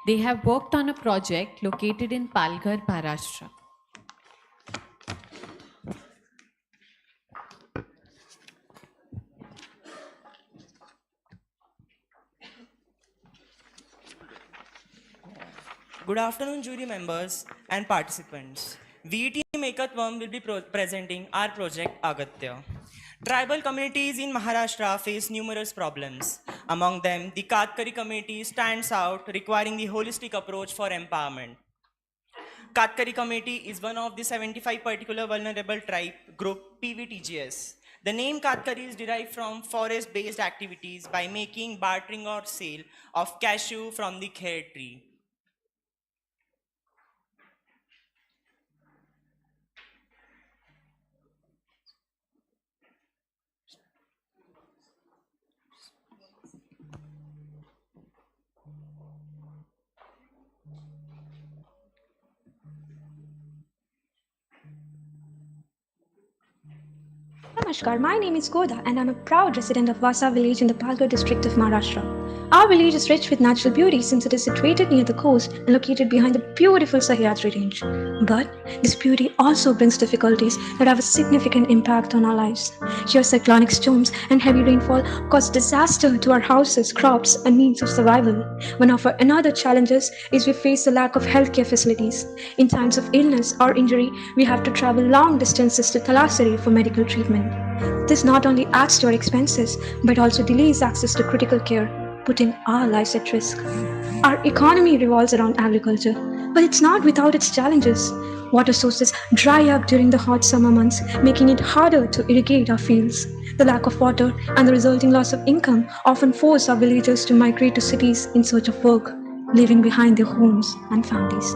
[SPEAKER 1] They have worked on a project located in Palghar, Maharashtra.
[SPEAKER 17] Good afternoon, jury members and participants. We Team Ekatvam will be presenting our project Agatya. Tribal communities in Maharashtra face numerous problems. Among them, the Katkari community stands out, requiring the holistic approach for empowerment. Katkari community is one of the 75 particular vulnerable tribe group PVTGS. The name Katkari is derived from forest-based activities by making, bartering or sale of cashew from the kher tree.
[SPEAKER 18] Namaskar, my name is Goda and I'm a proud resident of Vasa village in the Palghar district of Maharashtra. Our village is rich with natural beauty since it is situated near the coast and located behind the beautiful Sahyadri range. But this beauty also brings difficulties that have a significant impact on our lives. Here, cyclonic storms and heavy rainfall cause disaster to our houses, crops and means of survival. One of our another challenges is we face the lack of healthcare facilities. In times of illness or injury, we have to travel long distances to Talasari for medical treatment. This not only adds to our expenses, but also delays access to critical care, putting our lives at risk. Our economy revolves around agriculture, but it's not without its challenges. Water sources dry up during the hot summer months, making it harder to irrigate our fields. The lack of water and the resulting loss of income often force our villagers to migrate to cities in search of work, leaving behind their homes and families.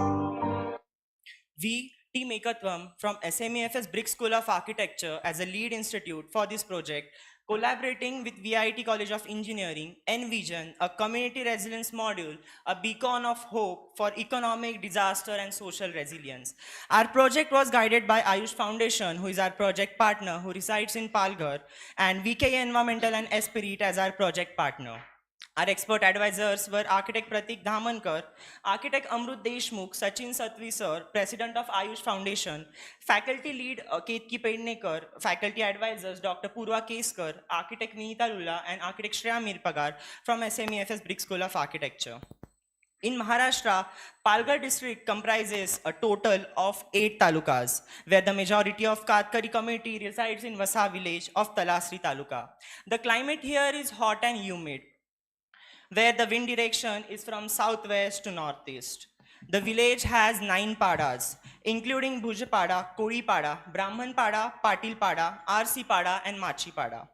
[SPEAKER 17] We, Team Ekatvam from SMEFS Brick School of Architecture as a lead institute for this project, collaborating with VIT College of Engineering, envision a community resilience module, a beacon of hope for economic, disaster and social resilience. Our project was guided by Ayush Foundation, who is our project partner, who resides in Palghar, and VK Environmental and Esprit as our project partner. Our expert advisors were architect Pratik Dhamankar, architect Amrut Deshmukh, Sachin Satvi sir, president of Ayush Foundation, faculty lead Ketki Pednekar, faculty advisors Dr. Purva Keskar, architect Nita Lula, and architect Shreya Mirpagar from SMEFS Brick School of Architecture. In Maharashtra, Palghar district comprises a total of 8 talukas, where the majority of Katkari community resides in Vasa village of Talasri taluka. The climate here is hot and humid, where the wind direction is from southwest to northeast. The village has 9 padas, including Bhuj Pada, Kori Pada, Brahman Pada, Patil Pada, RC Pada, and Machi Pada.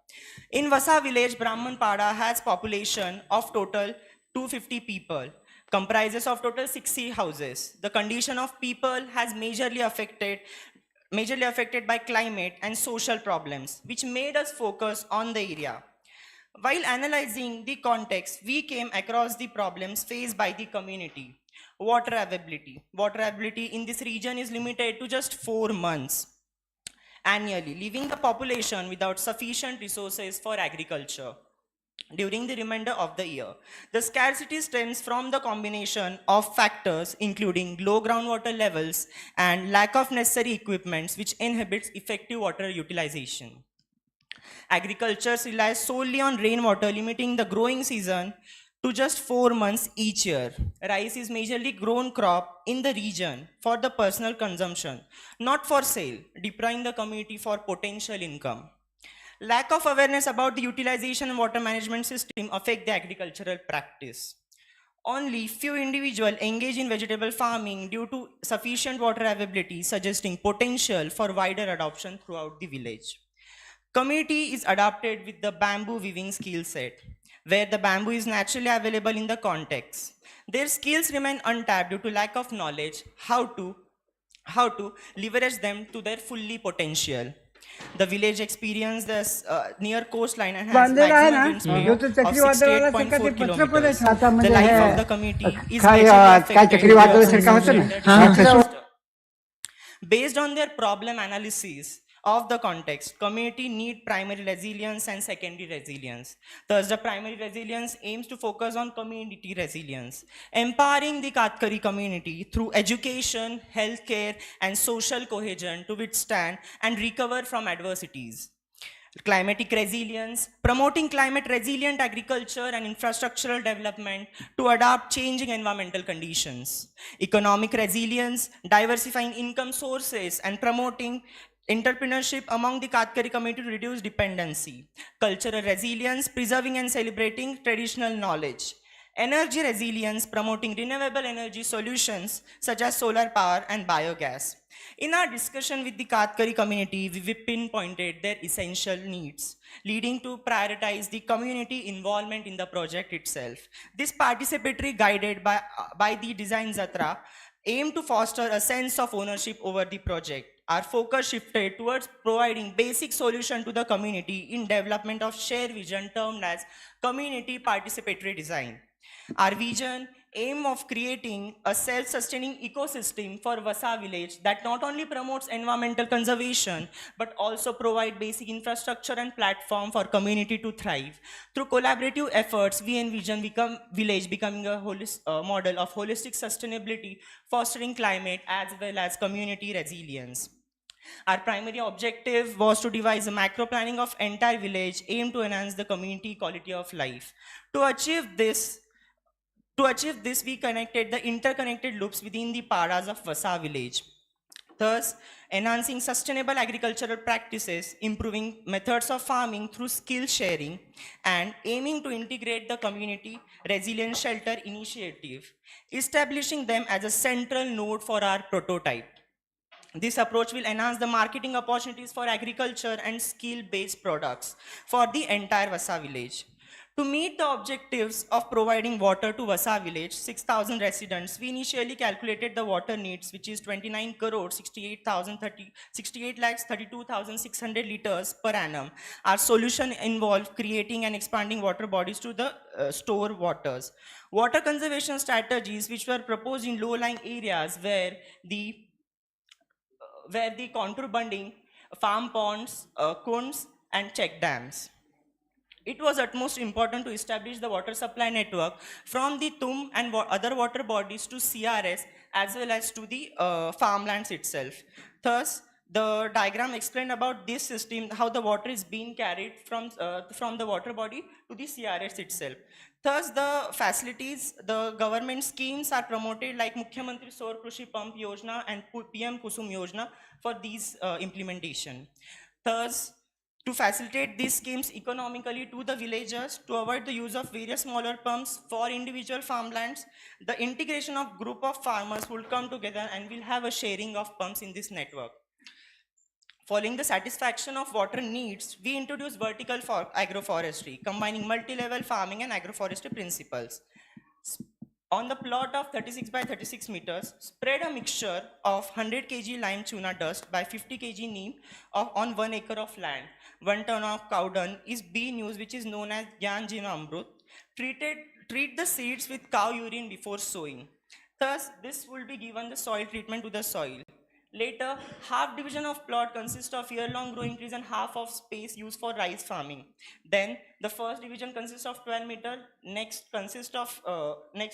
[SPEAKER 17] In Vasa village, Brahman Pada has population of total 250 people, comprises of total 60 houses. The condition of people has majorly affected by climate and social problems, which made us focus on the area. While analyzing the context, we came across the problems faced by the community. Water availability. Water availability in this region is limited to just 4 months annually, leaving the population without sufficient resources for agriculture during the remainder of the year. The scarcity stems from the combination of factors including low groundwater levels and lack of necessary equipments, which inhibits effective water utilization. Agriculture relies solely on rainwater, limiting the growing season to just 4 months each year. Rice is majorly grown crop in the region for the personal consumption, not for sale, depriving the community for potential income. Lack of awareness about the utilization and water management system affect the agricultural practice. Only few individuals engage in vegetable farming due to sufficient water availability, suggesting potential for wider adoption throughout the village. Community is adapted with the bamboo weaving skill set, where the bamboo is naturally available in the context. Their skills remain untapped due to lack of knowledge how to leverage them to their fully potential. The village experiences this near coastline and has maximum wind speed of 68.4 kilometers. The life of the community is majorly affected. Based on their problem analysis, of the context, community need primary resilience and secondary resilience. Thus, the primary resilience aims to focus on community resilience, empowering the Katkari community through education, healthcare, and social cohesion to withstand and recover from adversities. Climatic resilience, promoting climate resilient agriculture and infrastructural development to adapt changing environmental conditions. Economic resilience, diversifying income sources and promoting entrepreneurship among the Katkari community to reduce dependency. Cultural resilience, preserving and celebrating traditional knowledge. Energy resilience, promoting renewable energy solutions such as solar power and biogas. In our discussion with the Katkari community, we pinpointed their essential needs, leading to prioritize the community involvement in the project itself. This participatory guided by the Design Jatra aim to foster a sense of ownership over the project. Our focus shifted towards providing basic solution to the community in development of shared vision termed as community participatory design. Our vision aim of creating a self-sustaining ecosystem for Vasa village that not only promotes environmental conservation but also provide basic infrastructure and platform for community to thrive. Through collaborative efforts, we envision village becoming a model of holistic sustainability, fostering climate as well as community resilience. Our primary objective was to devise a macro planning of entire village aimed to enhance the community quality of life. To achieve this, we connected the interconnected loops within the paras of Vasa village. Thus, enhancing sustainable agricultural practices, improving methods of farming through skill sharing, and aiming to integrate the community resilience shelter initiative, establishing them as a central node for our prototype. This approach will enhance the marketing opportunities for agriculture and skill-based products for the entire Vasa village. To meet the objectives of providing water to Vasa village, 6,000 residents, we initially calculated the water needs, which is 29 crore 68 lakhs 32,600 liters per annum. Our solution involved creating and expanding water bodies to the store waters. Water conservation strategies which were proposed in low-lying areas where the contour bunding, farm ponds, kunds, and check dams. It was utmost important to establish the water supply network from the TUM and other water bodies to CRS as well as to the farmlands itself. Thus, the diagram explained about this system, how the water is being carried from the water body to the CRS itself. Thus, the facilities, the government schemes are promoted like Mukhyamantri Saur Krishi Pump Yojana and PM Kusum Yojana for these implementation. Thus, to facilitate these schemes economically to the villagers, to avoid the use of various smaller pumps for individual farmlands, the integration of group of farmers will come together and will have a sharing of pumps in this network. Following the satisfaction of water needs, we introduced vertical agroforestry, combining multi-level farming and agroforestry principles. On the plot of 36 by 36 meters, spread a mixture of 100 kg lime tuna dust by 50 kg neem on 1 acre of land. 1 ton of cow dung is being used, which is known as Gyan Jina Amrut. Treat the seeds with cow urine before sowing. Thus, this will be given the soil treatment to the soil. Later, half division of plot consists of year-long growing trees and half of space used for rice farming. Then the first division consists of 12 meters, next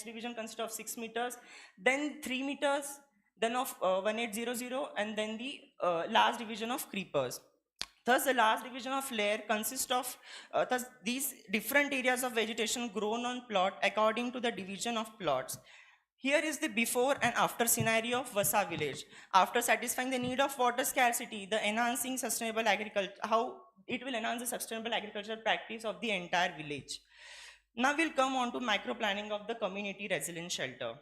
[SPEAKER 17] division consists of 6 meters, then 3 meters, then of 1800, and then the last division of creepers. Thus, the last division of layer consists of these different areas of vegetation grown on plot according to the division of plots. Here is the before and after scenario of Vasa village. After satisfying the need of water scarcity, the enhancing sustainable agriculture, how it will enhance the sustainable agricultural practice of the entire village. Now we'll come on to micro planning of the community resilience shelter.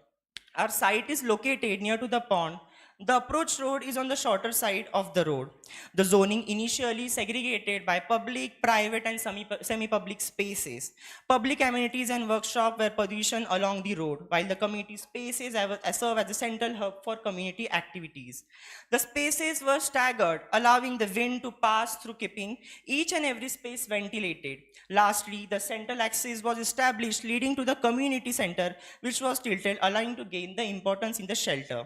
[SPEAKER 17] Our site is located near to the pond. The approach road is on the shorter side of the road. The zoning initially segregated by public, private and semi-public spaces. Public amenities and workshop were positioned along the road, while the community spaces serve as a central hub for community activities. The spaces were staggered, allowing the wind to pass through, keeping each and every space ventilated. Lastly, the central axis was established leading to the community center, which was tilted, allowing to gain the importance in the shelter.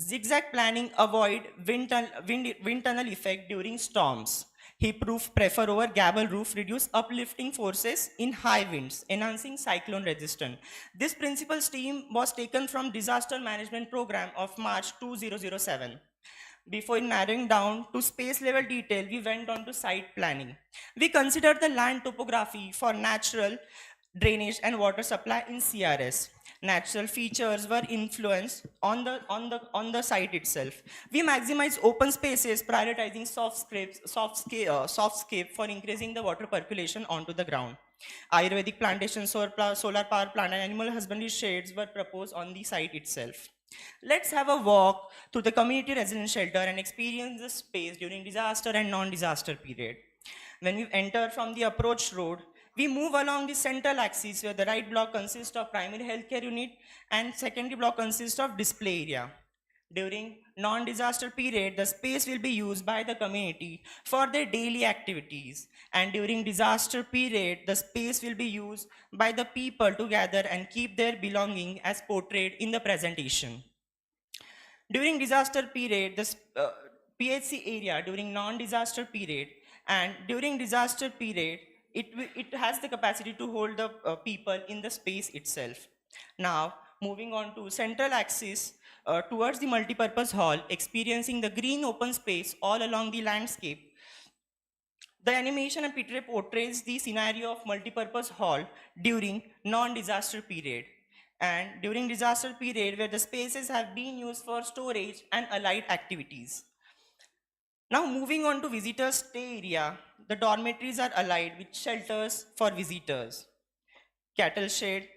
[SPEAKER 17] Zigzag planning avoid wind tunnel effect during storms. Heap roof prefer over gable roof reduce uplifting forces in high winds, enhancing cyclone resistance. This principal stream was taken from Disaster Management Program of March 2007. Before narrowing down to space level detail, we went on to site planning. We considered the land topography for natural drainage and water supply in CRS. Natural features were influenced on the site itself. We maximize open spaces, prioritizing soft scape for increasing the water percolation onto the ground. Ayurvedic plantations, solar power plant, and animal husbandry shades were proposed on the site itself. Let's have a walk through the community residence shelter and experience the space during disaster and non-disaster period. When we enter from the approach road, we move along the central axis where the right block consists of primary healthcare unit and secondary block consists of display area. During non-disaster period, the space will be used by the community for their daily activities. And during disaster period, the space will be used by the people to gather and keep their belonging as portrayed in the presentation. During disaster period, the PHC area during non-disaster period, and during disaster period, it has the capacity to hold the people in the space itself. Now, moving on to central axis towards the multipurpose hall, experiencing the green open space all along the landscape. The animation and picture portrays the scenario of multipurpose hall during non-disaster period and during disaster period where the spaces have been used for storage and allied activities. Now moving on to visitor stay area, the dormitories are allied with shelters for visitors. Cattle shades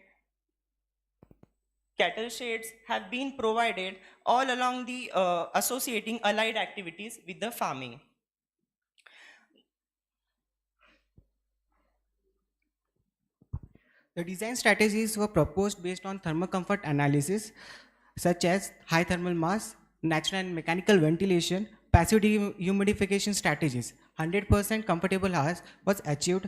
[SPEAKER 17] have been provided all along the associating allied activities with the farming.
[SPEAKER 19] The design strategies were proposed based on thermal comfort analysis, such as high thermal mass, natural and mechanical ventilation, passive dehumidification strategies. 100% comfortable hours was achieved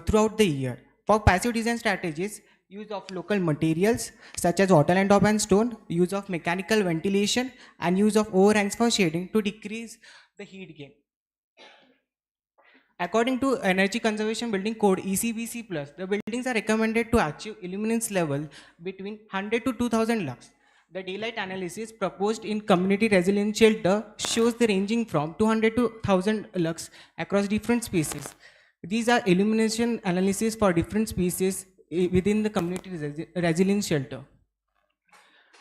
[SPEAKER 19] throughout the year. For passive design strategies, use of local materials such as wattle and daub and stone, use of mechanical ventilation, and use of overhangs for shading to decrease the heat gain. According to Energy Conservation Building Code ECBC+, the buildings are recommended to achieve illuminance level between 100 to 2000 lux. The daylight analysis proposed in community resilience shelter shows the ranging from 200 to 1000 lux across different species. These are illumination analysis for different species within the community resilience shelter.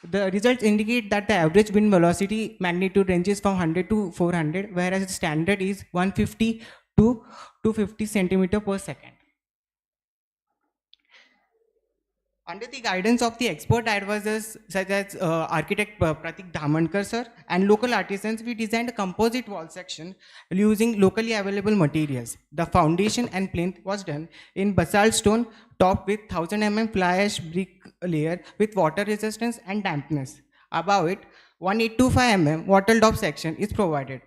[SPEAKER 19] The results indicate that the average wind velocity magnitude ranges from 100 to 400, whereas the standard is 150 to 250 centimeter per second. Under the guidance of the expert advisors such as architect Pratik Dhamankar sir and local artisans, we designed a composite wall section using locally available materials. The foundation and plinth was done in basalt stone topped with 1000 mm fly ash brick layer with water resistance and dampness. Above it, 1825 mm wattle top section is provided.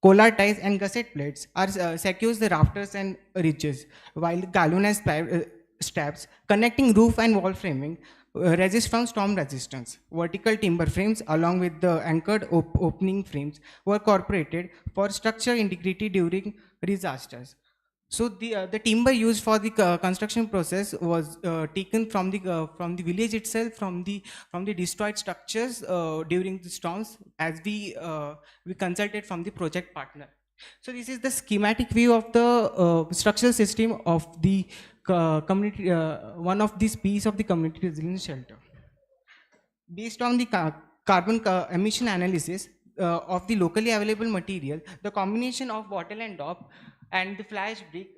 [SPEAKER 19] Kolar ties and gusset plates are secures the rafters and ridges, while galvanized straps connecting roof and wall framing resist from storm resistance. Vertical timber frames along with the anchored opening frames were incorporated for structure integrity during disasters. So the timber used for the construction process was taken from the village itself, from the destroyed structures during the storms, as we consulted from the project partner. So this is the schematic view of the structural system of the community, one of these piece of the community resilience shelter. Based on the carbon emission analysis of the locally available material, the combination of wattle and daub and the fly ash brick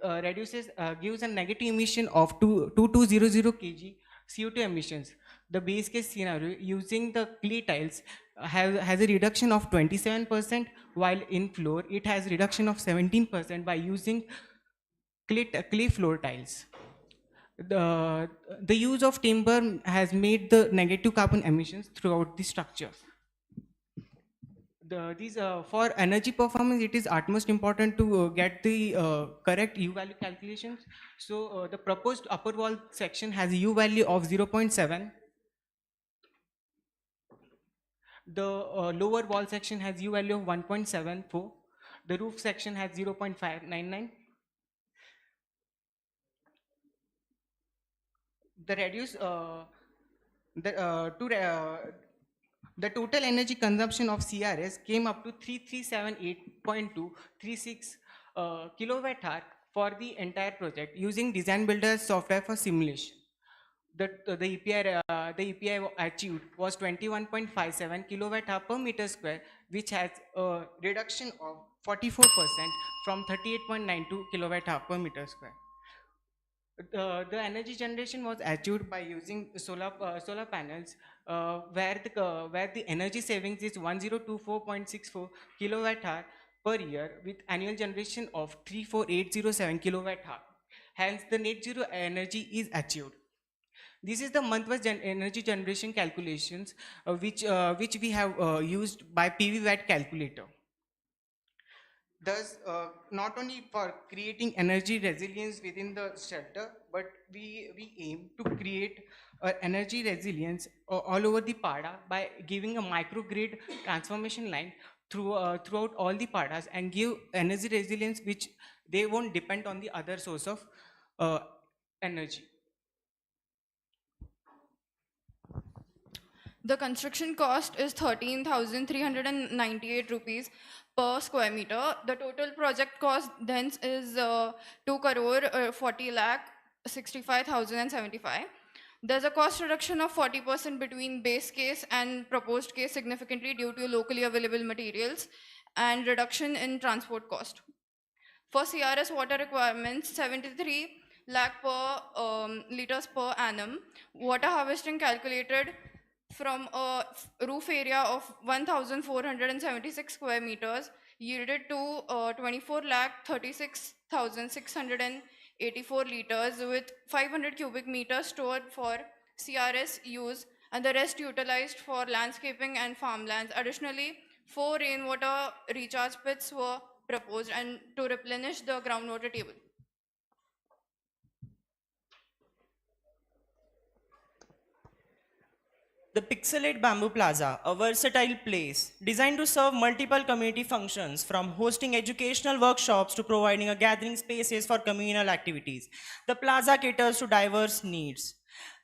[SPEAKER 19] gives a negative emission of 2200 kg CO2 emissions. The base case scenario using the clay tiles has a reduction of 27%, while in floor it has a reduction of 17% by using clay floor tiles. The use of timber has made the negative carbon emissions throughout the structure. For energy performance, it is utmost important to get the correct U value calculations. So the proposed upper wall section has a U value of 0.7. The lower wall section has U value of 1.74. The roof section has 0.599. The reduce the total energy consumption of CRS came up to 3378.236 kilowatt hour for the entire project using Design Builder software for simulation. The EPI achieved was 21.57 kilowatt hour per meter square, which has a reduction of 44% from 38.92 kilowatt hour per meter square. The energy generation was achieved by using solar panels, where the energy savings is 1024.64 kilowatt hour per year with annual generation of 34807 kilowatt hour. Hence, the net zero energy is achieved. This is the month-wise energy generation calculations, which we have used by PV watt calculator. Thus, not only for creating energy resilience within the shelter, but we aim to create energy resilience all over the pada by giving a microgrid transformation line throughout all the padas and give energy resilience which they won't depend on the other source of energy.
[SPEAKER 12] The construction cost is 13,398 rupees per square meter. The total project cost then is 2 crore 40 lakh 65,075. There's a cost reduction of 40% between base case and proposed case significantly due to locally available materials and reduction in transport cost. For CRS water requirements, 73 lakh per liters per annum. Water harvesting calculated from a roof area of 1,476 square meters yielded to 24 lakh 36,684 liters with 500 cubic meters stored for CRS use and the rest utilized for landscaping and farmlands. Additionally, 4 rainwater recharge pits were proposed and to replenish the groundwater table.
[SPEAKER 17] The Pixelate Bamboo Plaza, a versatile place designed to serve multiple community functions from hosting educational workshops to providing a gathering spaces for communal activities. The plaza caters to diverse needs.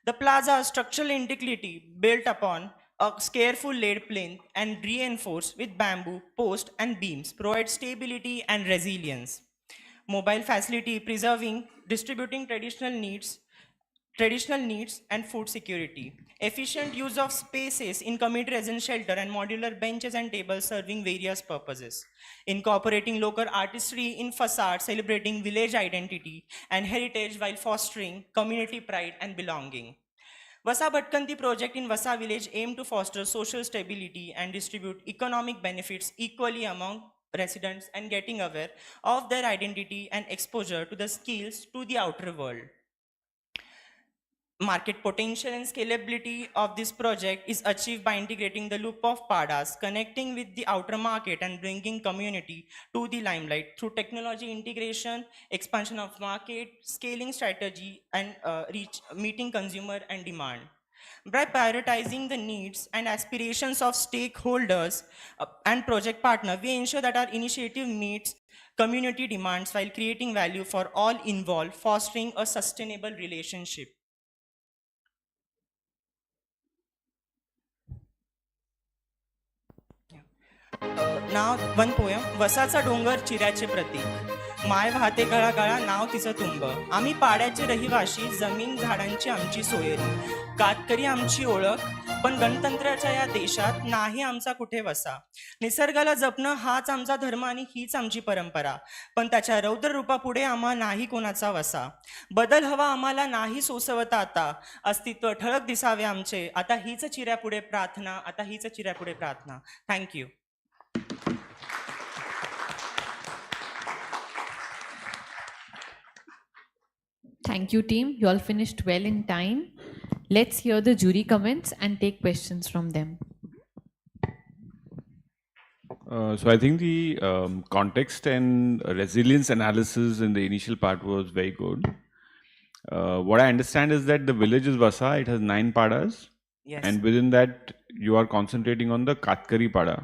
[SPEAKER 17] The plaza's structural integrity built upon a careful laid plinth and reinforced with bamboo, posts and beams provides stability and resilience. Mobile facility preserving, distributing traditional needs and food security, efficient use of spaces in community residence shelter and modular benches and tables serving various purposes, incorporating local artistry in facade celebrating village identity and heritage while fostering community pride and belonging. Vasa Bhatkanti project in Vasa village aim to foster social stability and distribute economic benefits equally among residents and getting aware of their identity and exposure to the skills to the outer world. Market potential and scalability of this project is achieved by integrating the loop of padas, connecting with the outer market and bringing community to the limelight through technology integration, expansion of market, scaling strategy, and meeting consumer and demand. By prioritizing the needs and aspirations of stakeholders and project partners, we ensure that our initiative meets community demands while creating value for all involved, fostering a sustainable relationship. नाव वन poem वसाचा डोंगर चिऱ्याचे प्रतीक my वाहते गळा गळा नाव तिचं तुंब आम्ही पाड्याचे रहिवाशी जमीन झाडांची आमची सोयरी कातकरी आमची ओळख पण गणतंत्राच्या या देशात नाही आमचा कुठे वसा निसर्गाला जपणं हाच आमचा धर्म आणि हीच आमची परंपरा पण त्याच्या रौद्र रूपापुढे आम्हा नाही कोणाचा वसा बदल हवा आम्हाला नाही सोसवता आता अस्तित्व ठळक दिसावे आमचे आता हीच चिऱ्यापुढे प्रार्थना आता हीच चिऱ्यापुढे प्रार्थना thank you
[SPEAKER 1] Thank you, team. You all finished well in time. Let's hear the jury comments and take questions from them.
[SPEAKER 6] So I think the context and resilience analysis in the initial part was very good. What I understand is that the village is Vasa, it has 9 padas
[SPEAKER 17] Yes.
[SPEAKER 6] And within that, you are concentrating on the Katkari Pada.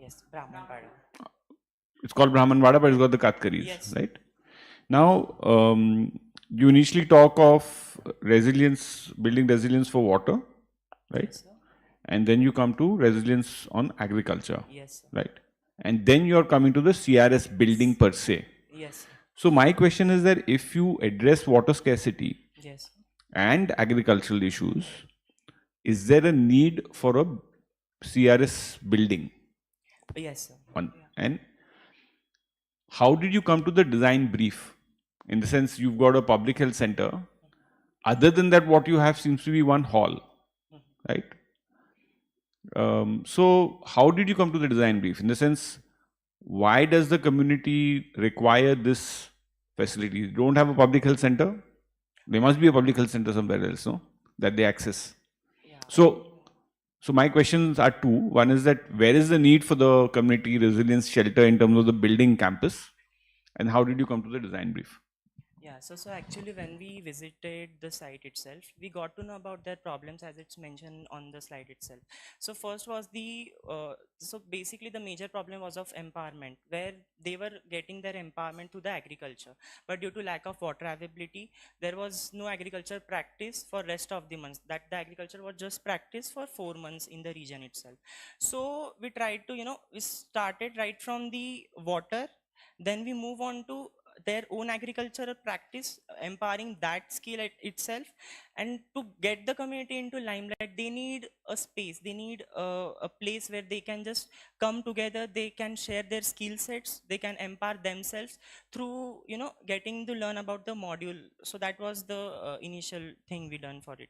[SPEAKER 17] Yes, Brahman Pada.
[SPEAKER 6] It's called Brahman Pada, but it's got the Katkaris,
[SPEAKER 17] Yes.
[SPEAKER 6] right? Now, you initially talk of resilience, building resilience for water, right?
[SPEAKER 17] Yes, sir.
[SPEAKER 6] And then you come to resilience on agriculture,
[SPEAKER 17] Yes, sir.
[SPEAKER 6] right? And then you are coming to the CRS building per se.
[SPEAKER 17] Yes, sir.
[SPEAKER 6] So my question is that if you address water scarcity
[SPEAKER 17] Yes.
[SPEAKER 6] and agricultural issues, is there a need for a CRS building?
[SPEAKER 17] Yes, sir.
[SPEAKER 6] One. And how did you come to the design brief? In the sense, you've got a public health center. Other than that, what you have seems to be one hall, right? So how did you come to the design brief? In the sense, why does the community require this facility? You don't have a public health center? There must be a public health center somewhere else, no? That they access. So my questions are two. One is that where is the need for the community resilience shelter in terms of the building campus? And how did you come to the design brief?
[SPEAKER 17] Yeah, so actually when we visited the site itself, we got to know about their problems as it's mentioned on the slide itself. So first was so basically the major problem was of empowerment, where they were getting their empowerment to the agriculture. But due to lack of water availability, there was no agriculture practice for rest of the months. That the agriculture was just practice for 4 months in the region itself. So we tried to, we started right from the water, then we move on to their own agricultural practice, empowering that skill itself. And to get the community into limelight, they need a space, they need a place where they can just come together, they can share their skill sets, they can empower themselves through getting to learn about the module. So that was the initial thing we done for it.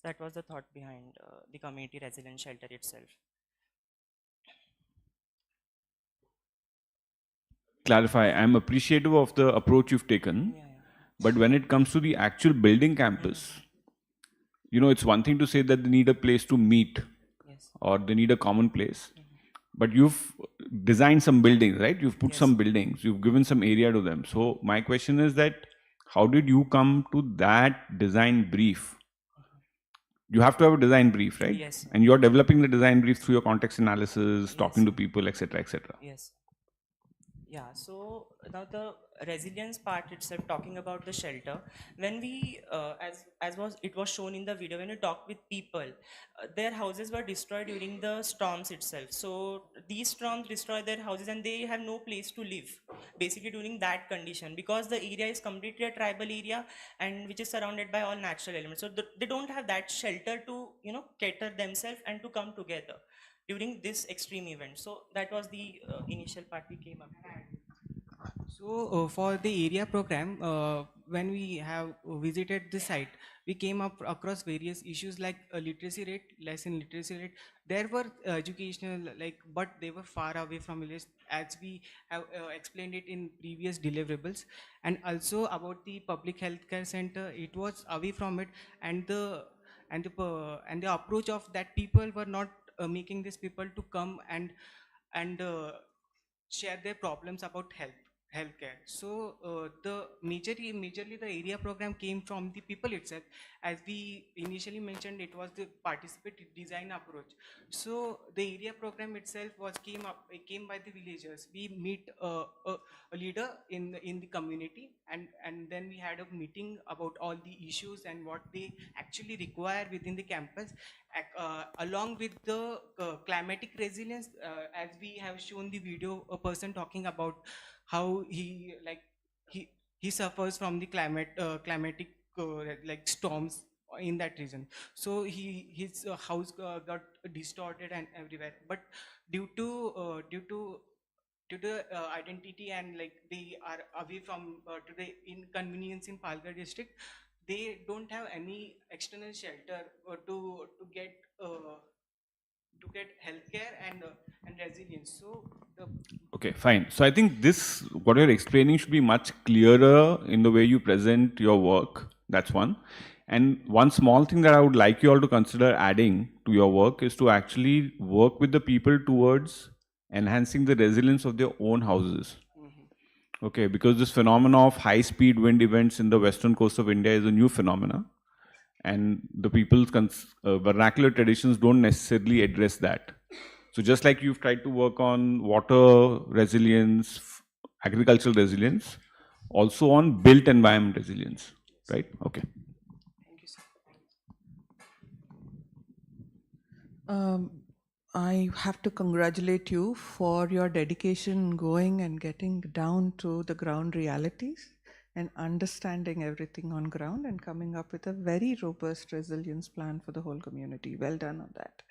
[SPEAKER 17] That was the thought behind the community resilience shelter itself.
[SPEAKER 6] Clarify, I'm appreciative of the approach you've taken, but when it comes to the actual building campus, it's one thing to say that they need a place to meet or they need a common place, but you've designed some buildings, right? You've put some buildings, you've given some area to them. So my question is that how did you come to that design brief? You have to have a design brief, right?
[SPEAKER 17] Yes.
[SPEAKER 6] And you're developing the design brief through your context analysis, talking to people, etc., etc.
[SPEAKER 17] Yes. Yeah, so now the resilience part itself, talking about the shelter, when we, as it was shown in the video, when we talked with people, their houses were destroyed during the storms itself. So these storms destroy their houses and they have no place to live, basically during that condition, because the area is completely a tribal area and which is surrounded by all natural elements. So they don't have that shelter to, cater themselves and to come together during this extreme event. So that was the initial part we came up with.
[SPEAKER 19] So for the area program, when we have visited the site, we came up across various issues like literacy rate, less in literacy rate. There were educational, but they were far away from village, as we have explained it in previous deliverables. And also about the public healthcare center, it was away from it, and the approach of that people were not making these people to come and share their problems about healthcare. So the majorly the area program came from the people itself. As we initially mentioned, it was the participative design approach. So the area program itself came by the villagers. We meet a leader in the community, and then we had a meeting about all the issues and what they actually require within the campus, along with the climatic resilience. As we have shown the video, a person talking about how he suffers from the climatic storms in that region. So his house got distorted and everywhere. But due to the identity and they are away from to the inconvenience in Palghar district, they don't have any external shelter to get healthcare and resilience. So
[SPEAKER 6] Okay, fine. So I think what you're explaining should be much clearer in the way you present your work. That's one. And one small thing that I would like you all to consider adding to your work is to actually work with the people towards enhancing the resilience of their own houses. Okay, because this phenomena of high-speed wind events in the western coast of India is a new phenomena. and the people's vernacular traditions don't necessarily address that. So just like you've tried to work on water resilience, agricultural resilience, also on built environment resilience, right? Okay.
[SPEAKER 7] I have to congratulate you for your dedication going and getting down to the ground realities and understanding everything on ground and coming up with a very robust resilience plan for the whole community. Well done on that.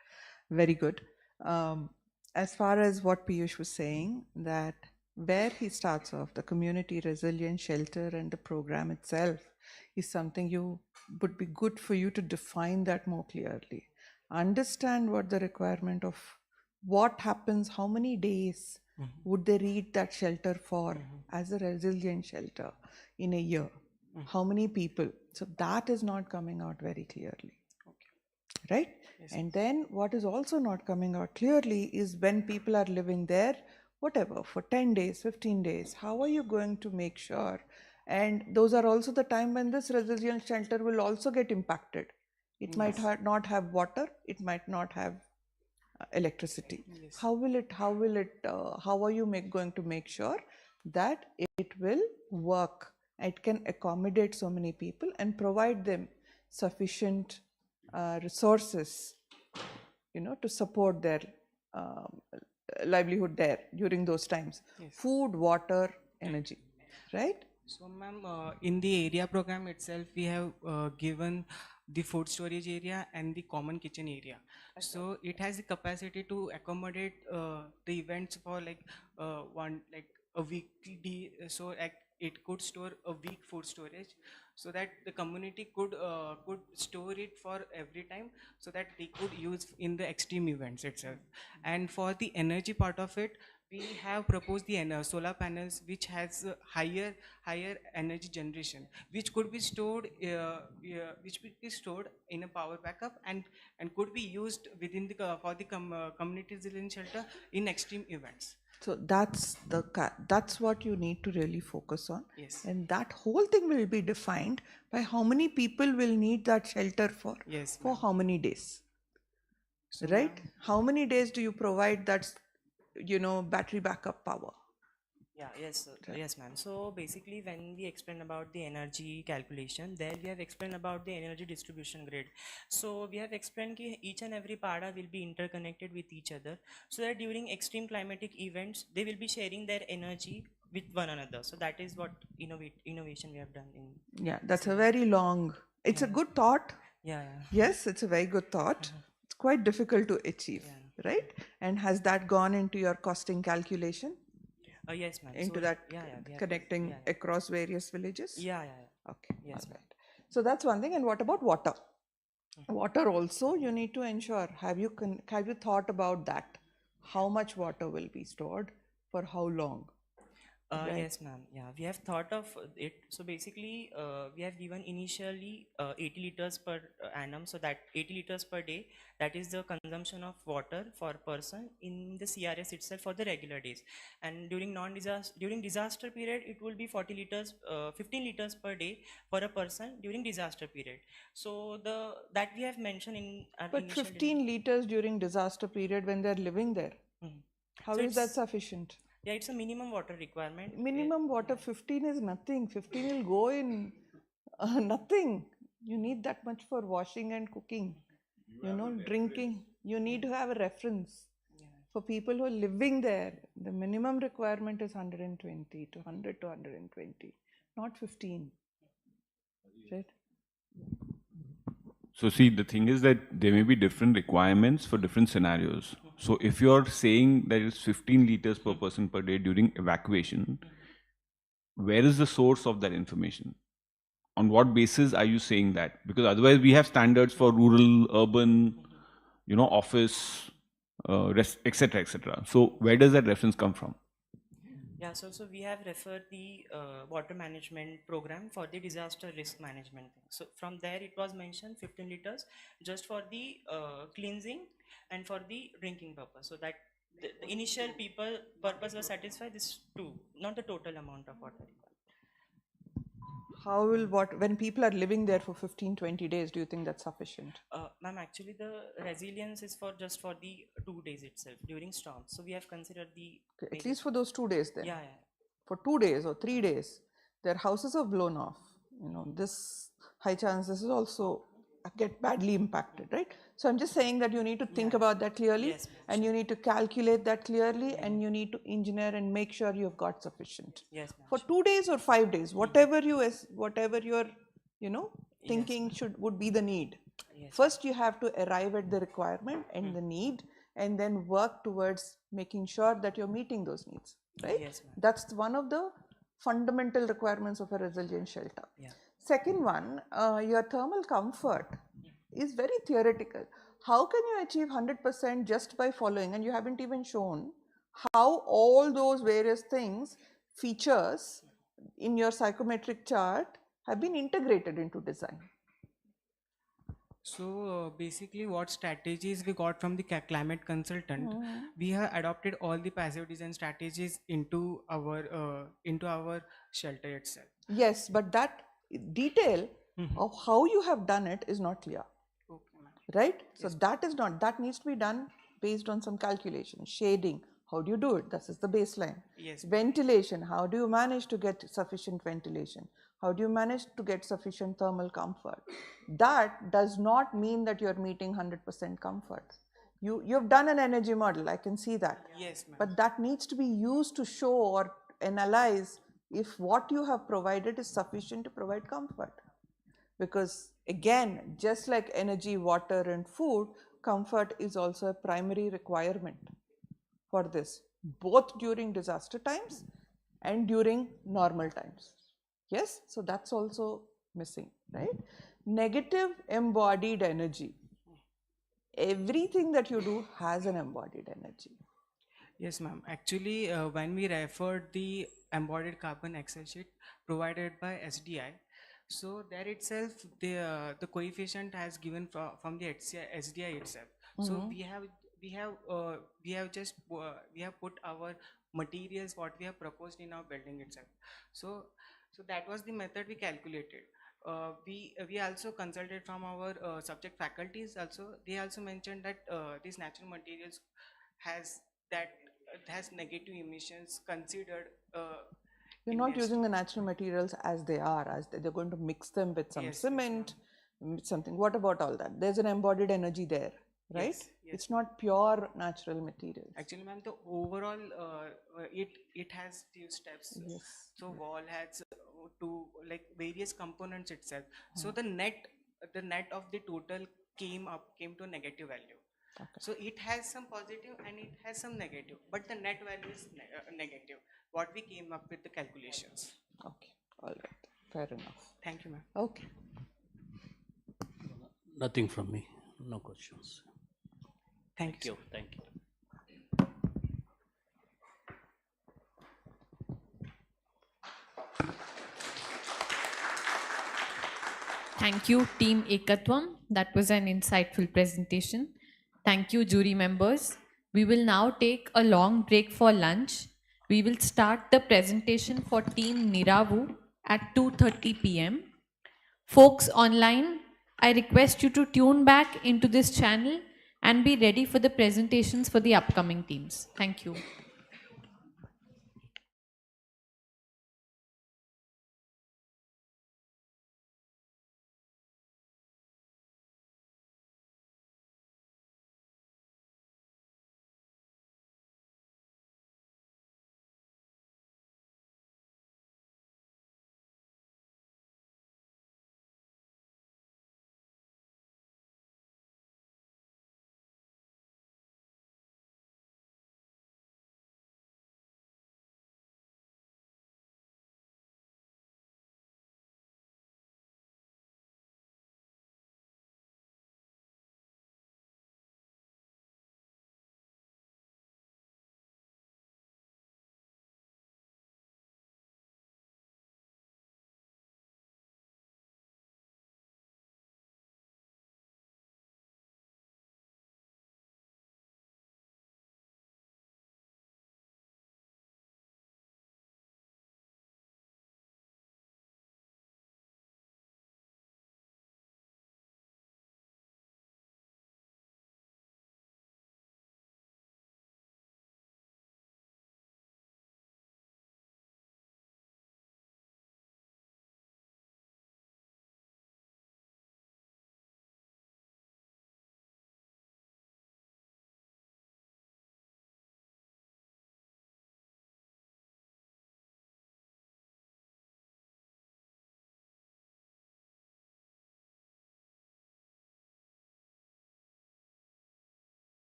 [SPEAKER 7] Very good. As far as what Piyush was saying, that where he starts off, the community resilience shelter and the program itself is something you would be good for you to define that more clearly. Understand what the requirement of what happens, how many days would they need that shelter for as a resilient shelter in a year? How many people? So that is not coming out very clearly. Right? And then what is also not coming out clearly is when people are living there, whatever, for 10 days, 15 days, how are you going to make sure? And those are also the time when this resilient shelter will also get impacted. It might not have water, it might not have electricity. How are you going to make sure that it will work? It can accommodate so many people and provide them sufficient resources, to support their livelihood there during those times. Food, water, energy, right?
[SPEAKER 19] So, ma'am, in the area program itself, we have given the food storage area and the common kitchen area. So it has the capacity to accommodate the events for like a weekly. So like it could store a week food storage, so that the community could store it for every time, so that they could use in the extreme events itself. And for the energy part of it, we have proposed the solar panels which has higher energy generation, which could be stored in a power backup and could be used within the for the community resilience shelter in extreme events.
[SPEAKER 7] So that's what you need to really focus on.
[SPEAKER 19] Yes.
[SPEAKER 7] And that whole thing will be defined by how many people will need that shelter for.
[SPEAKER 19] Yes,
[SPEAKER 7] for how many days. So, right? How many days do you provide that, battery backup power?
[SPEAKER 17] Yeah, yes, yes, ma'am. So basically, when we explain about the energy calculation, there we have explained about the energy distribution grid. So we have explained that each and every PADA will be interconnected with each other, so that during extreme climatic events, they will be sharing their energy with one another. So that is what innovation we have done in.
[SPEAKER 7] Yeah, that's a very long, it's a good thought.
[SPEAKER 17] Yeah.
[SPEAKER 7] Yes, it's a very good thought. It's quite difficult to achieve, right? And has that gone into your costing calculation?
[SPEAKER 17] Yes, ma'am.
[SPEAKER 7] Into
[SPEAKER 17] So,
[SPEAKER 7] that
[SPEAKER 17] we have
[SPEAKER 7] connecting across various villages?
[SPEAKER 17] Yeah.
[SPEAKER 7] Okay.
[SPEAKER 17] Yes,
[SPEAKER 7] all right. So that's one thing. And what about water? Water also you need to ensure. Have you thought about that? How much water will be stored for how long? Right.
[SPEAKER 17] Yes, ma'am. Yeah, we have thought of it. So basically, we have given initially 80 liters per annum. So that 80 liters per day, that is the consumption of water for person in the CRS itself for the regular days. And during disaster period, it will be 40 liters, 15 liters per day for a person during disaster period. So that we have mentioned in our
[SPEAKER 7] But
[SPEAKER 17] initial
[SPEAKER 7] 15 liters during disaster period when they're living there. How
[SPEAKER 17] So
[SPEAKER 7] is that
[SPEAKER 17] it's-
[SPEAKER 7] sufficient?
[SPEAKER 17] Yeah, it's a minimum water requirement.
[SPEAKER 7] Minimum water 15 is nothing. 15 will go in nothing. You need that much for washing and cooking. Drinking. You need to have a reference. For people who are living there, the minimum requirement is 120 to 100 to 120, not 15. Right?
[SPEAKER 6] So see, the thing is that there may be different requirements for different scenarios. So if you're saying that it's 15 liters per person per day during evacuation, where is the source of that information? On what basis are you saying that? Because otherwise we have standards for rural, urban, office, etc., etc. So where does that reference come from?
[SPEAKER 17] Yeah, so we have referred the water management program for the disaster risk management. So from there it was mentioned 15 liters just for the cleansing and for the drinking purpose. So that the initial purpose was satisfied, this too, not the total amount of water required.
[SPEAKER 7] how will when people are living there for 15, 20 days, do you think that's sufficient?
[SPEAKER 17] Ma'am, actually the resilience is for just for the 2 days itself during storms. So we have considered the
[SPEAKER 7] At least for those 2 days then.
[SPEAKER 17] Yeah, yeah.
[SPEAKER 7] For 2 days or 3 days, their houses are blown off. This high chance this is also get badly impacted, right? So I'm just saying that you need to think about that clearly, and you need to calculate that clearly, and you need to engineer and make sure you've got sufficient.
[SPEAKER 17] Yes, ma'am.
[SPEAKER 7] For 2 days or 5 days, whatever you're thinking would be the need. First, you have to arrive at the requirement and the need, and then work towards making sure that you're meeting those needs, right?
[SPEAKER 17] Yes, ma'am.
[SPEAKER 7] That's one of the fundamental requirements of a resilient shelter.
[SPEAKER 17] Yeah.
[SPEAKER 7] Second one, your thermal comfort is very theoretical. How can you achieve 100% just by following? And you haven't even shown how all those various things, features in your psychometric chart have been integrated into design.
[SPEAKER 19] So basically what strategies we got from the climate consultant, we have adopted all the passive design strategies into our shelter itself.
[SPEAKER 7] Yes, but that detail of how you have done it is not clear. Right? So that needs to be done based on some calculation. Shading, how do you do it? This is the baseline.
[SPEAKER 19] Yes.
[SPEAKER 7] Ventilation, how do you manage to get sufficient ventilation? How do you manage to get sufficient thermal comfort? That does not mean that you're meeting 100% comfort. You've done an energy model, I can see that.
[SPEAKER 19] Yes, ma'am.
[SPEAKER 7] But that needs to be used to show or analyze if what you have provided is sufficient to provide comfort. Because again, just like energy, water and food, comfort is also a primary requirement for this, both during disaster times and during normal times. Yes, so that's also missing, right? Negative embodied energy. Everything that you do has an embodied energy.
[SPEAKER 19] Yes, ma'am. Actually, when we referred the embodied carbon Excel sheet provided by SDI, so there itself the coefficient has given from the SDI itself. So we have put our materials what we have proposed in our building itself. So that was the method we calculated. We also consulted from our subject faculties also. They also mentioned that these natural materials has negative emissions considered.
[SPEAKER 7] You're not using the natural materials as they are, they're going to mix them with some cement, something. What about all that? There's an embodied energy there, right? It's not pure natural materials.
[SPEAKER 19] Actually, ma'am, the overall it has few steps.
[SPEAKER 7] Yes.
[SPEAKER 19] So wall has like various components itself. So the net of the total came to a negative value. Okay. So it has some positive and it has some negative, but the net value is negative. What we came up with the calculations.
[SPEAKER 7] Okay, all right, fair enough.
[SPEAKER 19] Thank you, ma'am.
[SPEAKER 7] Okay.
[SPEAKER 8] Nothing from me, no questions.
[SPEAKER 19] Thank you.
[SPEAKER 8] Thank you.
[SPEAKER 1] Thank you, Team Ekatvam. That was an insightful presentation. Thank you, jury members. We will now take a long break for lunch. We will start the presentation for Team Niravu at 2:30 p.m. Folks online, I request you to tune back into this channel and be ready for the presentations for the upcoming teams. Thank you.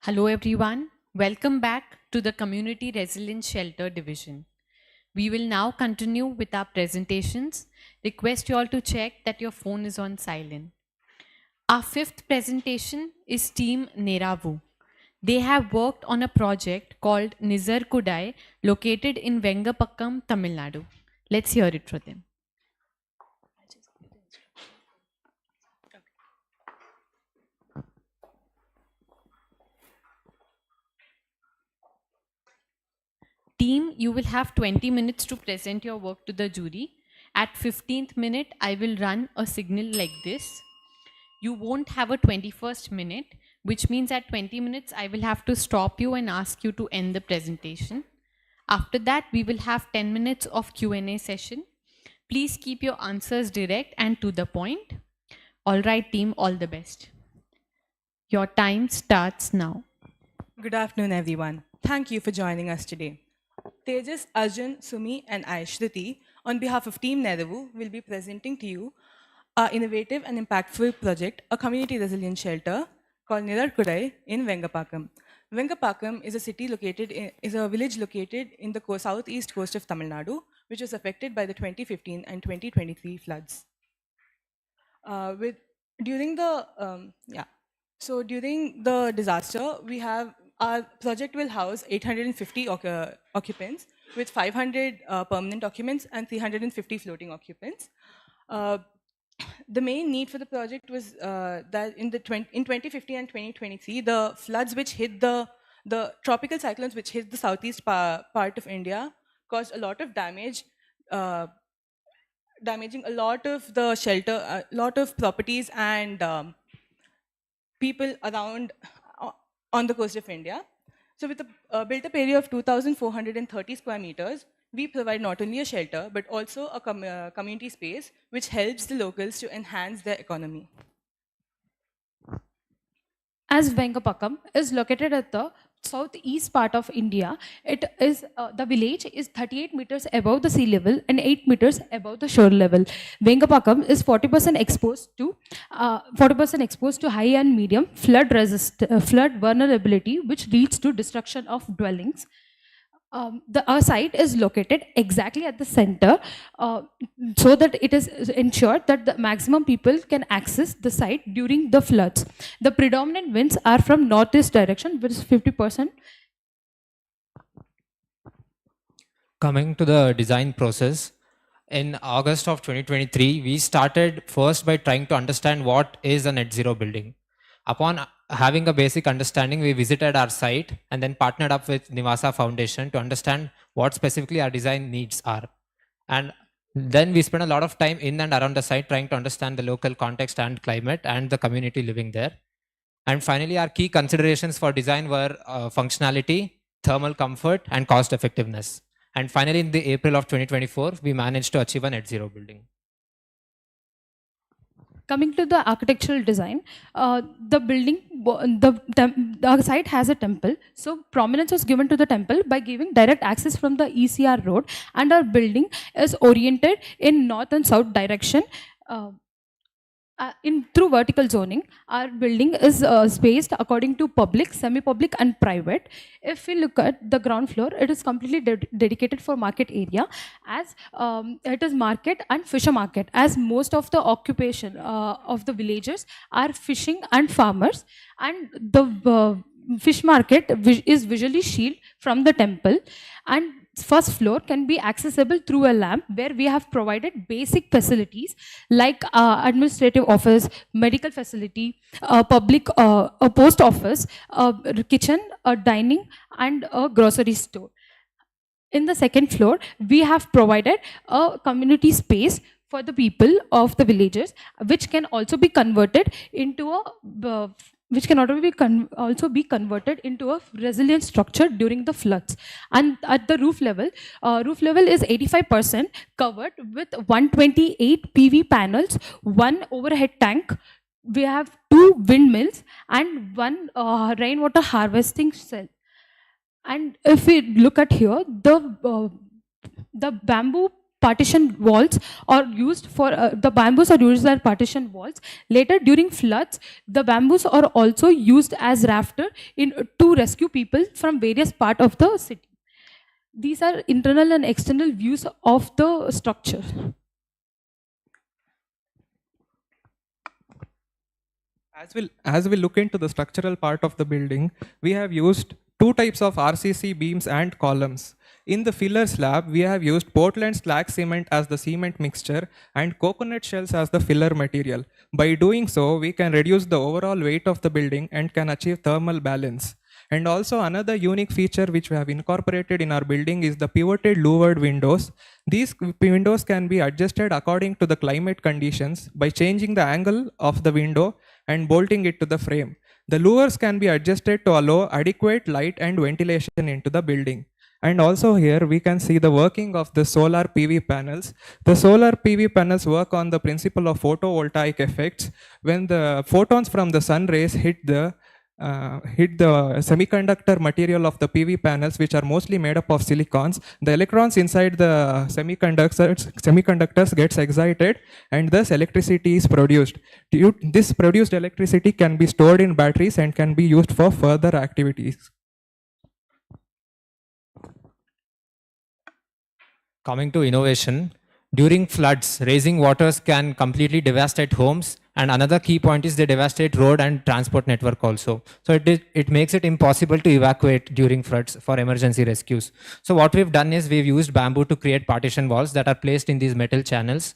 [SPEAKER 1] Hello everyone, welcome back to the Community Resilience Shelter Division. We will now continue with our presentations. Request you all to check that your phone is on silent. Our fifth presentation is Team Neravu. They have worked on a project called Nizar Kudai located in Vengapakkam, Tamil Nadu. Let's hear it from them. Team, you will have 20 minutes to present your work to the jury. At 15th minute, I will run a signal like this. You won't have a 21st minute, which means at 20 minutes, I will have to stop you and ask you to end the presentation. After that, we will have 10 minutes of Q&A session. Please keep your answers direct and to the point. All right, team, all the best. Your time starts now.
[SPEAKER 20] Good afternoon, everyone. Thank you for joining us today. Tejas, Arjun, Sumi, and I, Shruti, on behalf of Team Neravu, will be presenting to you our innovative and impactful project, a community resilience shelter called Nizar Kudai in Vengapakkam. Vengapakkam is a village located in the southeast coast of Tamil Nadu, which was affected by the 2015 and 2023 floods. During the disaster, our project will house 850 occupants with 500 permanent occupants and 350 floating occupants. The main need for the project was that in 2015 and 2023, the floods which hit the tropical cyclones which hit the southeast part of India caused a lot of damage, damaging a lot of the shelter, a lot of properties and people around on the coast of India. So with a built-up area of 2,430 square meters, we provide not only a shelter, but also a community space, which helps the locals to enhance their economy.
[SPEAKER 14] As Vengapakkam is located at the southeast part of India, it is the village is 38 meters above the sea level and 8 meters above the shore level. Vengapakkam is 40% exposed to high and medium flood vulnerability, which leads to destruction of dwellings. Our site is located exactly at the center so that it is ensured that the maximum people can access the site during the floods. The predominant winds are from northeast direction, which is 50%.
[SPEAKER 21] Coming to the design process, in August of 2023, we started first by trying to understand what is a net zero building. Upon having a basic understanding, we visited our site and then partnered up with Nivasa Foundation to understand what specifically our design needs are. And then we spent a lot of time in and around the site trying to understand the local context and climate and the community living there. And finally, our key considerations for design were functionality, thermal comfort, and cost effectiveness. And finally, in the April of 2024, we managed to achieve a net zero building.
[SPEAKER 14] Coming to the architectural design, the site has a temple. So prominence was given to the temple by giving direct access from the ECR road, and our building is oriented in north and south direction. Through vertical zoning, our building is spaced according to public, semi-public and private. If we look at the ground floor, it is completely dedicated for market area, as it is market and fisher market, as most of the occupation of the villagers are fishing and farmers, and the fish market is visually shielded from the temple, and first floor can be accessible through a lamp, where we have provided basic facilities like administrative office, medical facility, public a post office, a kitchen, a dining and a grocery store. In the second floor, we have provided a community space for the people of the villages, which can also be converted into a also be converted into a resilient structure during the floods. And at the roof level is 85% covered with 128 PV panels, one overhead tank. We have 2 windmills and 1 rainwater harvesting cell. And if we look at here, the bamboo
[SPEAKER 4] partition walls or used for the bamboos are used as partition walls. Later, during floods, the bamboos are also used as rafter to rescue people from various parts of the city. These are internal and external views of the structure.
[SPEAKER 22] As we look into the structural part of the building, we have used two types of RCC beams and columns. In the filler slab, we have used Portland slag cement as the cement mixture and coconut shells as the filler material. By doing so, we can reduce the overall weight of the building and can achieve thermal balance. And also another unique feature which we have incorporated in our building is the pivoted louvered windows. These windows can be adjusted according to the climate conditions by changing the angle of the window and bolting it to the frame. The louvers can be adjusted to allow adequate light and ventilation into the building. And also here we can see the working of the solar PV panels. The solar PV panels work on the principle of photovoltaic effects. When the photons from the sun rays hit the semiconductor material of the PV panels, which are mostly made up of silicons, the electrons inside the semiconductors gets excited and thus electricity is produced. This produced electricity can be stored in batteries and can be used for further activities.
[SPEAKER 21] Coming to innovation, during floods, raising waters can completely devastate homes, and another key point is they devastate road and transport network also. So it makes it impossible to evacuate during floods for emergency rescues. So what we've done is we've used bamboo to create partition walls that are placed in these metal channels.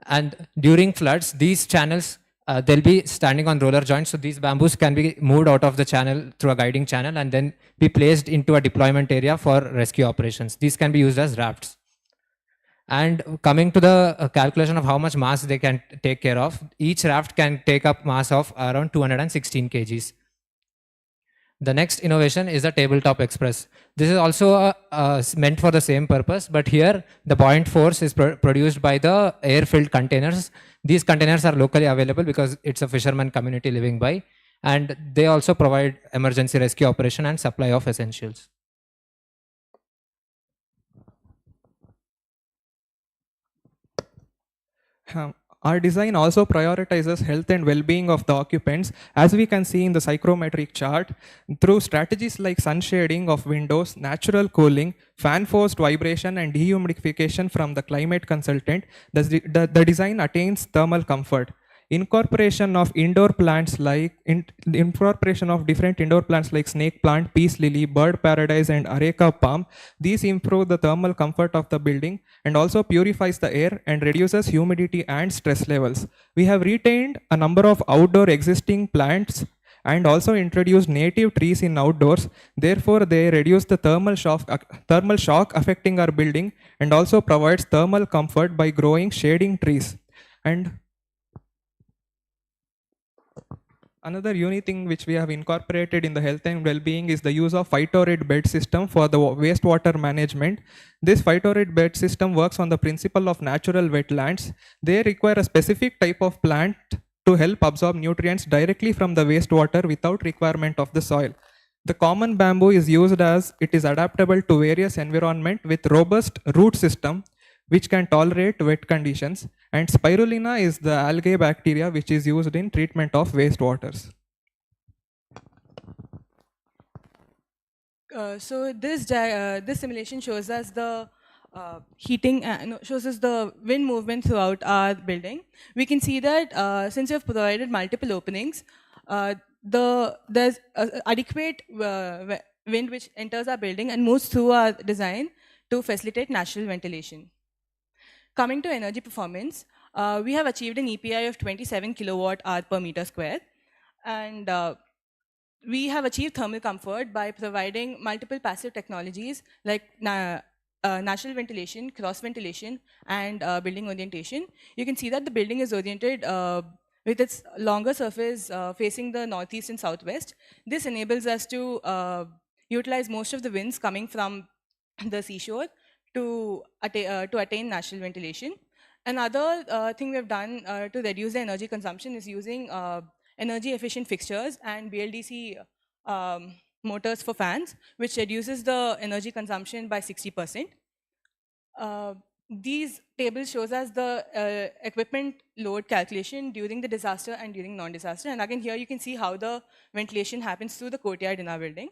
[SPEAKER 21] And during floods, these channels, they'll be standing on roller joints. So these bamboos can be moved out of the channel through a guiding channel and then be placed into a deployment area for rescue operations. These can be used as rafts. And coming to the calculation of how much mass they can take care of, each raft can take up mass of around 216 kgs. The next innovation is the tabletop express. This is also meant for the same purpose, but here the buoyant force is produced by the air-filled containers. These containers are locally available because it's a fisherman community living by, and they also provide emergency rescue operation and supply of essentials.
[SPEAKER 22] Our design also prioritizes health and well-being of the occupants, as we can see in the psychrometric chart. Through strategies like sun shading of windows, natural cooling, fan-forced vibration and dehumidification from the climate consultant, the design attains thermal comfort. Incorporation of indoor plants like incorporation of different indoor plants like snake plant, peace lily, bird paradise and areca palm. These improve the thermal comfort of the building and also purifies the air and reduces humidity and stress levels. We have retained a number of outdoor existing plants and also introduced native trees in outdoors. Therefore, they reduce the thermal shock affecting our building and also provides thermal comfort by growing shading trees. And another unique thing which we have incorporated in the health and well-being is the use of phytorid bed system for the wastewater management. This phytorid bed system works on the principle of natural wetlands. They require a specific type of plant to help absorb nutrients directly from the wastewater without requirement of the soil. The common bamboo is used as it is adaptable to various environments with robust root system which can tolerate wet conditions, and spirulina is the algae bacteria which is used in treatment of wastewaters.
[SPEAKER 20] So this simulation shows us the shows us the wind movement throughout our building. We can see that since we have provided multiple openings, there's adequate wind which enters our building and moves through our design to facilitate natural ventilation. Coming to energy performance, we have achieved an EPI of 27 kilowatt hour per meter square, and we have achieved thermal comfort by providing multiple passive technologies like natural ventilation, cross ventilation, and building orientation. You can see that the building is oriented with its longer surface facing the northeast and southwest. This enables us to utilize most of the winds coming from the seashore to attain natural ventilation. Another thing we have done to reduce the energy consumption is using energy efficient fixtures and BLDC motors for fans, which reduces the energy consumption by 60%. These tables shows us the equipment load calculation during the disaster and during non-disaster. And again, here you can see how the ventilation happens through the courtyard in our building.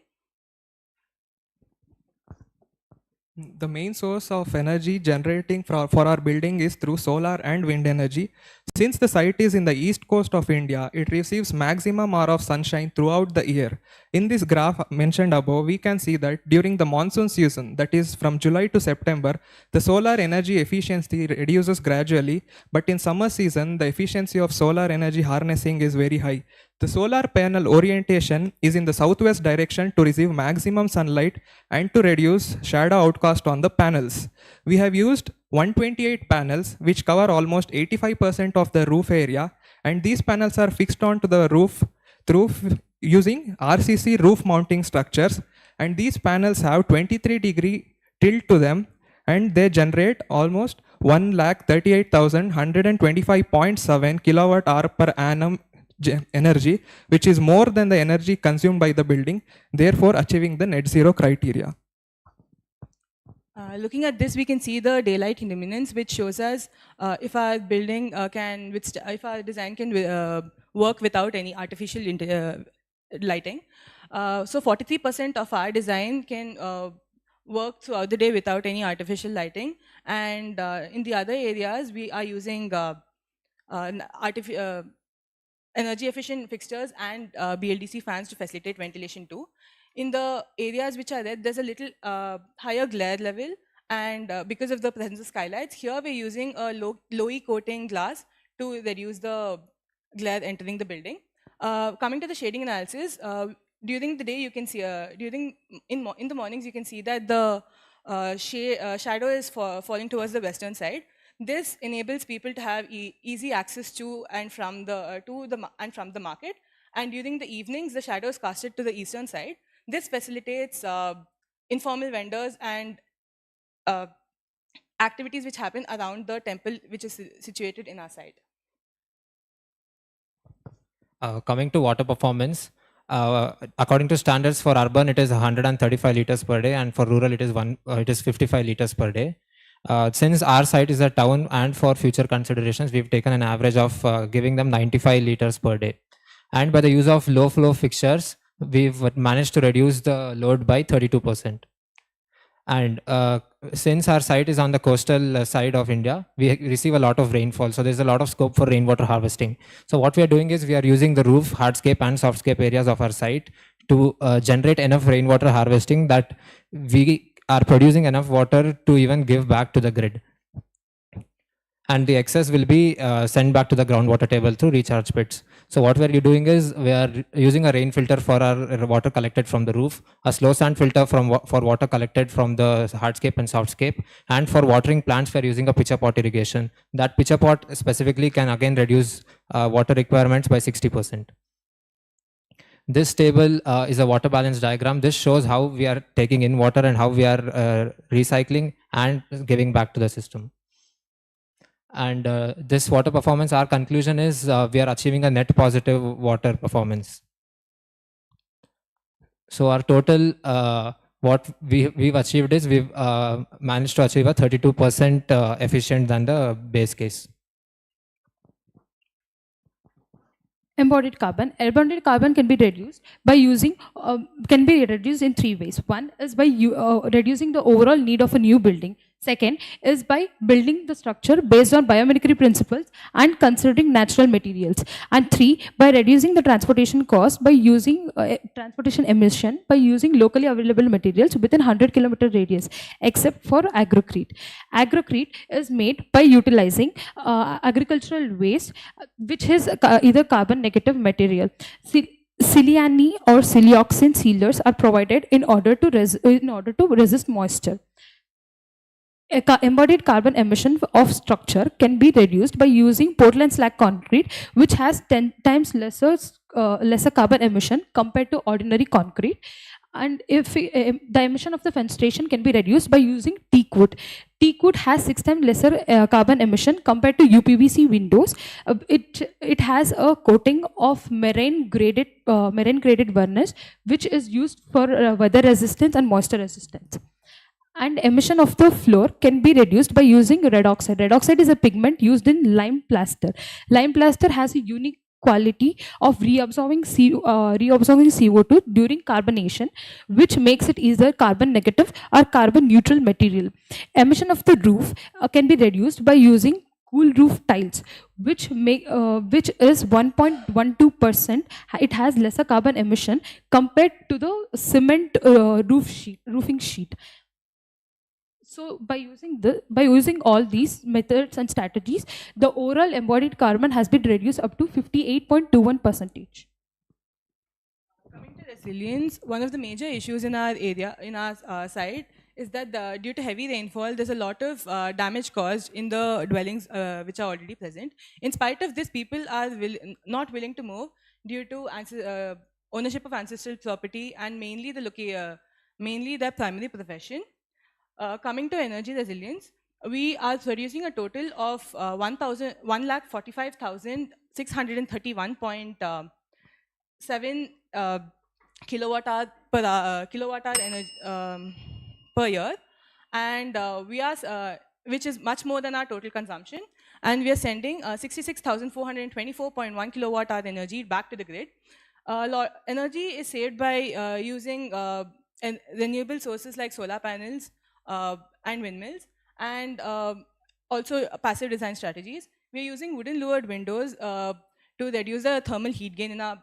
[SPEAKER 22] The main source of energy generating for our building is through solar and wind energy. Since the site is in the east coast of India, it receives maximum hour of sunshine throughout the year. In this graph mentioned above, we can see that during the monsoon season, that is from July to September, the solar energy efficiency reduces gradually, but in summer season, the efficiency of solar energy harnessing is very high. The solar panel orientation is in the southwest direction to receive maximum sunlight and to reduce shadow outcast on the panels. We have used 128 panels which cover almost 85% of the roof area, and these panels are fixed onto the roof through using RCC roof mounting structures, and these panels have 23-degree tilt to them, and they generate almost 1,38,125.7 kilowatt hour per annum energy, which is more than the energy consumed by the building, therefore achieving the net zero criteria.
[SPEAKER 20] Looking at this, we can see the daylight luminance, which shows us if our building if our design can work without any artificial lighting. So 43% of our design can work throughout the day without any artificial lighting. And in the other areas, we are using energy efficient fixtures and BLDC fans to facilitate ventilation too. In the areas which are red, there's a little higher glare level, and because of the presence of skylights, here we're using a low-E coating glass to reduce the glare entering the building. Coming to the shading analysis, during the day you can see, in the mornings you can see that the shadow is falling towards the western side. This enables people to have easy access to and from the market. And during the evenings, the shadow is casted to the eastern side. This facilitates informal vendors and activities which happen around the temple, which is situated in our site.
[SPEAKER 21] Coming to water performance, according to standards for urban, it is 135 liters per day, and for rural, it is 55 liters per day. Since our site is a town, and for future considerations, we've taken an average of giving them 95 liters per day. And by the use of low flow fixtures, we've managed to reduce the load by 32%. And since our site is on the coastal side of India, we receive a lot of rainfall. So there's a lot of scope for rainwater harvesting. So what we are doing is we are using the roof, hardscape and softscape areas of our site to generate enough rainwater harvesting that we are producing enough water to even give back to the grid. And the excess will be sent back to the groundwater table through recharge pits. So what we're doing is we are using a rain filter for our water collected from the roof, a slow sand filter for water collected from the hardscape and softscape, and for watering plants we're using a pitcher pot irrigation. That pitcher pot specifically can again reduce water requirements by 60%. This table is a water balance diagram. This shows how we are taking in water and how we are recycling and giving back to the system. And this water performance, our conclusion is we are achieving a net positive water performance. So our total, what we've achieved is we've managed to achieve a 32% efficient than the base case.
[SPEAKER 4] Embodied carbon. Embodied carbon can be reduced by using, can be reduced in three ways. One is by reducing the overall need of a new building. Second is by building the structure based on biomimicry principles and considering natural materials. And three, by reducing the transportation cost by using transportation emission by using locally available materials within 100-kilometer radius, except for agrocrete. Agrocrete is made by utilizing agricultural waste, which is either carbon negative material. Silyani or silioxin sealers are provided in order to resist moisture. Embodied carbon emission of structure can be reduced by using Portland slag concrete, which has 10 times lesser carbon emission compared to ordinary concrete. And if the emission of the fenestration can be reduced by using teak wood. Teak wood has 6 times lesser carbon emission compared to UPVC windows. It has a coating of marine graded varnish, which is used for weather resistance and moisture resistance. And emission of the floor can be reduced by using red oxide. Red oxide is a pigment used in lime plaster. Lime plaster has a unique quality of reabsorbing CO2 during carbonation, which makes it either carbon negative or carbon neutral material. Emission of the roof can be reduced by using cool roof tiles, which is 1.12%. It has lesser carbon emission compared to the cement roofing sheet. So by using all these methods and strategies, the overall embodied carbon has been reduced up to 58.21%.
[SPEAKER 20] Coming to resilience, one of the major issues in our area, in our site, is that due to heavy rainfall, there's a lot of damage caused in the dwellings which are already present. In spite of this, people are not willing to move due to ownership of ancestral property and mainly their primary profession. Coming to energy resilience, we are producing a total of 1,45,631.7 kilowatt hour energy per year, and which is much more than our total consumption. And we are sending 66,424.1 kilowatt hour energy back to the grid. Energy is saved by using renewable sources like solar panels and windmills, and also passive design strategies. We are using wooden louvered windows to reduce the thermal heat gain in our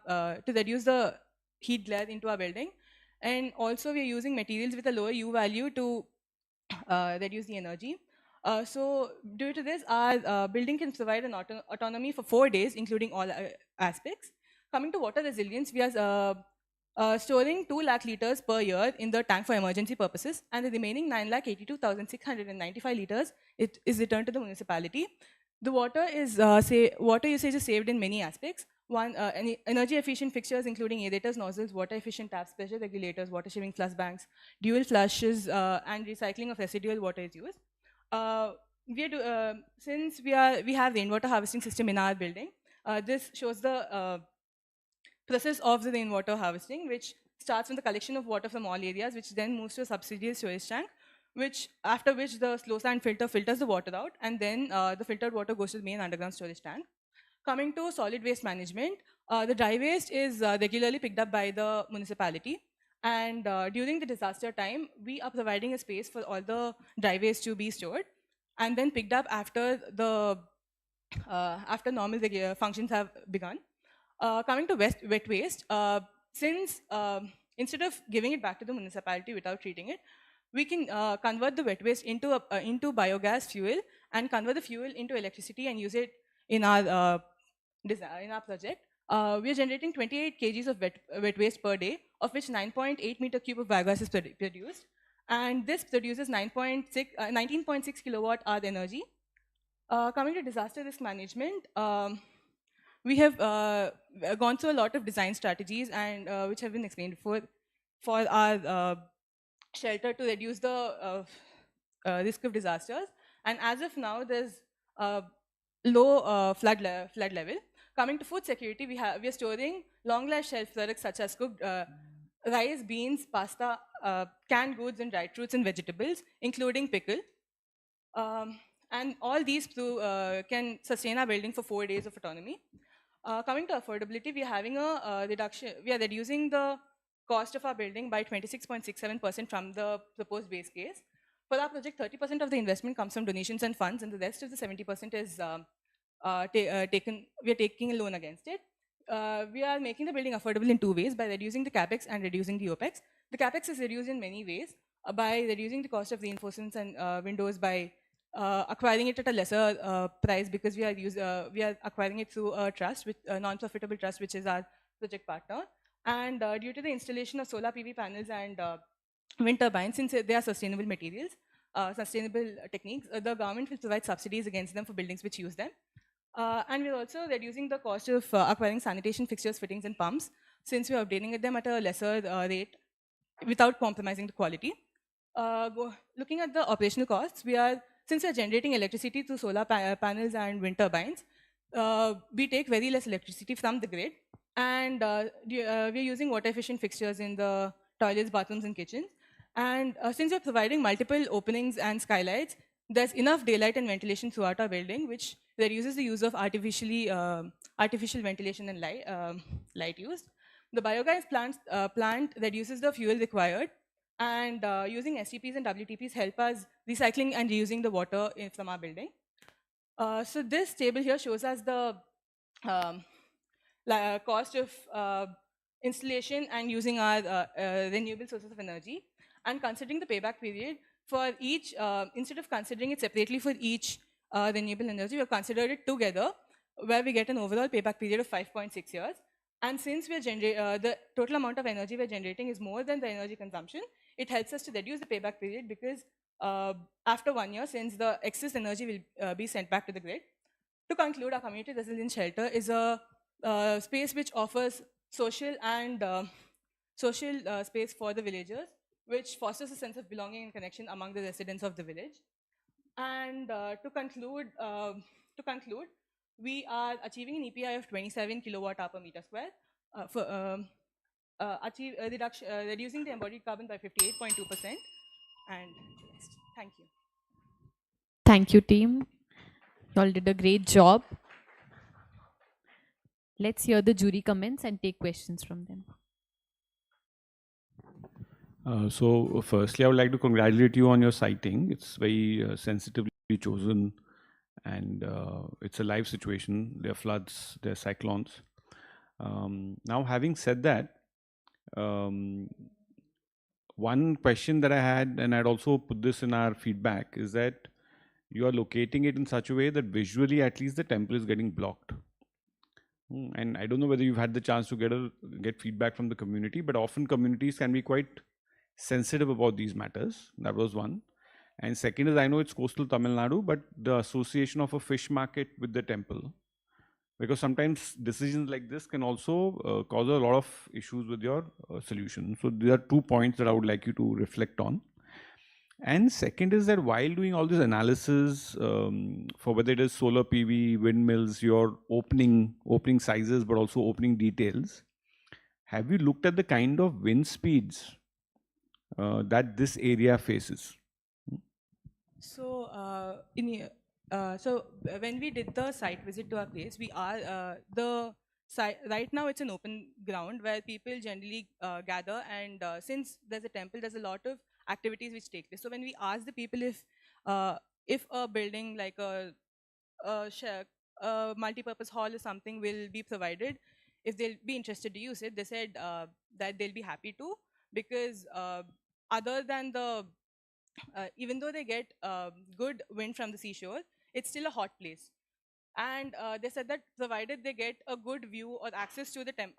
[SPEAKER 20] to reduce the heat glare into our building, and also we are using materials with a lower U value to reduce the energy. So due to this, our building can provide an autonomy for 4 days, including all aspects. Coming to water resilience, we are storing 2 lakh liters per year in the tank for emergency purposes, and the remaining 9,82,695 liters is returned to the municipality. The water usage is saved in many aspects. One, energy efficient fixtures including aerators, nozzles, water efficient taps, pressure regulators, water shaving flush banks, dual flushes, and recycling of residual water is used. Since we have rainwater harvesting system in our building, this shows the process of the rainwater harvesting, which starts from the collection of water from all areas, which then moves to a subsidiary storage tank, after which the slow sand filter filters the water out, and then the filtered water goes to the main underground storage tank. Coming to solid waste management, the dry waste is regularly picked up by the municipality, and during the disaster time, we are providing a space for all the dry waste to be stored and then picked up after normal functions have begun. Coming to wet waste, since instead of giving it back to the municipality without treating it, we can convert the wet waste into biogas fuel and convert the fuel into electricity and use it in our project. We are generating 28 kgs of wet waste per day, of which 9.8 meter cube of biogas is produced, and this produces 19.6 kilowatt hour energy. Coming to disaster risk management, we have gone through a lot of design strategies and which have been explained before for our shelter to reduce the risk of disasters. And as of now, there's low flood level. Coming to food security, we are storing long-life shelf products such as cooked rice, beans, pasta, canned goods, and dried fruits and vegetables, including pickle. And all these can sustain our building for 4 days of autonomy. Coming to affordability, we are having a reduction. We are reducing the cost of our building by 26.67% from the proposed base case. For our project, 30% of the investment comes from donations and funds, and the rest of the 70% is we are taking a loan against it. We are making the building affordable in 2 ways, by reducing the capex and reducing the opex. The capex is reduced in many ways, by reducing the cost of reinforcements and windows, by acquiring it at a lesser price, because we are acquiring it through a trust, a non-profitable trust, which is our project partner. And due to the installation of solar PV panels and wind turbines, since they are sustainable materials, sustainable techniques, the government will provide subsidies against them for buildings which use them. And we're also reducing the cost of acquiring sanitation fixtures, fittings, and pumps, since we're obtaining them at a lesser rate without compromising the quality. Looking at the operational costs, since we're generating electricity through solar panels and wind turbines, we take very less electricity from the grid, and we're using water efficient fixtures in the toilets, bathrooms, and kitchens. And since we're providing multiple openings and skylights, there's enough daylight and ventilation throughout our building, which reduces the use of artificial ventilation and light use. The biogas plant reduces the fuel required, and using STPs and WTPs help us recycling and reusing the water from our building. So this table here shows us the um, cost of installation and using our renewable sources of energy, and considering the payback period for each, instead of considering it separately for each renewable energy, we have considered it together, where we get an overall payback period of 5.6 years. And since we're the total amount of energy we're generating is more than the energy consumption, it helps us to reduce the payback period, because after 1 year, since the excess energy will be sent back to the grid. To conclude, our community resilience shelter is a space which offers social and social space for the villagers, which fosters a sense of belonging and connection among the residents of the village. And to conclude, we are achieving an EPI of 27 kilowatt hour per meter square, reducing the embodied carbon by 58.2%. And thank you.
[SPEAKER 1] Thank you, team. You all did a great job. Let's hear the jury comments and take questions from them.
[SPEAKER 6] So firstly, I would like to congratulate you on your sighting. It's very sensitively chosen, and it's a live situation. There are floods, there are cyclones. Now, having said that, one question that I had, and I'd also put this in our feedback, is that you are locating it in such a way that visually, at least, the temple is getting blocked. And I don't know whether you've had the chance to get feedback from the community, but often communities can be quite sensitive about these matters. That was one. And second is, I know it's coastal Tamil Nadu, but the association of a fish market with the temple, because sometimes decisions like this can also cause a lot of issues with your solution. So there are 2 points that I would like you to reflect on. And second is that while doing all this analysis for whether it is solar PV, windmills, your opening sizes, but also opening details, have you looked at the kind of wind speeds that this area faces?
[SPEAKER 20] So, when we did the site visit to our place, we are right now it's an open ground where people generally gather, and since there's a temple, there's a lot of activities which take place. So when we asked the people if a building like a multi-purpose hall or something will be provided, if they'll be interested to use it, they said that they'll be happy to, because other than the even though they get good wind from the seashore, it's still a hot place. And they said that provided they get a good view or access to the temple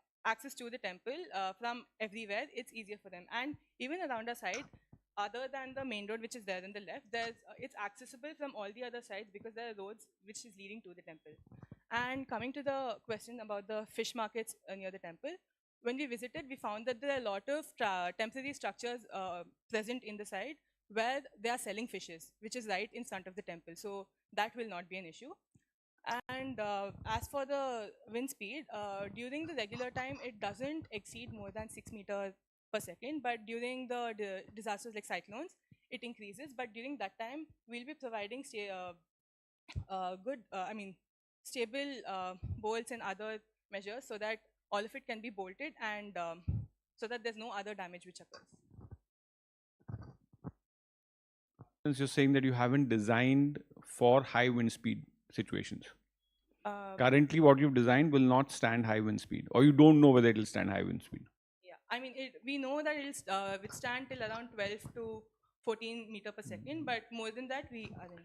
[SPEAKER 20] from everywhere, it's easier for them. And even around our side, other than the main road which is there on the left, it's accessible from all the other sides, because there are roads which is leading to the temple. And coming to the question about the fish markets near the temple, when we visited, we found that there are a lot of temporary structures present in the side where they are selling fishes, which is right in front of the temple. So that will not be an issue. And as for the wind speed, during the regular time, it doesn't exceed more than 6 meters per second. But during the disasters like cyclones, it increases. But during that time, we'll be providing stable bolts and other measures, so that all of it can be bolted, and so that there's no other damage which occurs.
[SPEAKER 6] Since you're saying that you haven't designed for high wind speed situations. Currently, what you've designed will not stand high wind speed, or you don't know whether it will stand high wind speed.
[SPEAKER 20] Yeah, I mean, we know that it'll withstand till around 12 to 14 meter per second, but more than that, we aren't.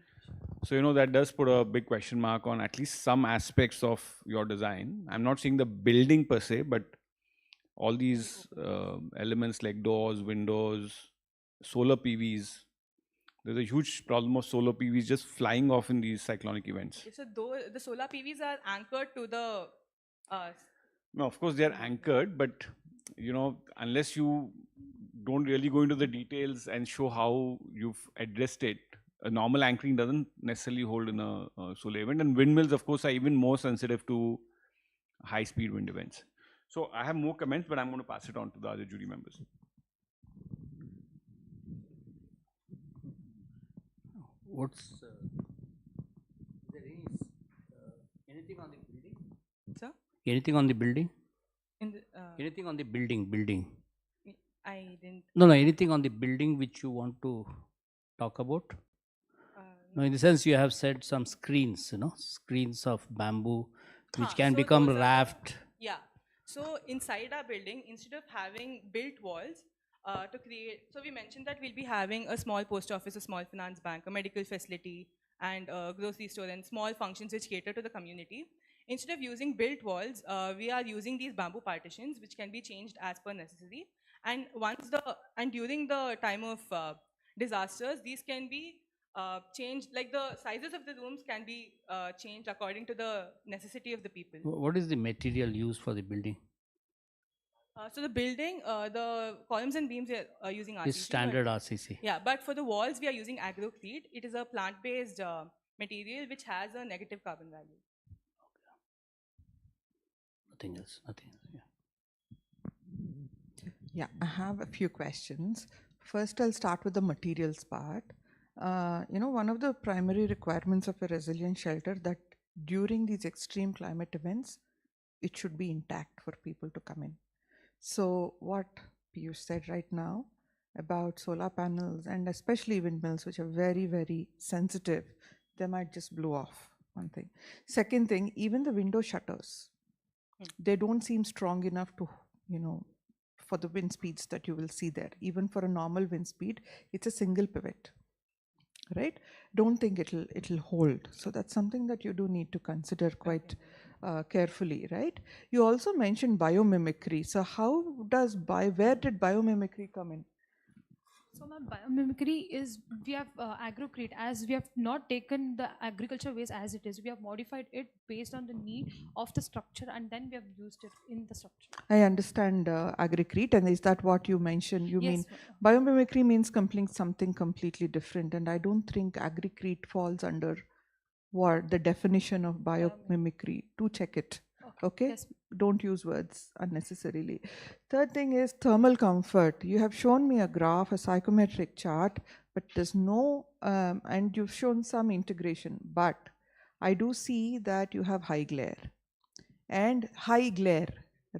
[SPEAKER 6] So, that does put a big question mark on at least some aspects of your design. I'm not saying the building per se, but all these elements like doors, windows, solar PVs. There's a huge problem of solar PVs just flying off in these cyclonic events.
[SPEAKER 20] So the solar PVs are anchored to the...
[SPEAKER 6] No, of course they are anchored, but unless you don't really go into the details and show how you've addressed it, a normal anchoring doesn't necessarily hold in a solar event. And windmills, of course, are even more sensitive to high-speed wind events. So I have more comments, but I'm going to pass it on to the other jury members.
[SPEAKER 8] What's is there anything on the building?
[SPEAKER 20] Sir?
[SPEAKER 8] Anything on the building?
[SPEAKER 20] In the,
[SPEAKER 8] Anything on the building?
[SPEAKER 20] I didn't.
[SPEAKER 8] No, anything on the building which you want to talk about? No, in the sense you have said some screens, screens of bamboo which can
[SPEAKER 20] So
[SPEAKER 8] become
[SPEAKER 20] those are the-
[SPEAKER 8] raft.
[SPEAKER 20] Yeah. So inside our building, instead of having built walls to create, so we mentioned that we'll be having a small post office, a small finance bank, a medical facility, and a grocery store, and small functions which cater to the community. Instead of using built walls, we are using these bamboo partitions, which can be changed as per necessity. And during the time of disasters, these can be changed, like the sizes of the rooms can be changed according to the necessity of the people.
[SPEAKER 8] What is the material used for the building?
[SPEAKER 20] So the building, the columns and beams we are using RCC.
[SPEAKER 8] Is standard
[SPEAKER 20] but-
[SPEAKER 8] RCC.
[SPEAKER 20] Yeah, but for the walls we are using agrocrete. It is a plant-based material which has a negative carbon value.
[SPEAKER 8] Nothing else. Yeah.
[SPEAKER 7] Yeah, I have a few questions. First, I'll start with the materials part. One of the primary requirements of a resilient shelter that during these extreme climate events, it should be intact for people to come in. So what Piyush said right now about solar panels and especially windmills, which are very, very sensitive, they might just blow off, one thing. Second thing, even the window shutters, they don't seem strong enough to, for the wind speeds that you will see there. Even for a normal wind speed, it's a single pivot, right? Don't think it'll hold. So that's something that you do need to consider quite carefully, right? You also mentioned biomimicry. So where did biomimicry come in?
[SPEAKER 4] So my biomimicry is, we have agrocrete, as we have not taken the agriculture waste as it is. We have modified it based on the need of the structure, and then we have used it in the structure.
[SPEAKER 7] I understand agricrete, and is that what you mentioned? You
[SPEAKER 4] Yes,
[SPEAKER 7] mean biomimicry means something completely different, and I don't think agricrete falls under what the definition of biomimicry. Do check it. Okay?
[SPEAKER 4] Yes.
[SPEAKER 7] Don't use words unnecessarily. Third thing is thermal comfort. You have shown me a graph, a psychometric chart, but there's no, and you've shown some integration, but I do see that you have high glare and high glare,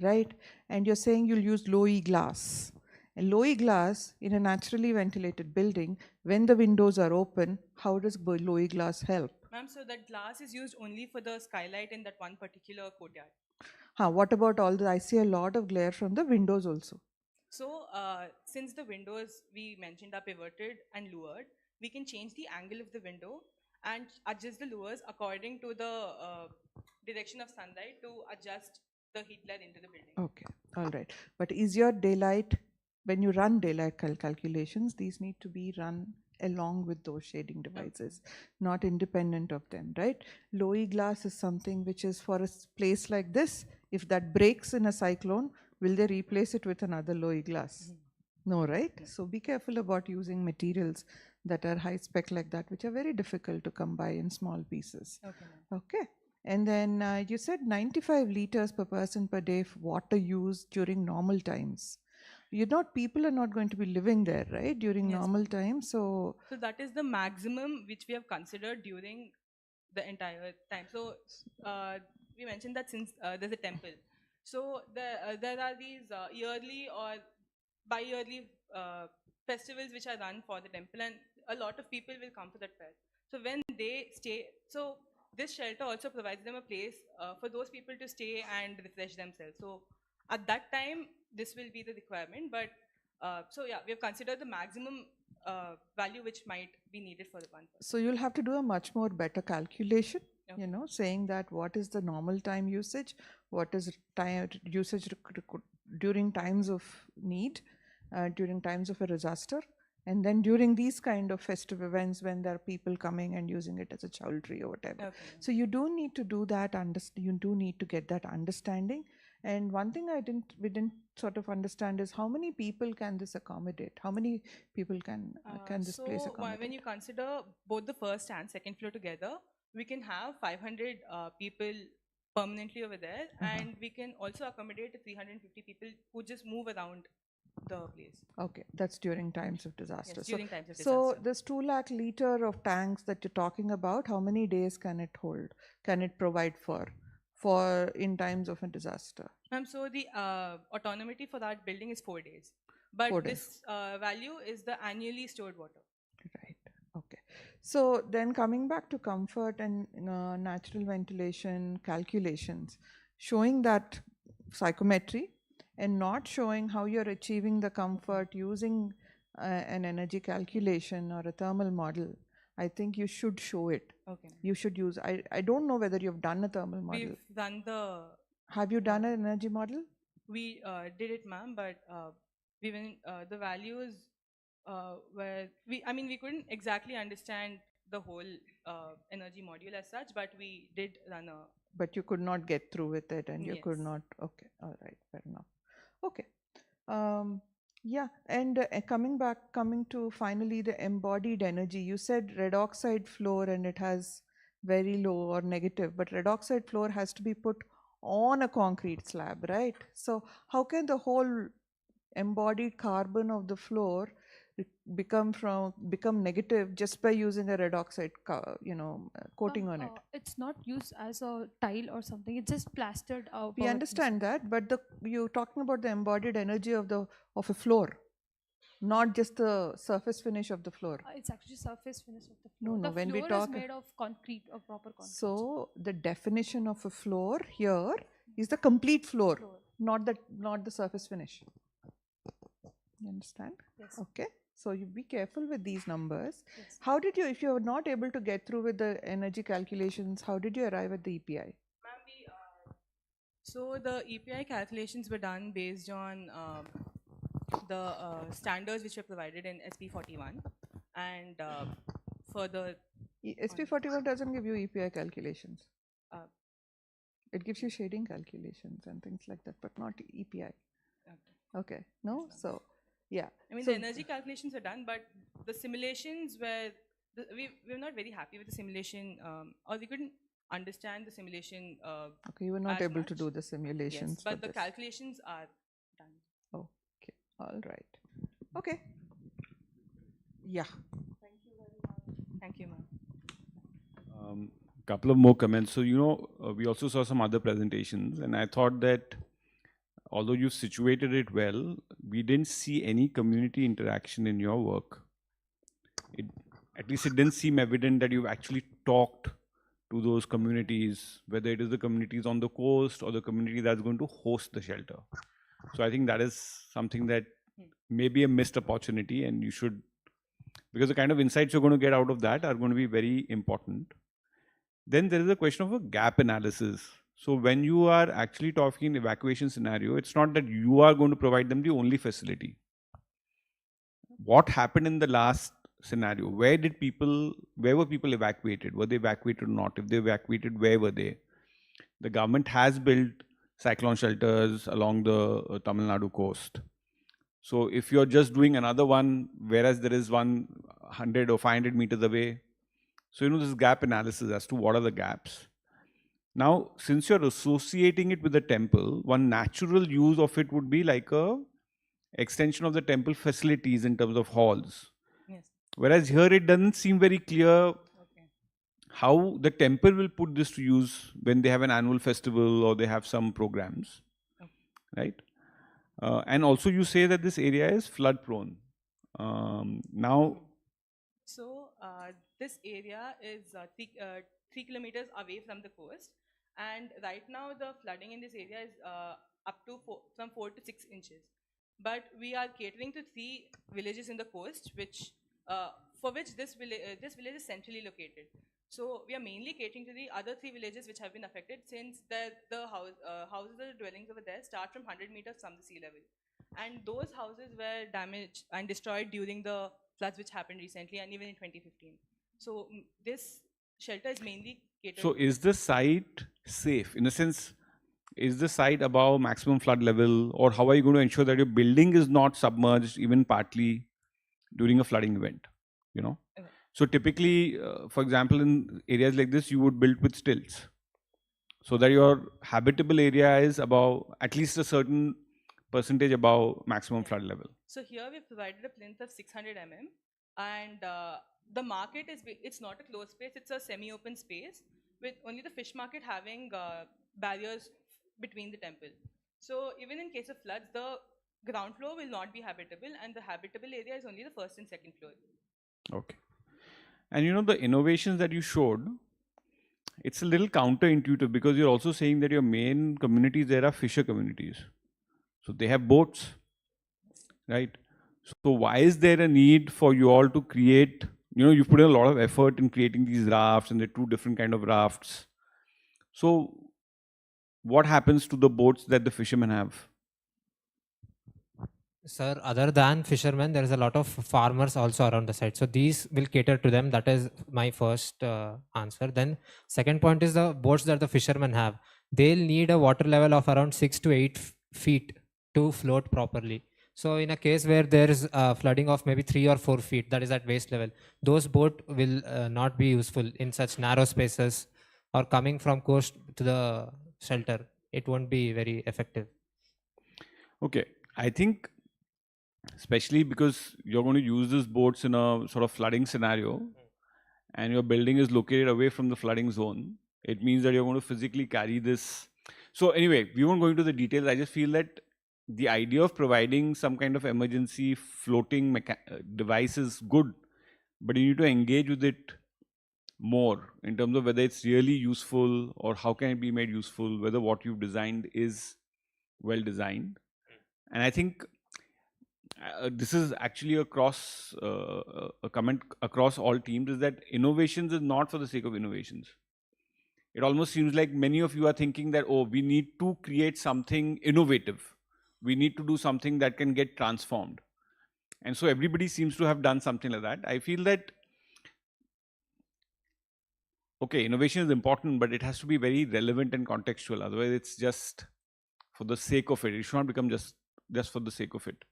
[SPEAKER 7] right? And you're saying you'll use low E glass. And low E glass in a naturally ventilated building, when the windows are open, how does low E glass help?
[SPEAKER 20] Ma'am, so that glass is used only for the skylight in that one particular courtyard.
[SPEAKER 7] What about I see a lot of glare from the windows also.
[SPEAKER 20] So since the windows we mentioned are pivoted and lured, we can change the angle of the window and adjust the lures according to the direction of sunlight to adjust the heat glare into the building.
[SPEAKER 7] Okay, all right. But is your daylight, when you run daylight calculations, these need to be run along with those shading devices, not independent of them, right? Low E glass is something which is for a place like this. If that breaks in a cyclone, will they replace it with another low E glass? No, right? So be careful about using materials that are high spec like that, which are very difficult to come by in small pieces. Okay. And then you said 95 liters per person per day of water use during normal times. People are not going to be living there, right, during normal times. So
[SPEAKER 20] that is the maximum which we have considered during the entire time. So we mentioned that since there's a temple, so there are these yearly or bi-yearly festivals which are run for the temple, and a lot of people will come to that fair. So when they stay, so this shelter also provides them a place for those people to stay and refresh themselves. So at that time, this will be the requirement. But so yeah, we have considered the maximum value which might be needed for the one person.
[SPEAKER 7] So you'll have to do a much more better calculation, saying that what is the normal time usage, what is time usage during times of need, during times of a disaster, and then during these kind of festive events when there are people coming and using it as a chowdhury or whatever.
[SPEAKER 20] Okay.
[SPEAKER 7] So you do need to do that, you do need to get that understanding. And one thing we didn't sort of understand is how many people can this accommodate? How many people can this place accommodate?
[SPEAKER 20] When you consider both the first and second floor together, we can have 500 people permanently over there, and we can also accommodate 350 people who just move around the place.
[SPEAKER 7] Okay, that's during times of disaster.
[SPEAKER 20] Yes, during times of
[SPEAKER 7] So
[SPEAKER 20] disaster.
[SPEAKER 7] this 2 lakh liter of tanks that you're talking about, how many days can it hold? Can it provide for in times of a disaster?
[SPEAKER 20] Ma'am, so the autonomy for that building is 4 days. But
[SPEAKER 7] 4 days.
[SPEAKER 20] this value is the annually stored water.
[SPEAKER 7] Okay. So then coming back to comfort and natural ventilation calculations, showing that psychometry and not showing how you're achieving the comfort using an energy calculation or a thermal model, I think you should show it.
[SPEAKER 20] Okay.
[SPEAKER 7] You should use, I don't know whether you've done a thermal model.
[SPEAKER 20] We've done the...
[SPEAKER 7] Have you done an energy model?
[SPEAKER 20] We did it, ma'am, but the values were... we couldn't exactly understand the whole energy module as such, but we did run a...
[SPEAKER 7] But you could not get through with it and you could
[SPEAKER 20] Yes.
[SPEAKER 7] not, okay, all right, fair enough. Okay. Yeah, and coming to finally the embodied energy, you said red oxide floor and it has very low or negative, but red oxide floor has to be put on a concrete slab, right? So how can the whole embodied carbon of the floor become negative just by using a red oxide coating on it?
[SPEAKER 4] It's not used as a tile or something. It's just plastered.
[SPEAKER 7] We understand that, but you're talking about the embodied energy of a floor, not just the surface finish of the floor.
[SPEAKER 4] It's actually surface finish of the
[SPEAKER 7] No,
[SPEAKER 4] floor.
[SPEAKER 7] no,
[SPEAKER 4] The
[SPEAKER 7] when we
[SPEAKER 4] floor
[SPEAKER 7] talk-
[SPEAKER 4] is made of concrete or proper concrete.
[SPEAKER 7] So the definition of a floor here is the complete floor, not the surface finish. You understand?
[SPEAKER 4] Yes.
[SPEAKER 7] Okay. So you be careful with these numbers. Yes. How did you, if you were not able to get through with the energy calculations, how did you arrive at the EPI?
[SPEAKER 20] So the EPI calculations were done based on the standards which were provided in SP41, and for the...
[SPEAKER 7] SP41 doesn't give you EPI calculations. It gives you shading calculations and things like that, but not EPI. Okay. No? So, yeah.
[SPEAKER 20] The energy calculations were done, but the simulations were... we were not very happy with the simulation, or we couldn't understand the simulation.
[SPEAKER 7] Okay, you were not able to do the simulations.
[SPEAKER 20] Yes, but
[SPEAKER 7] for
[SPEAKER 20] the
[SPEAKER 7] this.
[SPEAKER 20] calculations are done.
[SPEAKER 7] Okay, all right. Okay. Yeah.
[SPEAKER 20] Thank you, ma'am.
[SPEAKER 6] Couple of more comments. So, we also saw some other presentations, and I thought that although you've situated it well, we didn't see any community interaction in your work. At least it didn't seem evident that you've actually talked to those communities, whether it is the communities on the coast or the community that's going to host the shelter. So I think that is something that may be a missed opportunity, and you should, because the kind of insights you're going to get out of that are going to be very important. Then there is a question of a gap analysis. So when you are actually talking evacuation scenario, it's not that you are going to provide them the only facility. What happened in the last scenario? Where were people evacuated? Were they evacuated or not? If they evacuated, where were they? The government has built cyclone shelters along the Tamil Nadu coast. So if you're just doing another one, whereas there is one 100 or 500 meters away, so this gap analysis as to what are the gaps. Now, since you're associating it with the temple, one natural use of it would be like a extension of the temple facilities in terms of halls.
[SPEAKER 20] Yes.
[SPEAKER 6] Whereas here it doesn't seem very clear how the temple will put this to use when they have an annual festival or they have some programs, right? And also you say that this area is flood prone. Now,
[SPEAKER 20] So this area is 3 kilometers away from the coast, and right now the flooding in this area is up to from 4 to 6 inches. But we are catering to 3 villages in the coast, for which this village is centrally located. So we are mainly catering to the other 3 villages which have been affected, since the houses or dwellings over there start from 100 meters from the sea level. And those houses were damaged and destroyed during the floods which happened recently, and even in 2015. So this shelter is mainly catered.
[SPEAKER 6] so is the site safe? In a sense, is the site above maximum flood level, or how are you going to ensure that your building is not submerged even partly during a flooding event? So typically, for example, in areas like this, you would build with stilts, so that your habitable area is above at least a certain percentage above maximum flood level.
[SPEAKER 20] So here we've provided a plinth of 600 mm, and the market it's not a closed space, it's a semi-open space with only the fish market having barriers between the temple. So even in case of floods, the ground floor will not be habitable, and the habitable area is only the first and second floor.
[SPEAKER 6] Okay. And you know, the innovations that you showed, it's a little counterintuitive because you're also saying that your main communities there are fisher communities. So they have boats, right? So why is there a need for you all to create, you know, you put in a lot of effort in creating these rafts, and there are two different kind of rafts. So what happens to the boats that the fishermen have?
[SPEAKER 21] Sir, other than fishermen, there is a lot of farmers also around the site. So these will cater to them. That is my first answer. Then second point is the boats that the fishermen have. They'll need a water level of around 6 to 8 feet to float properly. So in a case where there is flooding of maybe 3 or 4 feet, that is at waist level, those boat will not be useful in such narrow spaces, or coming from coast to the shelter. It won't be very effective.
[SPEAKER 6] Okay, I think especially because you're going to use these boats in a sort of flooding scenario, and your building is located away from the flooding zone, it means that you're going to physically carry this. So anyway, we won't go into the details. I just feel that the idea of providing some kind of emergency floating device is good, but you need to engage with it more in terms of whether it's really useful or how can it be made useful, whether what you've designed is well designed. And I think this is actually a comment across all teams, is that innovations is not for the sake of innovations. It almost seems like many of you are thinking that, oh, we need to create something innovative. We need to do something that can get transformed. And so everybody seems to have done something like that. I feel that, okay, innovation is important, but it has to be very relevant and contextual. Otherwise, it's just for the sake of it. It should not become just for the sake of it.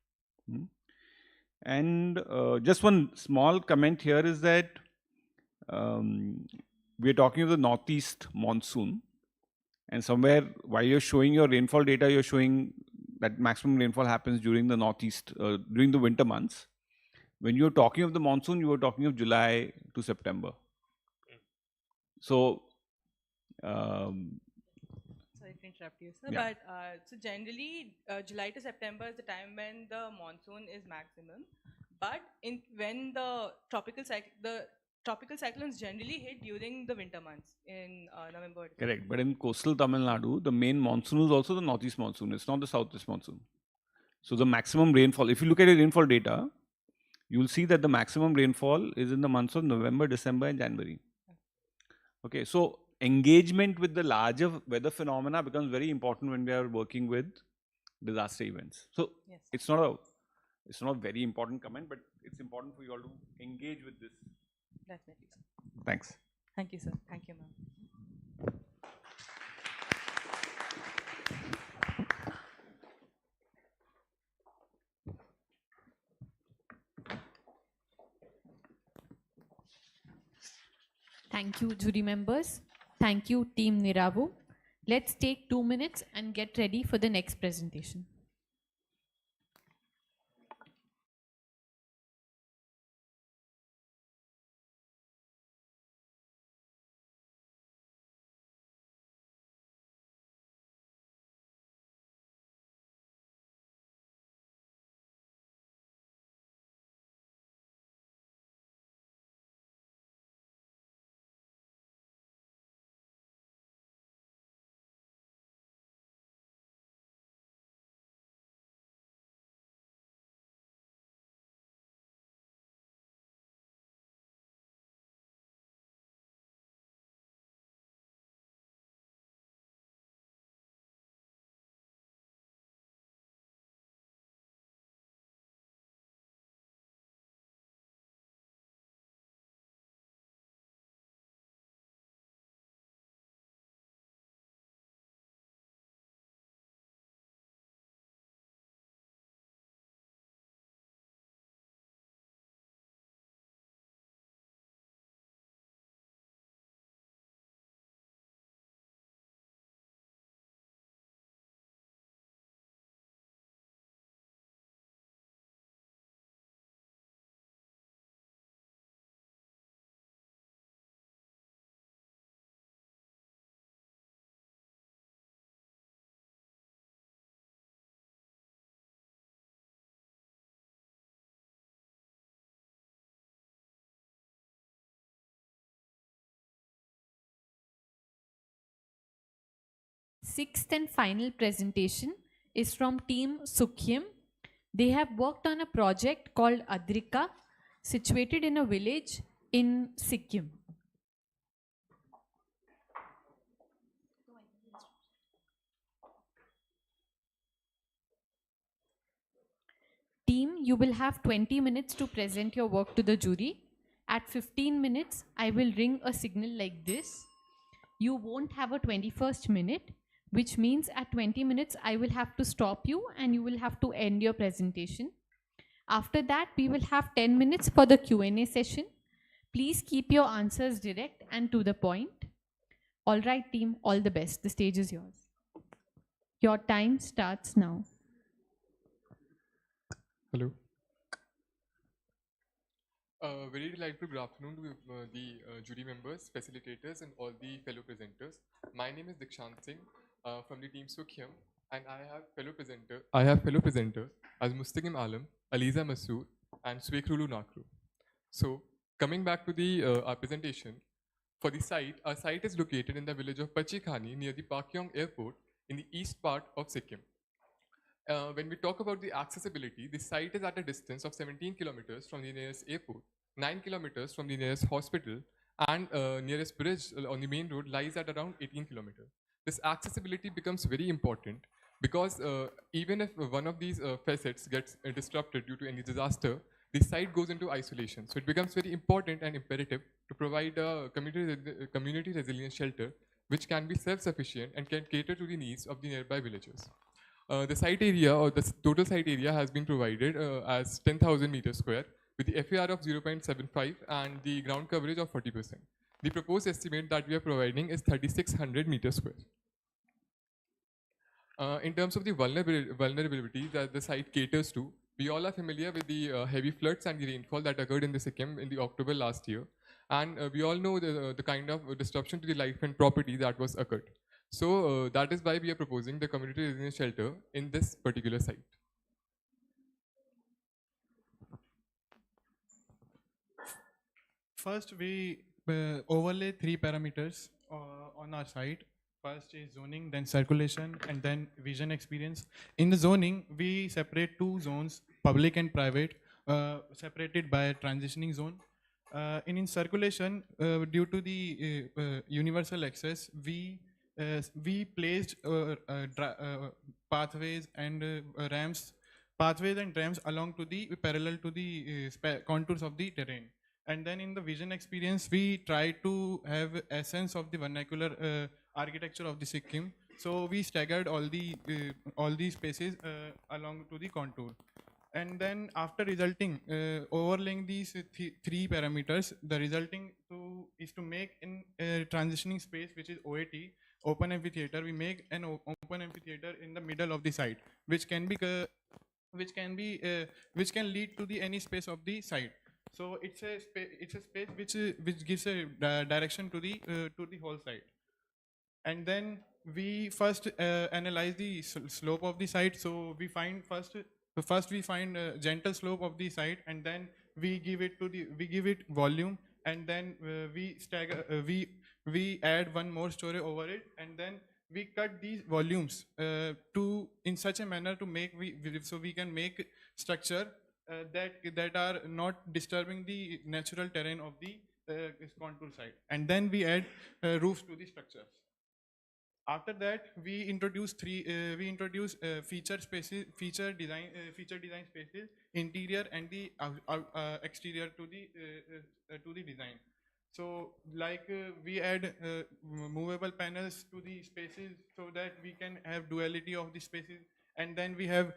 [SPEAKER 6] And just one small comment here is that we're talking of the northeast monsoon, and somewhere while you're showing your rainfall data, you're showing that maximum rainfall happens during the northeast, during the winter months. When you're talking of the monsoon, you were talking of July to September. So,
[SPEAKER 20] sorry to interrupt you, sir,
[SPEAKER 6] yeah.
[SPEAKER 20] but so generally July to September is the time when the monsoon is maximum. But when the tropical cyclones generally hit during the winter months in November.
[SPEAKER 6] Correct. But in coastal Tamil Nadu, the main monsoon is also the northeast monsoon. It's not the southwest monsoon. So the maximum rainfall, if you look at your rainfall data, you will see that the maximum rainfall is in the months of November, December, and January. Okay, so engagement with the larger weather phenomena becomes very important when we are working with disaster events. So
[SPEAKER 20] yes,
[SPEAKER 6] it's not a very important comment, but it's important for you all to engage with this.
[SPEAKER 20] Definitely, sir.
[SPEAKER 6] Thanks.
[SPEAKER 20] Thank you, sir. Thank you, ma'am.
[SPEAKER 1] Thank you, jury members. Thank you, Team Niravu. Let's take 2 minutes and get ready for the next presentation. Sixth and final presentation is from team Sukhyam. They have worked on a project called Adrika, situated in a village in Sikkim. Team, you will have 20 minutes to present your work to the jury. At 15 minutes, I will ring a signal like this. You won't have a 21st minute, which means at 20 minutes, I will have to stop you and you will have to end your presentation. After that, we will have 10 minutes for the Q&A session. Please keep your answers direct and to the point. All right, team, all the best. The stage is yours. Your time starts now.
[SPEAKER 3] Hello. Very delightful good afternoon to the jury members, facilitators, and all the fellow presenters. My name is Dikshant Singh from the team Sukhyam, and I have fellow presenters as Mustaqim Alam, Aliza Masood, and Swekrulu Nakru. So, coming back to the our presentation, for the site, our site is located in the village of Pachikhani near the Pakyong Airport in the east part of Sikkim. When we talk about the accessibility, the site is at a distance of 17 kilometers from the nearest airport, 9 kilometers from the nearest hospital, and nearest bridge on the main road lies at around 18 kilometers. This accessibility becomes very important because even if one of these facets gets disrupted due to any disaster, the site goes into isolation. So it becomes very important and imperative to provide a community resilience shelter which can be self-sufficient and can cater to the needs of the nearby villagers. The site area or the total site area has been provided as 10,000 meters square with the FAR of 0.75 and the ground coverage of 40%. The proposed estimate that we are providing is 3,600 meters square. In terms of the vulnerabilities that the site caters to, we all are familiar with the heavy floods and the rainfall that occurred in the Sikkim in the October last year. And we all know the kind of disruption to the life and property that was occurred. So that is why we are proposing the community resilience shelter in this particular site.
[SPEAKER 5] First, we overlay 3 parameters on our site. First is zoning, then circulation, and then vision experience. In the zoning, we separate 2 zones, public and private, separated by a transitioning zone. In circulation, due to the universal access, we placed pathways and ramps along to the parallel to the contours of the terrain. And then in the vision experience, we try to have essence of the vernacular architecture of the Sikkim. So we staggered all the spaces along to the contour. And then after resulting, overlaying these 3 parameters, the resulting is to make in a transitioning space, which is OAT, open amphitheater. We make an open amphitheater in the middle of the site, which can lead to the any space of the site. So it's a space which gives a direction to the whole site. And then we first analyze the slope of the site. So we find first we find a gentle slope of the site, and then we give it volume, and then we add one more story over it, and then we cut these volumes in such a manner to make so we can make structure that are not disturbing the natural terrain of the contour site, and then we add roofs to the structures. After that, we introduce feature design spaces, interior and the exterior to the design. So, like we add movable panels to the spaces so that we can have duality of the spaces, and then we have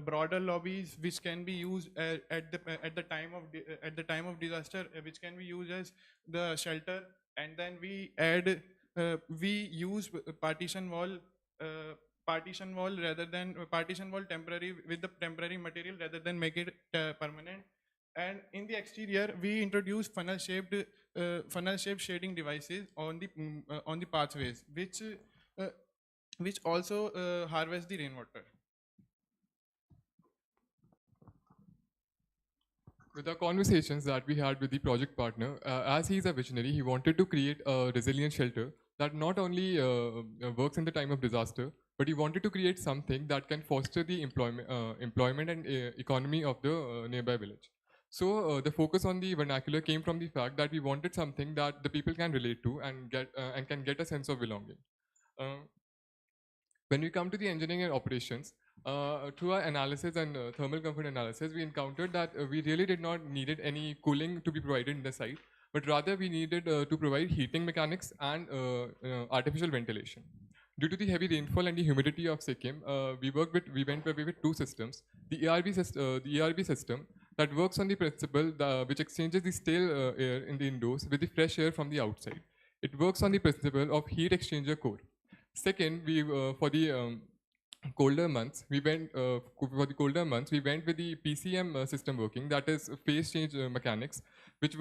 [SPEAKER 5] broader lobbies which can be used at the time of disaster, which can be used as the shelter, and then we add. We use partition wall temporary with the temporary material rather than make it permanent. And in the exterior, we introduce funnel shaped shading devices on the pathways, which also harvest the rainwater.
[SPEAKER 3] With our conversations that we had with the project partner, as he is a visionary, he wanted to create a resilient shelter that not only works in the time of disaster, but we wanted to create something that can foster the employment and economy of the nearby village. So the focus on the vernacular came from the fact that we wanted something that the people can relate to and can get a sense of belonging. Uh, when we come to the engineering and operations, through our analysis and thermal comfort analysis, we encountered that we really did not needed any cooling to be provided in the site, but rather we needed to provide heating mechanics and artificial ventilation. Due to the heavy rainfall and the humidity of Sikkim, we went away with two systems. The ERB system that works on the principle which exchanges the stale air in the indoors with the fresh air from the outside. It works on the principle of heat exchanger core. Second, we for the colder months, we went with the PCM system working, that is phase change mechanics, which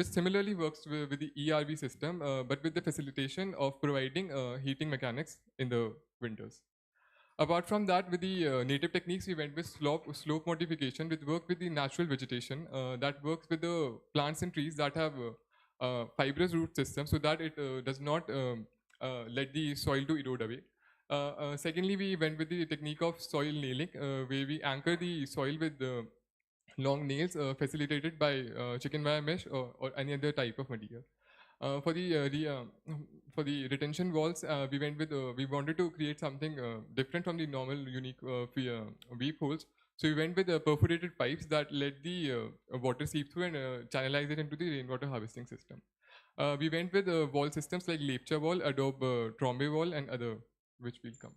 [SPEAKER 3] similarly works with the ERV system, but with the facilitation of providing heating mechanics in the winters. Apart from that, with the native techniques, we went with slope modification, which work with the natural vegetation that works with the plants and trees that have fibrous root system, so that it does not let the soil to erode away. Secondly, we went with the technique of soil nailing, where we anchor the soil with long nails facilitated by chicken wire mesh or any other type of material. For the retention walls, we wanted to create something different from the normal unique weep holes. So we went with perforated pipes that let the water seep through and channelize it into the rainwater harvesting system. We went with wall systems like Lepcha wall, Adobe Trombe wall, and other, which will come.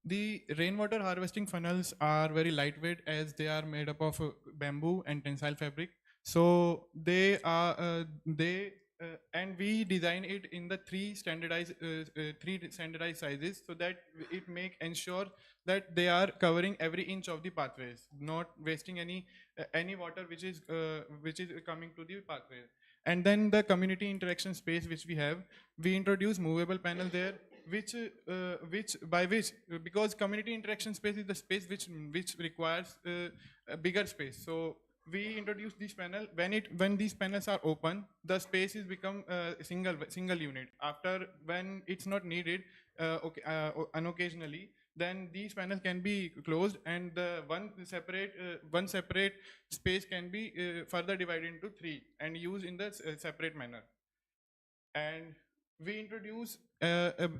[SPEAKER 5] The rainwater harvesting funnels are very lightweight as they are made up of bamboo and tensile fabric. So and we design it in the three standardized sizes, so that it ensure that they are covering every inch of the pathways, not wasting any water which is coming to the pathway. And then the community interaction space which we introduce movable panel there, because community interaction space is the space which requires a bigger space. So we introduce this panel. When these panels are open, the space is become a single unit. After, when it's not needed unoccasionally, then these panels can be closed, and the one separate space can be further divided into three and used in the separate manner. And we introduce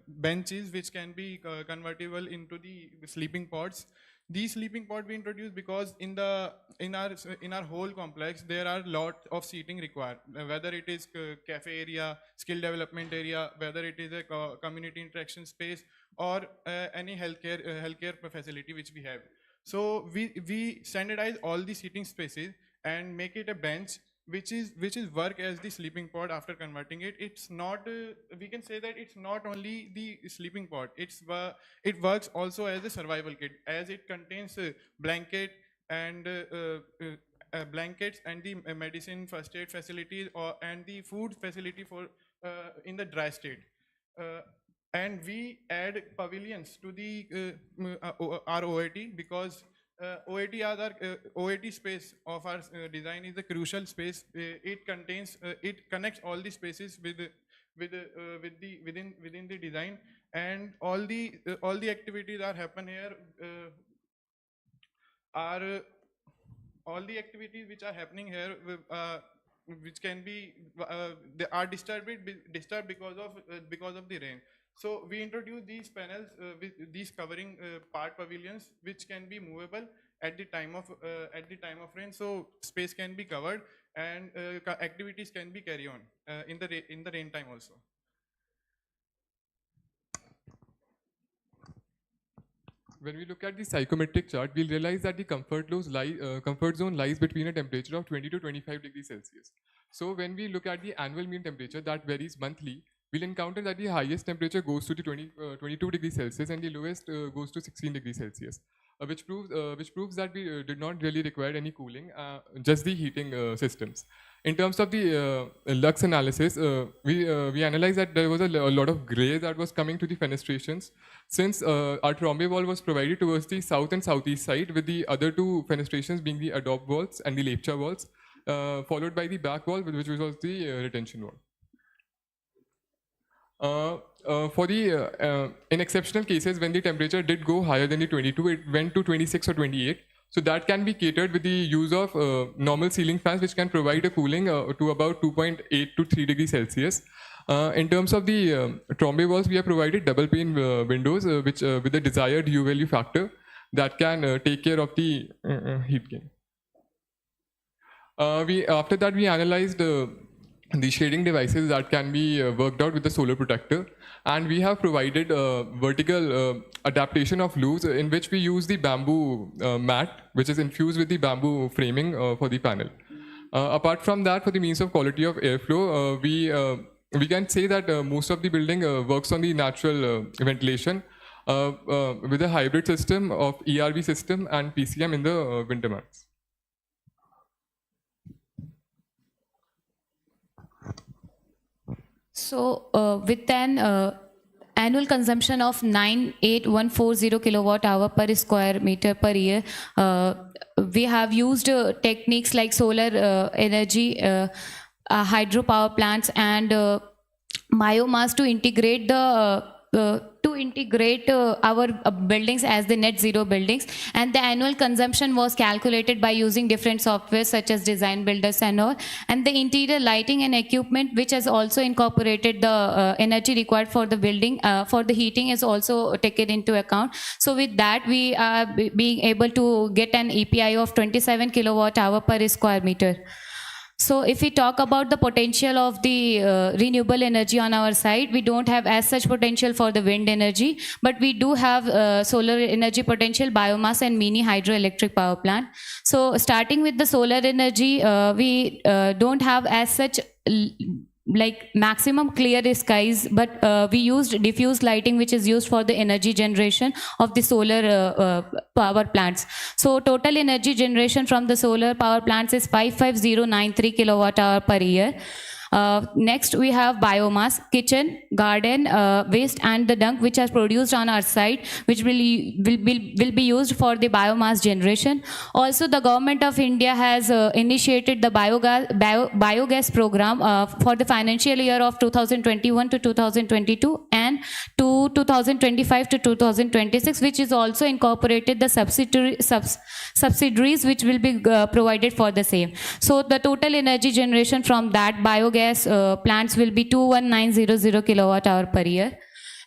[SPEAKER 5] benches which can be convertible into the sleeping pods. These sleeping pods we introduce because in our whole complex there are lot of seating required, whether it is cafe area, skill development area, whether it is a community interaction space, or any healthcare facility which we have. So we standardize all the seating spaces and make it a bench which is work as the sleeping pod. After converting it, it's not we can say that it's not only the sleeping pod, it works also as a survival kit, as it contains blanket and blankets and the medicine first aid facilities and the food facility for in the dry state. And we add pavilions to the our OAT, because OAT space of our design is a crucial space. It connects all the spaces within the design, and all the activities are happen here all the activities which are happening here which can be they are disturbed because of the rain. So we introduce these panels with these covering part pavilions, which can be movable at the time of rain, so space can be covered and activities can be carried on in the rain time also.
[SPEAKER 3] When we look at the psychometric chart, we'll realize that the comfort zone lies between a temperature of 20 to 25 degrees Celsius. So when we look at the annual mean temperature that varies monthly, we'll encounter that the highest temperature goes to the 22 degrees Celsius and the lowest goes to 16 degrees Celsius, which proves that we did not really require any cooling, just the heating systems. In terms of the lux analysis, we analyzed that there was a lot of gray that was coming to the fenestrations, since our Trombe wall was provided towards the south and southeast side, with the other two fenestrations being the Adobe walls and the Lepcha walls. followed by the back wall, which was the retention wall. In exceptional cases, when the temperature did go higher than the 22, it went to 26 or 28. So that can be catered with the use of normal ceiling fans, which can provide a cooling to about 2.8 to 3 degrees Celsius. In terms of the Trombe walls, we have provided double pane windows, which with the desired U value factor that can take care of the heat gain. After that, we analyzed the shading devices that can be worked out with the solar protector, and we have provided vertical adaptation of loops in which we use the bamboo mat, which is infused with the bamboo framing for the panel. Apart from that, for the means of quality of airflow, we can say that most of the building works on the natural ventilation with a hybrid system of ERV system and PCM in the winter months.
[SPEAKER 2] So with an annual consumption of 98140 kilowatt hour per square meter per year, we have used techniques like solar energy, hydropower plants, and biomass to integrate our buildings as the net zero buildings. And the annual consumption was calculated by using different software such as design builders and all. And the interior lighting and equipment, which has also incorporated the energy required for the building for the heating, is also taken into account. So with that, we are being able to get an API of 27 kilowatt hour per square meter. So if we talk about the potential of the renewable energy on our side, we don't have as such potential for the wind energy, but we do have solar energy potential, biomass, and mini hydroelectric power plant. So starting with the solar energy, we don't have as such like maximum clear skies, but we used diffuse lighting, which is used for the energy generation of the solar power plants. So total energy generation from the solar power plants is 55093 kilowatt hour per year. Next, we have biomass, kitchen, garden waste, and the dung, which are produced on our site, which will be used for the biomass generation. Also, the government of India has initiated the biogas program for the financial year of 2021 to 2022 and to 2025 to 2026, which is also incorporated the subsidiaries which will be provided for the same. So the total energy generation from that biogas plants will be 21900 kilowatt hour per year.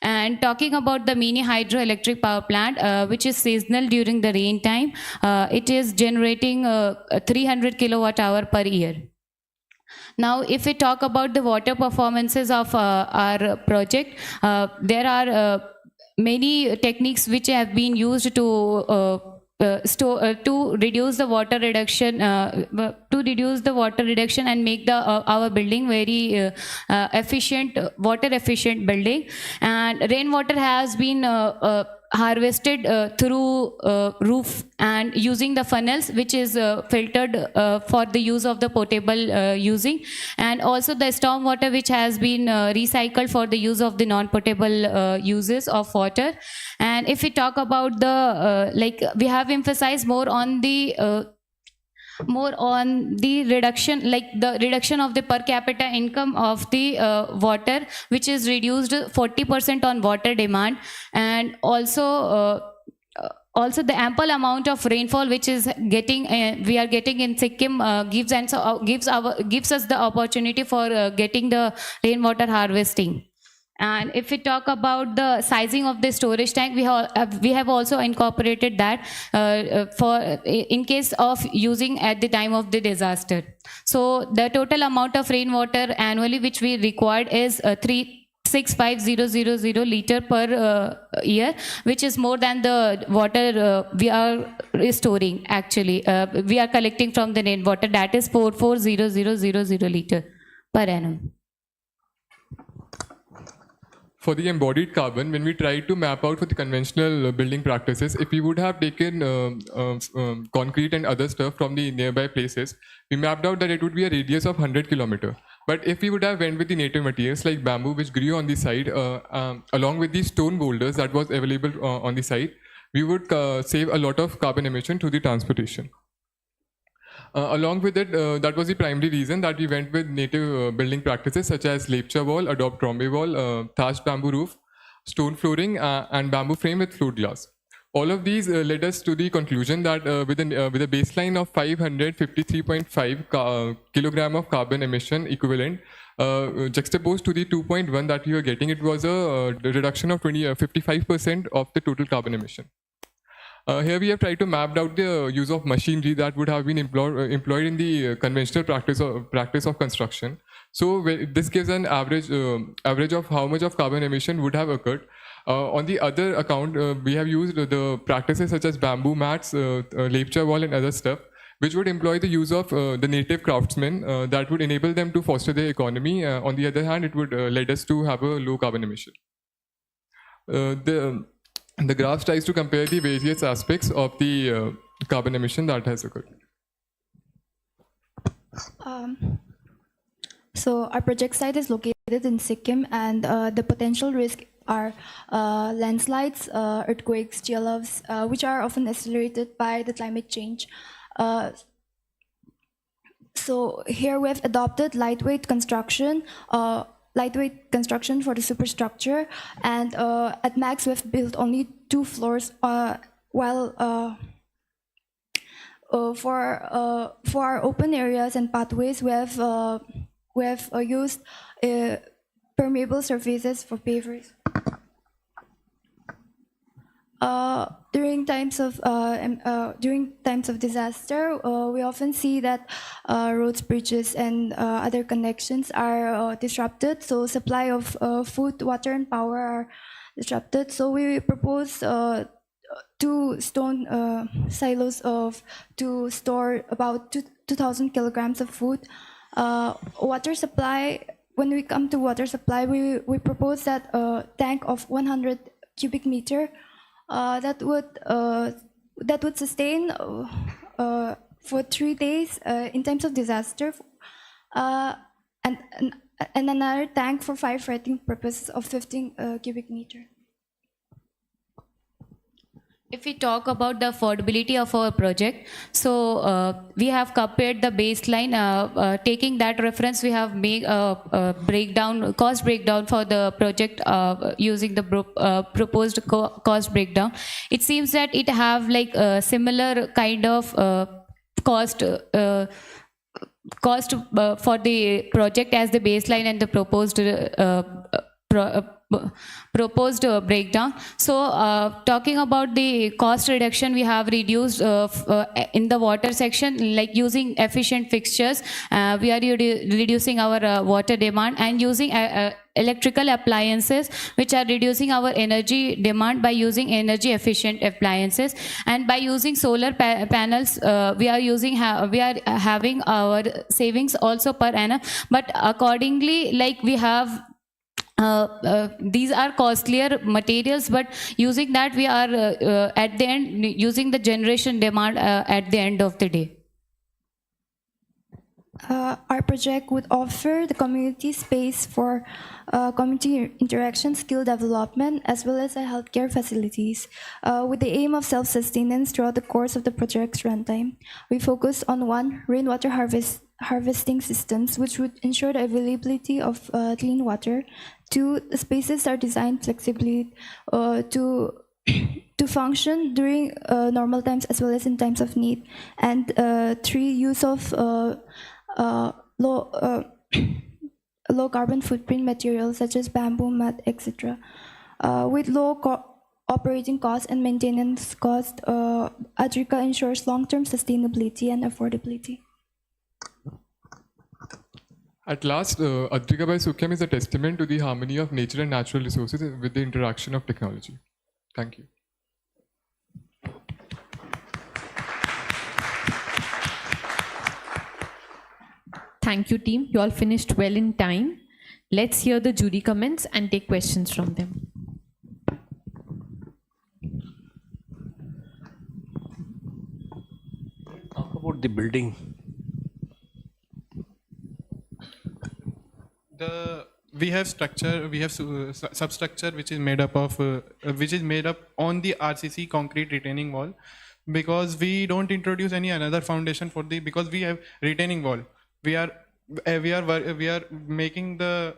[SPEAKER 2] And talking about the mini hydroelectric power plant, which is seasonal during the rain time, it is generating 300 kilowatt hour per year. Now, if we talk about the water performances of our project, there are many techniques which have been used to reduce the water reduction, and make our building very efficient, water efficient building. And rainwater has been harvested through roof and using the funnels, which is filtered for the use of the potable using, and also the storm water, which has been recycled for the use of the non-potable uses of water. And if we talk about the we have emphasized more on the reduction, like the reduction of the per capita income of the water, which is reduced 40% on water demand, and also the ample amount of rainfall which is getting we are getting in Sikkim gives us the opportunity for getting the rainwater harvesting. And if we talk about the sizing of the storage tank, we have also incorporated that for in case of using at the time of the disaster. So the total amount of rainwater annually which we required is 365,000 liter per year, which is more than the water we are storing. Actually, we are collecting from the rainwater, that is 44,000 liter per annum.
[SPEAKER 3] For the embodied carbon, when we tried to map out for the conventional building practices, if we would have taken concrete and other stuff from the nearby places, we mapped out that it would be a radius of 100 kilometers. But if we would have went with the native materials like bamboo, which grew on the side, along with the stone boulders that was available on the site, we would save a lot of carbon emission to the transportation. Along with it, that was the primary reason that we went with native building practices such as Lepcha wall, adobe Trombe wall, thatched bamboo roof, stone flooring, and bamboo frame with flute glass. All of these led us to the conclusion that with a baseline of 553.5 kilogram of carbon emission equivalent, juxtaposed to the 2.1 that we were getting, it was a reduction of 55% of the total carbon emission. Here we have tried to map out the use of machinery that would have been employed in the conventional practice of construction. So this gives an average of how much of carbon emission would have occurred. On the other account, we have used the practices such as bamboo mats, Lepcha wall, and other stuff, which would employ the use of the native craftsmen that would enable them to foster their economy. On the other hand, it would lead us to have a low carbon emission. The graph tries to compare the various aspects of the carbon emission that has occurred.
[SPEAKER 9] So our project site is located in Sikkim, and the potential risk are landslides, earthquakes, geoloves, which are often accelerated by the climate change. So here we have adopted lightweight construction for the superstructure, and at max we've built only 2 floors, while for our open areas and pathways we have used permeable surfaces for pavers. During times of disaster, we often see that roads, bridges, and other connections are disrupted. So supply of food, water, and power are disrupted. So we propose 2 stone silos to store about 2,000 kilograms of food. Water supply. When we come to water supply, we propose that a tank of 100 cubic meter that would sustain for 3 days in times of disaster, and another tank for firefighting purposes of 15 cubic meter.
[SPEAKER 2] If we talk about the affordability of our project, so we have compared the baseline. Taking that reference, we have made a cost breakdown for the project using the proposed cost breakdown. It seems that it have like a similar kind of cost for the project as the baseline and the proposed breakdown. So talking about the cost reduction, we have reduced in the water section, like using efficient fixtures, we are reducing our water demand, and using electrical appliances which are reducing our energy demand by using energy efficient appliances, and by using solar panels we are having our savings also per annum. But accordingly, like we have these are costlier materials, but using that we are at the end using the generation demand at the end of the day.
[SPEAKER 9] Our project would offer the community space for community interaction, skill development, as well as healthcare facilities, with the aim of self-sustenance throughout the course of the project's runtime. We focus on 1, rainwater harvesting systems, which would ensure the availability of clean water. 2, the spaces are designed flexibly to function during normal times as well as in times of need. And 3, use of low carbon footprint materials such as bamboo, mud, etc. With low operating costs and maintenance costs, Adrika ensures long-term sustainability and affordability.
[SPEAKER 3] At last, Adrika by Sukyam is a testament to the harmony of nature and natural resources with the interaction of technology. Thank you.
[SPEAKER 1] Thank you, team. You all finished well in time. Let's hear the jury comments and take questions from them.
[SPEAKER 8] Talk about the building.
[SPEAKER 5] We have structure, we have substructure which is made up on the RCC concrete retaining wall. because we don't introduce any another foundation for the, because we have retaining wall. We are making the,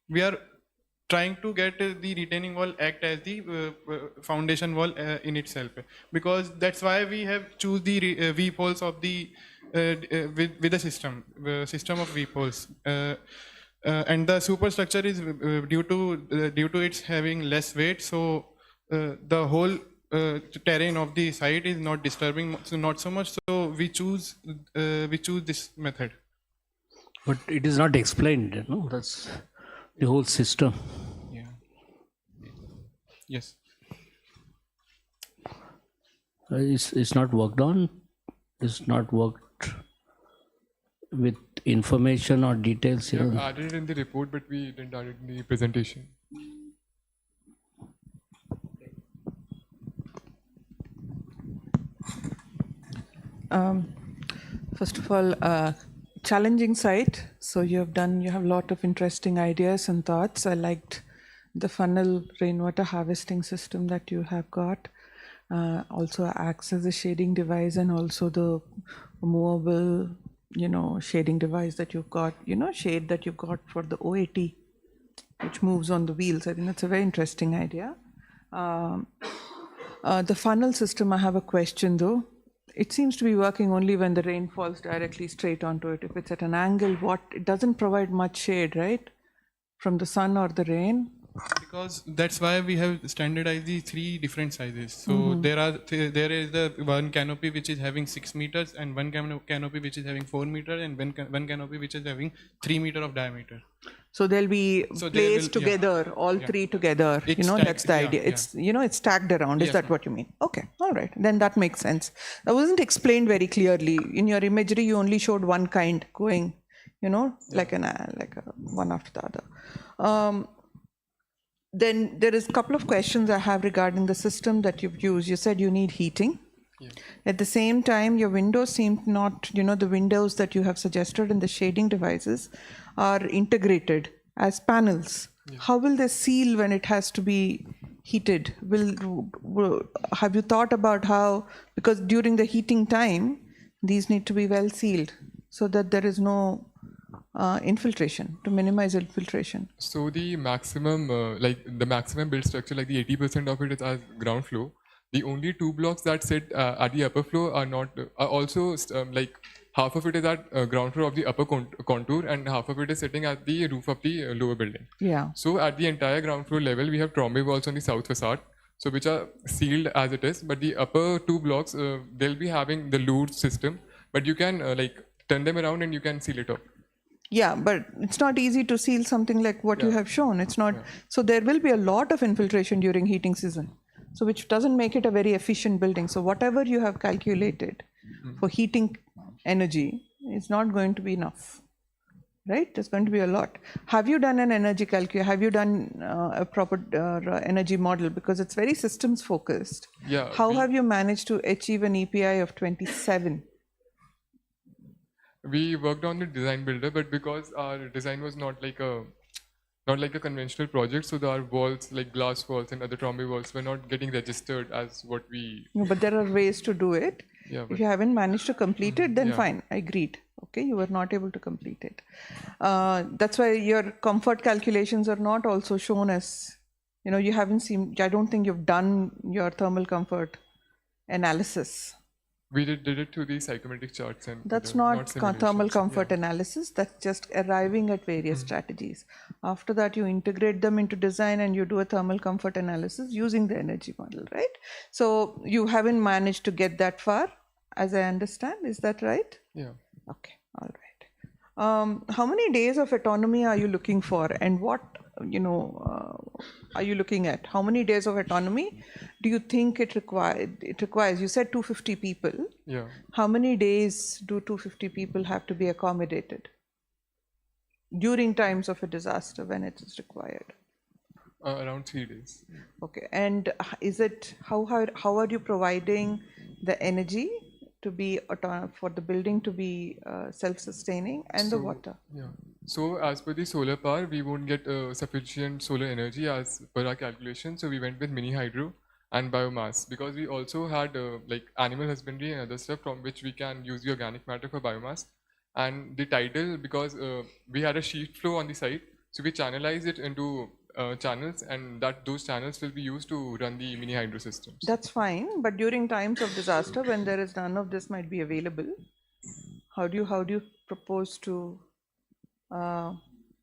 [SPEAKER 5] we are trying to get the retaining wall act as the foundation wall in itself, because that's why we have choose the weep holes of the with the system of weep holes, and the superstructure is due to its having less weight, so the whole terrain of the site is not disturbing, so not so much, so we choose this method.
[SPEAKER 8] But it is not explained, no? That's the whole system.
[SPEAKER 5] Yeah. Yes.
[SPEAKER 8] It's not worked on. It's not worked with information or details.
[SPEAKER 3] We have added it in the report, but we didn't add it in the presentation.
[SPEAKER 7] First of all, challenging site. So you have a lot of interesting ideas and thoughts. I liked the funnel rainwater harvesting system that you have got. Also acts as a shading device, and also the movable, shading device that you've got, shade that you've got for the OAT, which moves on the wheels. I think that's a very interesting idea. The funnel system, I have a question though. It seems to be working only when the rain falls directly straight onto it. If it's at an angle, it doesn't provide much shade, right? From the sun or the rain?
[SPEAKER 5] Because that's why we have standardized the 3 different sizes. So there is the one canopy which is having 6 meters, and one canopy which is having 4 meters, and one canopy which is having 3 meters of diameter.
[SPEAKER 7] So they'll be placed together, all 3 together. That's the idea. It's it's stacked around. Is that what you mean? Okay, all right. Then that makes sense. That wasn't explained very clearly. In your imagery, you only showed one kind going, like a one after the other. Then there is a couple of questions I have regarding the system that you've used. You said you need heating. Yeah. At the same time, your windows seem not, the windows that you have suggested in the shading devices are integrated as panels. Yeah. How will they seal when it has to be heated? Have you thought about how, because during the heating time, these need to be well sealed so that there is no infiltration, to minimize infiltration.
[SPEAKER 3] So the maximum, the maximum build structure, like the 80% of it is as ground floor. The only 2 blocks that sit at the upper floor are not, are also like half of it is at ground floor of the upper contour, and half of it is sitting at the roof of the lower building.
[SPEAKER 7] Yeah.
[SPEAKER 3] So at the entire ground floor level, we have trombe walls on the south facade, so which are sealed as it is. But the upper 2 blocks, they'll be having the louvre system, but you can turn them around and you can seal it up.
[SPEAKER 7] Yeah, but it's not easy to seal something like what you have shown. It's not. So there will be a lot of infiltration during heating season, so which doesn't make it a very efficient building. So whatever you have calculated for heating energy is not going to be enough, right? There's going to be a lot. Have you done an energy calculation? Have you done a proper energy model? Because it's very systems focused.
[SPEAKER 3] Yeah.
[SPEAKER 7] How have you managed to achieve an EPI of 27?
[SPEAKER 3] We worked on the design builder, but because our design was not like a conventional project, so our walls, like glass walls and other trombe walls, were not getting registered as what we.
[SPEAKER 7] No, but there are ways to do it.
[SPEAKER 3] Yeah,
[SPEAKER 7] if you haven't managed to complete it, then fine, I agreed. Okay, you were not able to complete it. That's why your comfort calculations are not also shown as, you haven't seen. I don't think you've done your thermal comfort analysis.
[SPEAKER 3] We did it through the psychometric charts, and
[SPEAKER 7] that's not thermal comfort analysis. That's just arriving at various strategies. After that, you integrate them into design and you do a thermal comfort analysis using the energy model, right? So you haven't managed to get that far, as I understand. Is that right?
[SPEAKER 3] Yeah.
[SPEAKER 7] Okay. All right. How many days of autonomy are you looking for, and what are you looking at? How many days of autonomy do you think it requires? You said 250 people.
[SPEAKER 3] Yeah.
[SPEAKER 7] How many days do 250 people have to be accommodated during times of a disaster when it is required?
[SPEAKER 3] Around 3 days.
[SPEAKER 7] Okay. And is it how are you providing the energy to be for the building to be self-sustaining, and the water?
[SPEAKER 3] Yeah. So as per the solar power, we won't get sufficient solar energy as per our calculation. So we went with mini hydro, and biomass, because we also had like animal husbandry and other stuff from which we can use the organic matter for biomass. And the tidal, because we had a sheet flow on the site, so we channelize it into channels, and those channels will be used to run the mini hydro systems.
[SPEAKER 7] That's fine, but during times of disaster, when there is none of this might be available, how do you propose to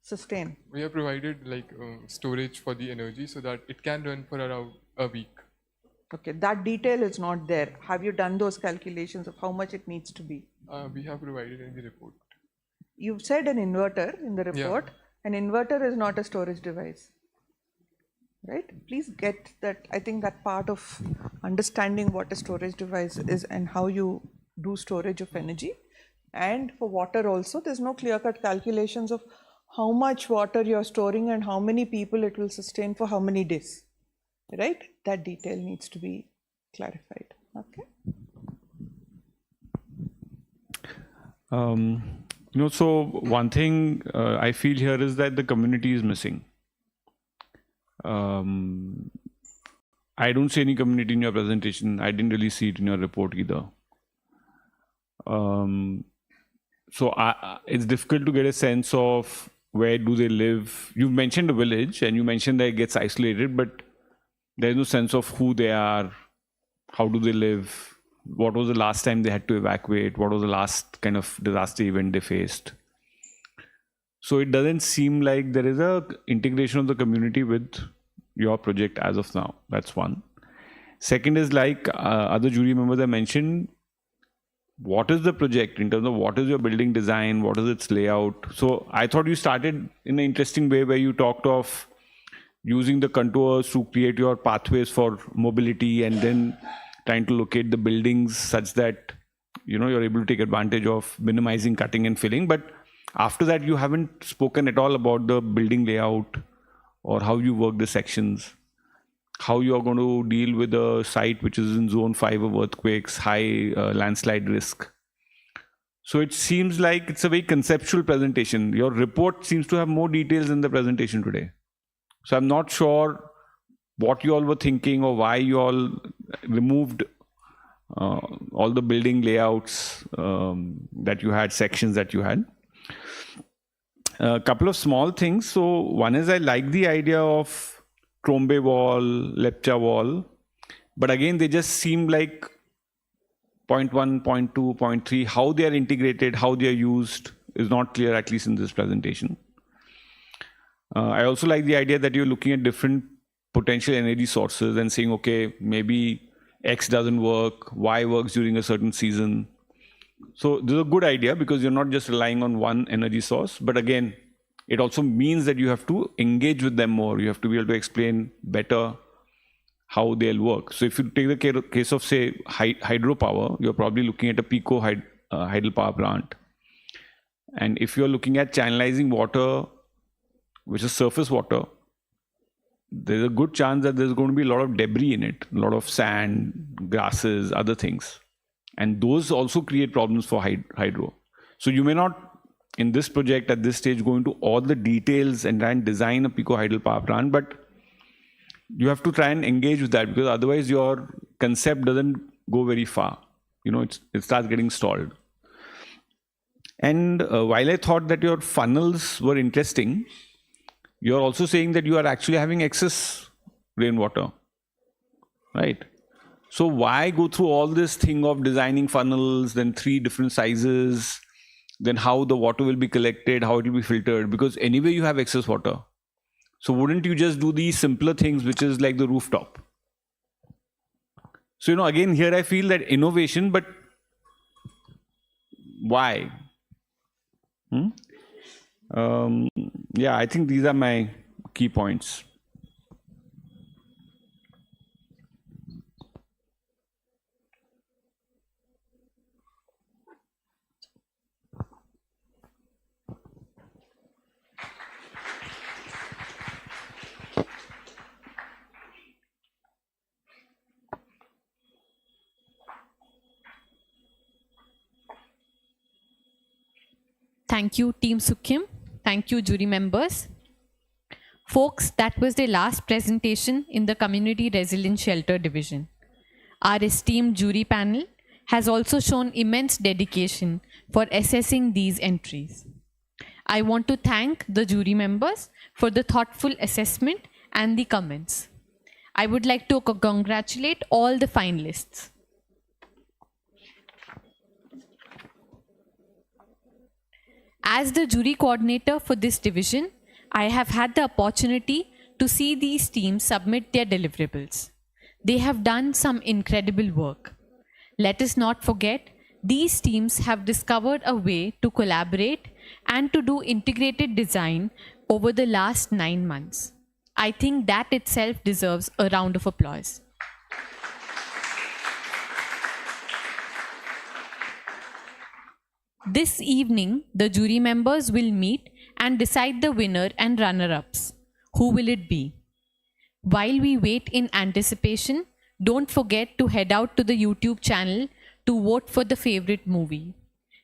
[SPEAKER 7] sustain?
[SPEAKER 3] We have provided like storage for the energy so that it can run for around a week.
[SPEAKER 7] Okay, that detail is not there. Have you done those calculations of how much it needs to be?
[SPEAKER 3] We have provided in the report.
[SPEAKER 7] You've said an inverter in the report. An inverter is not a storage device, right? Please get that. I think that part of understanding what a storage device is and how you do storage of energy. And for water also, there's no clear-cut calculations of how much water you're storing and how many people it will sustain for how many days, right? That detail needs to be clarified. Okay.
[SPEAKER 6] So one thing I feel here is that the community is missing. I don't see any community in your presentation. I didn't really see it in your report either. So it's difficult to get a sense of where do they live. You've mentioned a village and you mentioned that it gets isolated, but there's no sense of who they are, how do they live, what was the last time they had to evacuate, what was the last kind of disaster event they faced. So it doesn't seem like there is a integration of the community with your project as of now. That's one. Second is, like other jury members have mentioned, what is the project in terms of what is your building design, what is its layout. So I thought you started in an interesting way where you talked of using the contours to create your pathways for mobility and then trying to locate the buildings such that you're able to take advantage of minimizing cutting and filling. But after that, you haven't spoken at all about the building layout or how you work the sections, how you are going to deal with a site which is in zone 5 of earthquakes, high landslide risk. So it seems like it's a very conceptual presentation. Your report seems to have more details in the presentation today. So I'm not sure what you all were thinking or why you all removed all the building layouts that you had, sections that you had. A couple of small things. So one is I like the idea of Trombe wall, Lepcha wall, but again they just seem like 0.1, 0.2, 0.3. How they are integrated, how they are used is not clear, at least in this presentation. I also like the idea that you're looking at different potential energy sources and saying, okay, maybe X doesn't work, Y works during a certain season. So this is a good idea because you're not just relying on one energy source, but again, it also means that you have to engage with them more. You have to be able to explain better how they'll work. So if you take the case of, say, hydropower, you're probably looking at a pico hydel power plant. And if you're looking at channelizing water, which is surface water, there's a good chance that there's going to be a lot of debris in it, a lot of sand, grasses, other things. And those also create problems for hydro. So you may not, in this project at this stage, go into all the details and try and design a pico-hydel power plant, but you have to try and engage with that because otherwise your concept doesn't go very far. It starts getting stalled. And while I thought that your funnels were interesting, you're also saying that you are actually having excess rainwater, right? So why go through all this thing of designing funnels, then 3 different sizes, then how the water will be collected, how it will be filtered, because anyway you have excess water. So wouldn't you just do these simpler things, which is like the rooftop? So, again, here I feel that innovation, but why? Yeah, I think these are my key points.
[SPEAKER 1] Thank you, Team Sukhim. Thank you, jury members. Folks, that was the last presentation in the Community Resilience Shelter Division. Our esteemed jury panel has also shown immense dedication for assessing these entries. I want to thank the jury members for the thoughtful assessment and the comments. I would like to congratulate all the finalists. As the jury coordinator for this division, I have had the opportunity to see these teams submit their deliverables. They have done some incredible work. Let us not forget, these teams have discovered a way to collaborate and to do integrated design over the last 9 months. I think that itself deserves a round of applause. This evening, the jury members will meet and decide the winner and runner-ups. Who will it be? While we wait in anticipation, don't forget to head out to the YouTube channel to vote for the favorite movie.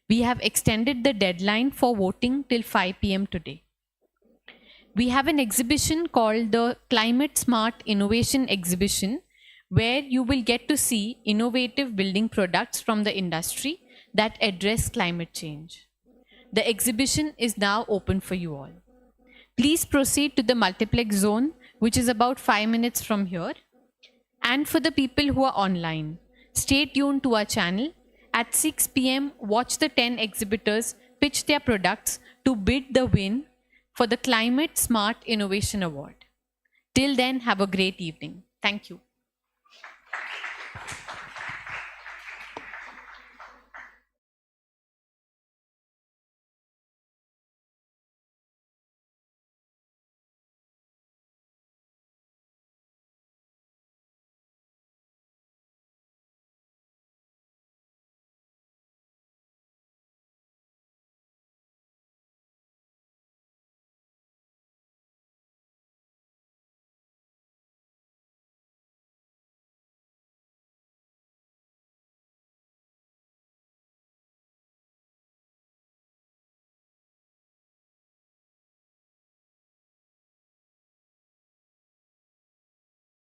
[SPEAKER 1] We have extended the deadline for voting till 5 p.m. today. We have an exhibition called the Climate Smart Innovation Exhibition, where you will get to see innovative building products from the industry that address climate change. The exhibition is now open for you all. Please proceed to the multiplex zone, which is about 5 minutes from here. And for the people who are online, stay tuned to our channel. At 6 p.m., watch the 10 exhibitors pitch their products to bid the win for the Climate Smart Innovation Award. Till then, have a great evening. Thank you.